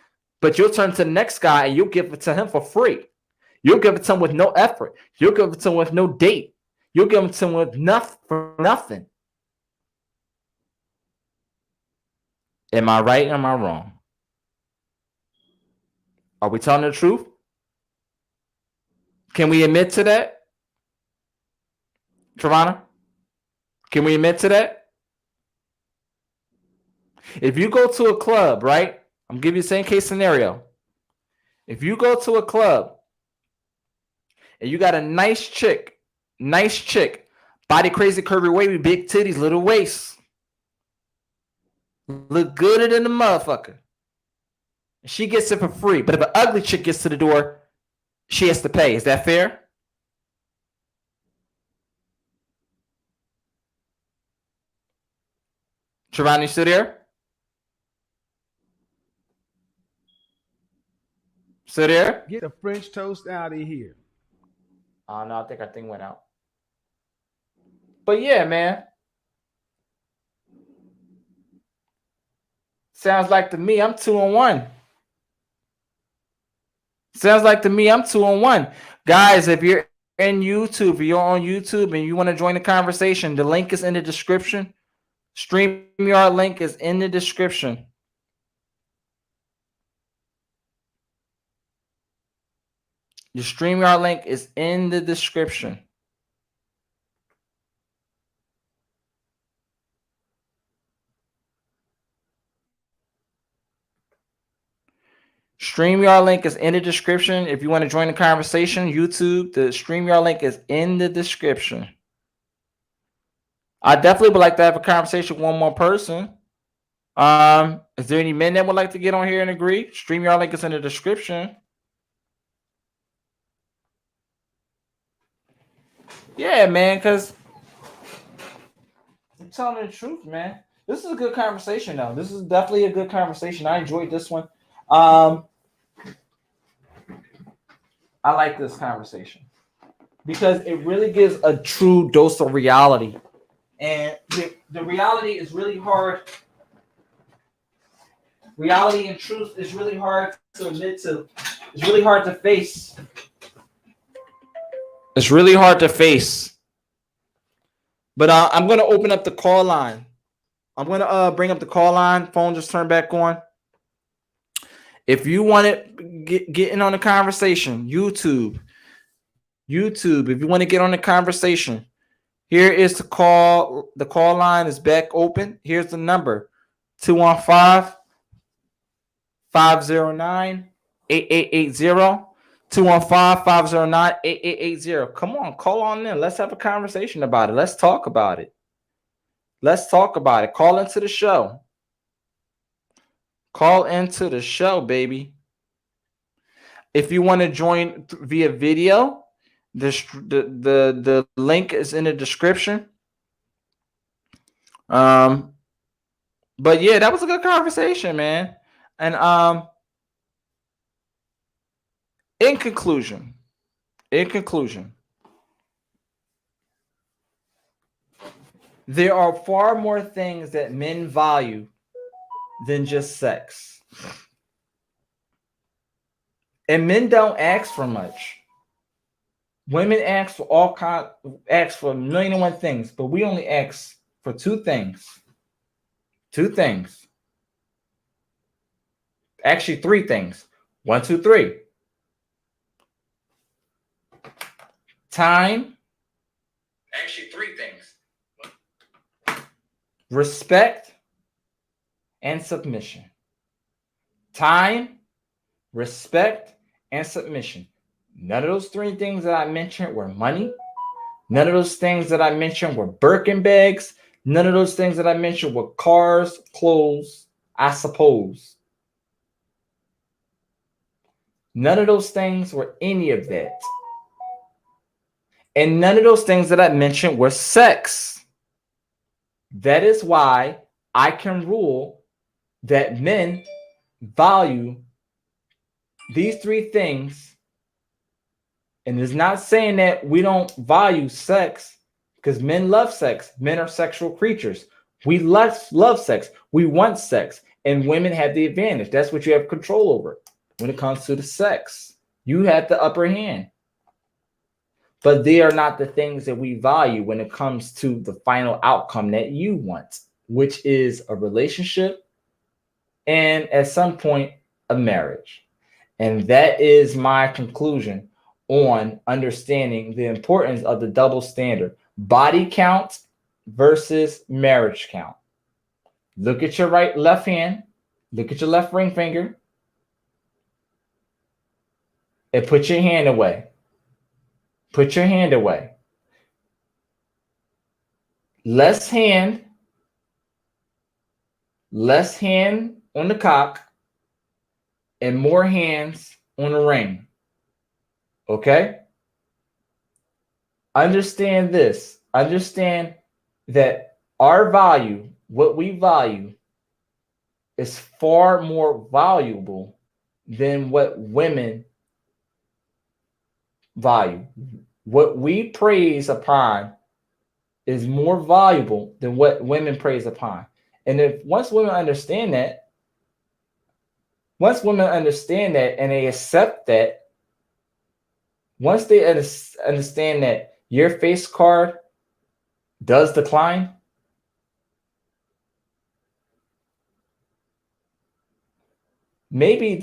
But you'll turn to the next guy and you'll give it to him for free. You'll give it to him with no effort. You'll give it to him with no date. You'll give it to him with nothing for nothing. Am I right or am I wrong? Are we telling the truth? Can we admit to that? Trevana? Can we admit to that? If you go to a club, right? I'm giving you the same case scenario. If you go to a club and you got a nice chick, body crazy, curvy, wavy, big titties, little waist, look gooder than the motherfucker. She gets it for free. But if an ugly chick gets to the door, she has to pay. Is that fair? Trevon, you still there? Still there? Get the French toast out of here. Oh, no, I think our thing went out. But yeah, man. Sounds like to me, I'm 2-on-1. Sounds like to me, I'm 2-on-1. Guys, if you're in YouTube, if you're on YouTube and you want to join the conversation, the link is in the description. StreamYard link is in the description. The StreamYard link is in the description. StreamYard link is in the description. If you want to join the conversation, YouTube, the StreamYard link is in the description. I definitely would like to have a conversation with one more person. Is there any men that would like to get on here and agree? StreamYard link is in the description. Yeah, man, because I'm telling the truth, man. This is a good conversation, though. This is definitely a good conversation. I enjoyed this one. I like this conversation because it really gives a true dose of reality. And the reality is really hard. Reality and truth is really hard to admit to. It's really hard to face. It's really hard to face. But I'm going to open up the call line. I'm going to bring up the call line. Phone just turned back on. If you want to get in on the conversation, YouTube, if you want to get on the conversation, here is the call. The call line is back open. Here's the number, 215-509-8880. 215-509-8880. Come on, call on in. Let's have a conversation about it. Let's talk about it. Let's talk about it. Call into the show. Call into the show, baby. If you want to join via video, the link is in the description. But yeah, that was a good conversation, man. And in conclusion, there are far more things that men value than just sex. And men don't ask for much. Women ask for ask for a million and one things, but we only ask for two things. Two things. Actually, three things. 1, 2, 3. Time. Actually, three things. Respect and submission. Time, respect, and submission. None of those three things that I mentioned were money. None of those things that I mentioned were Birkin bags. None of those things that I mentioned were cars, clothes, I suppose. None of those things were any of that. And none of those things that I mentioned were sex. That is why I can rule that men value these three things. And it's not saying that we don't value sex, because men love sex. Men are sexual creatures. We love sex. We want sex. And women have the advantage. That's what you have control over when it comes to the sex. You have the upper hand. But they are not the things that we value when it comes to the final outcome that you want, which is a relationship and at some point a marriage. And that is my conclusion on understanding the importance of the double standard: body count versus marriage count. Look at your left hand, look at your left ring finger, and put your hand away. Put your hand away. Less hand on the cock, and more hands on the ring. Okay? Understand this. Understand that our value, what we value, is far more valuable than what women value. What we praise upon is more valuable than what women praise upon. And once women understand that and they accept that, once they understand that your face card does decline, maybe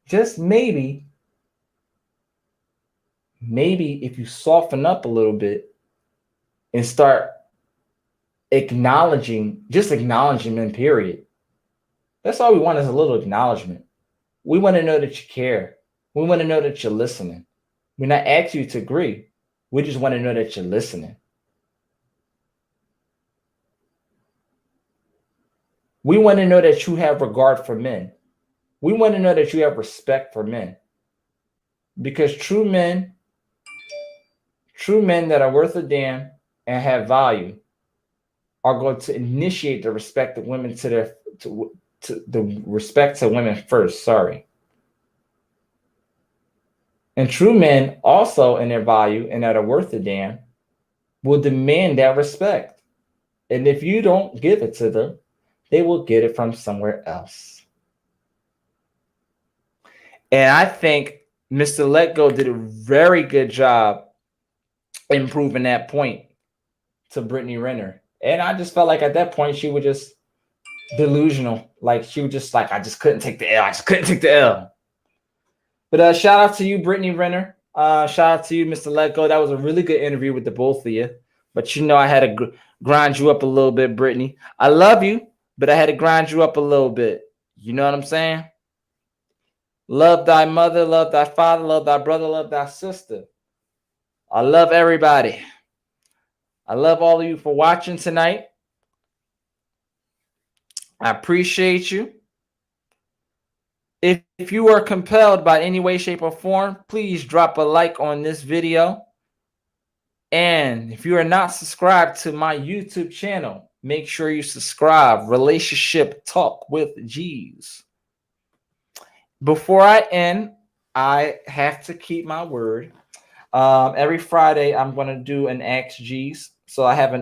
just maybe if you soften up a little bit and start acknowledging men, period. That's all we want, is a little acknowledgement. We want to know that you care. We want to know that you're listening. We're not asking you to agree. We just want to know that you're listening. We want to know that you have regard for men. We want to know that you have respect for men. Because true men that are worth a damn and have value are going to initiate the respect of women to the respect to women first. Sorry. And true men also, in their value and that are worth a damn, will demand that respect. And if you don't give it to them, they will get it from somewhere else. And I think Mr. Let Go did a very good job in proving that point to Brittany Renner. And I just felt like at that point she was just delusional. Like she was just like, I just couldn't take the L. But shout out to you, Brittany Renner. Shout out to you, Mr. Let Go. That was a really good interview with the both of you. But you know I had to grind you up a little bit, Brittany. I love you, but I had to grind you up a little bit. You know what I'm saying? Love thy mother, love thy father, love thy brother, love thy sister. I love everybody. I love all of you for watching tonight. I appreciate you. If you are compelled by any way, shape, or form, please drop a like on this video. And if you are not subscribed to my YouTube channel, make sure you subscribe. Relationship Talk with G's. Before I end, I have to keep my word. Every Friday, I'm going to do an Ask G's. So I have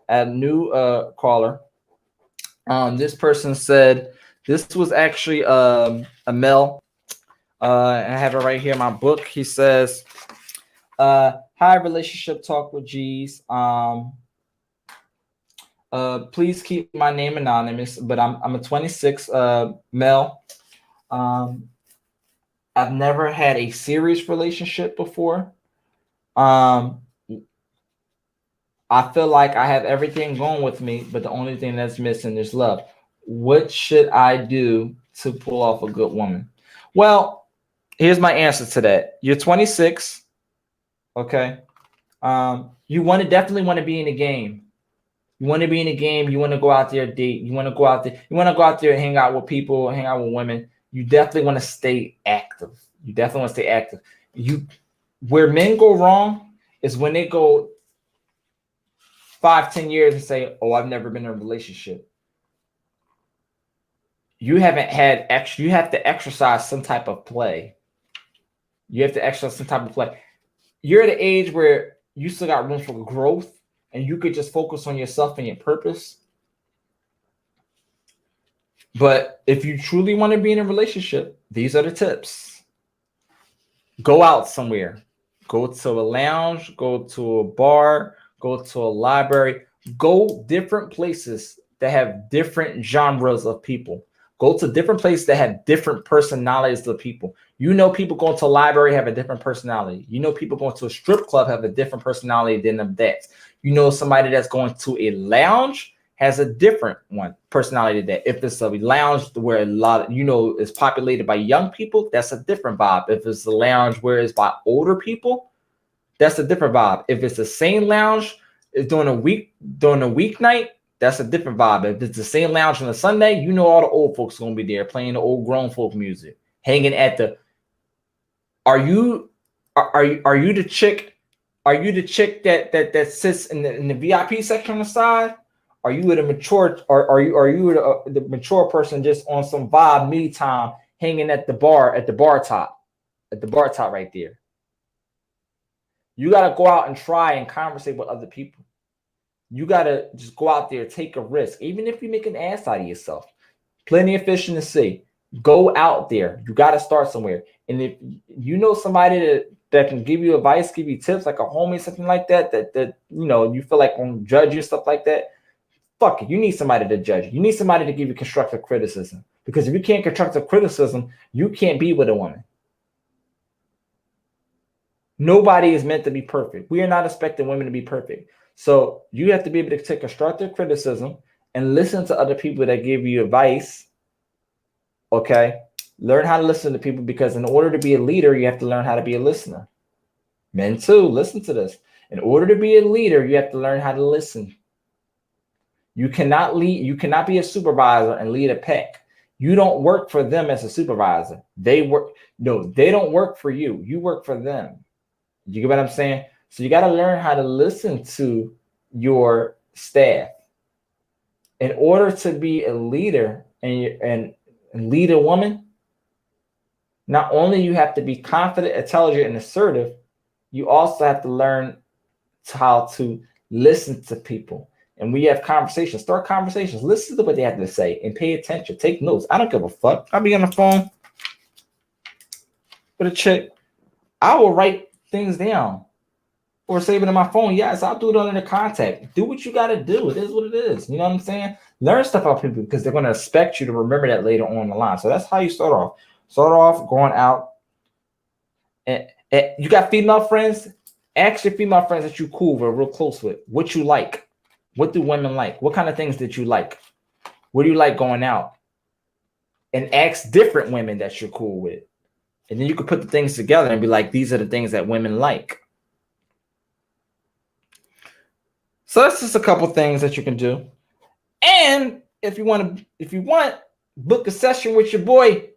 a new caller. This person said, this was actually a male. I have it right here in my book. He says, hi, Relationship Talk with G's. Please keep my name anonymous, but I'm a 26 male. I've never had a serious relationship before. I feel like I have everything going with me, but the only thing that's missing is love. What should I do to pull off a good woman? Well, here's my answer to that. You're 26. Okay. You definitely want to be in the game. You want to be in the game. You want to go out there, date. You want to go out there. You want to go out there and hang out with people, hang out with women. You definitely want to stay active. You definitely want to stay active. Where men go wrong is when they go 5-10 years and say, oh, I've never been in a relationship. You haven't had you have to exercise some type of play. You have to exercise some type of play. You're at an age where you still got room for growth and you could just focus on yourself and your purpose. But if you truly want to be in a relationship, these are the tips. Go out somewhere. Go to a lounge, go to a bar, go to a library, go different places that have different genres of people. Go to different places that have different personalities of people. You know, people going to a library have a different personality. You know, people going to a strip club have a different personality than that. You know, somebody that's going to a lounge has a different personality than that. If it's a lounge where a lot of, is populated by young people, that's a different vibe. If it's a lounge where it's by older people, that's a different vibe. If it's the same lounge during a weeknight, that's a different vibe. If it's the same lounge on a Sunday, all the old folks are gonna be there playing the old grown folk music, hanging at the. Are you the chick? Are you the chick that sits in the VIP section on the side? Are you the mature? Or are you the mature person just on some vibe me time, hanging at the bar top right there? You gotta go out and try and conversate with other people. You got to just go out there, take a risk. Even if you make an ass out of yourself, plenty of fish in the sea. Go out there. You got to start somewhere. And if you know somebody that can give you advice, give you tips, like a homie, something like that you feel like won't judge you, stuff like that, fuck it. You need somebody to judge you. You need somebody to give you constructive criticism. Because if you can't constructive criticism, you can't be with a woman. Nobody is meant to be perfect. We are not expecting women to be perfect. So you have to be able to take constructive criticism and listen to other people that give you advice. Okay. Learn how to listen to people, because in order to be a leader, you have to learn how to be a listener. Men too, listen to this. In order to be a leader, you have to learn how to listen. You cannot lead. You cannot be a supervisor and lead a pack. You don't work for them as a supervisor. They don't work for you. You work for them. You get what I'm saying? So you got to learn how to listen to your staff. In order to be a leader and lead a woman, not only you have to be confident, intelligent, and assertive, you also have to learn how to listen to people. And we have conversations. Start conversations. Listen to what they have to say and pay attention. Take notes. I don't give a fuck. I'll be on the phone with a chick. I will write things down or save it in my phone. Yes, I'll do it under the contact. Do what you got to do. It is what it is. You know what I'm saying? Learn stuff about people, because they're going to expect you to remember that later on the line. So that's how you start off. Start off going out. And you got female friends? Ask your female friends that you cool with, real close with, what you like. What do women like? What kind of things did you like? What do you like going out? And ask different women that you're cool with. And then you can put the things together and be like, these are the things that women like. So that's just a couple things that you can do. And if you want, book a session with your boy,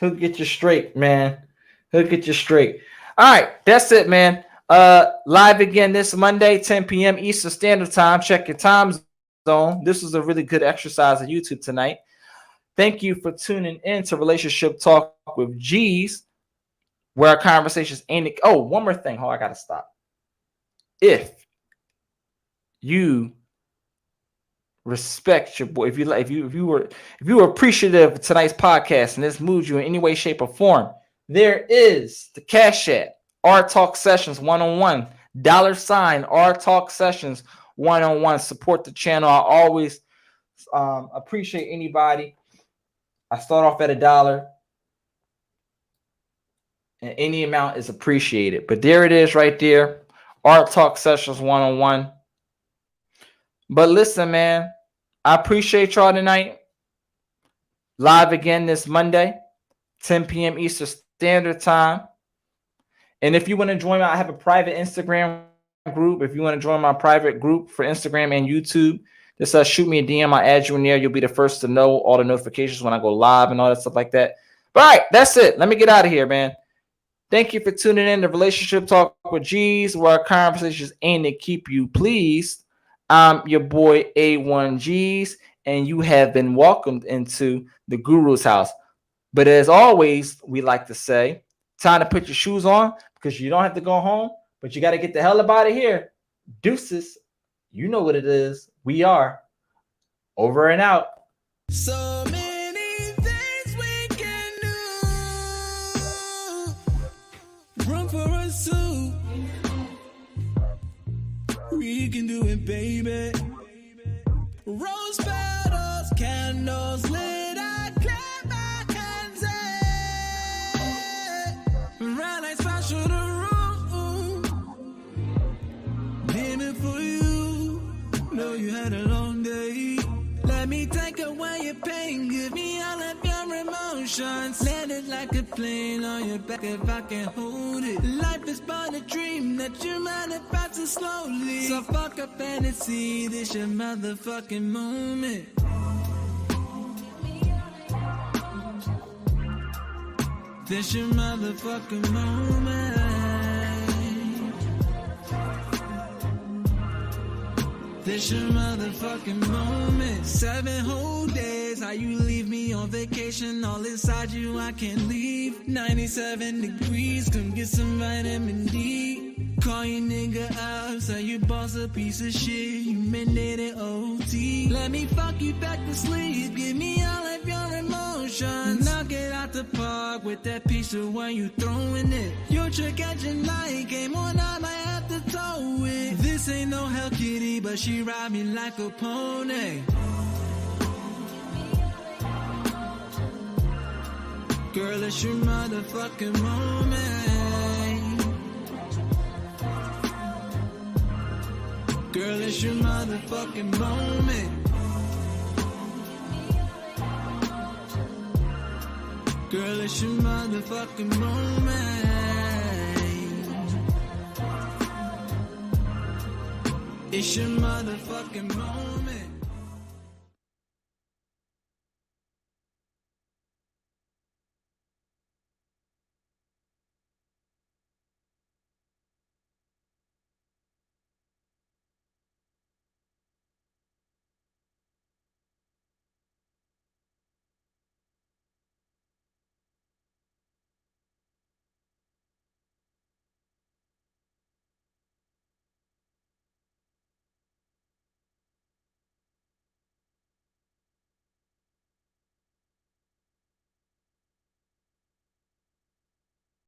he'll get you straight, man. He'll get you straight. All right, that's it, man. Live again this Monday, 10 p.m. Eastern Standard Time. Check your time zone. This was a really good exercise on YouTube tonight. Thank you for tuning in to Relationship Talk with G's, where our conversations ain't. Oh, one more thing. I gotta stop. If you respect your boy, if you were appreciative of tonight's podcast and this moved you in any way, shape, or form, there is the Cash App, R Talk Sessions 101, $ R Talk Sessions 101. Support the channel. I always appreciate anybody. I start off at $1, and any amount is appreciated. But there it is right there, R Talk Sessions 101. But listen, man, I appreciate y'all tonight. Live again this Monday, 10 p.m. Eastern Standard Time. And if you want to join me, I have a private Instagram group. If you want to join my private group for Instagram and YouTube, just shoot me a DM. I'll add you in there. You'll be the first to know all the notifications when I go live and all that stuff like that. But all right, that's it. Let me get out of here, man. Thank you for tuning in to Relationship Talk with G's, where our conversations aim to keep you pleased, I'm your boy A1Gs, and you have been welcomed into the Guru's house. But as always, we like to say, time to put your shoes on because you don't have to go home, but you got to get the hell up out of here. Deuces, you know what it is. We are over and out. So many things we can do. Run for us too. We can do it, baby. Rose petals, candles lit. I clap my hands. Right like special the room. Aiming for you. Know you had a long day. Let me take away your pain. Give me all of your emotions. Land it like a plane on your back if I can hold it. Life is but a dream that you manifest slowly. So fuck a fantasy. This your motherfucking moment. This your motherfucking moment. This your motherfucking moment. 7 whole days, how you leave me on vacation. All inside you, I can't leave. 97 degrees, come get some vitamin D. Call your nigga up, say you boss a piece of shit. You mandated OT. Let me fuck you back to sleep. Give me all of your emotions. Now get out the park with that piece of when you throwing it. Your trick at your night, game on, I might have to tow it. This ain't no Hell Kitty, but she ride me like a pony. Girl, it's your motherfucking moment. Girl, it's your motherfucking moment. Girl, it's your motherfucking moment. It's your motherfucking moment.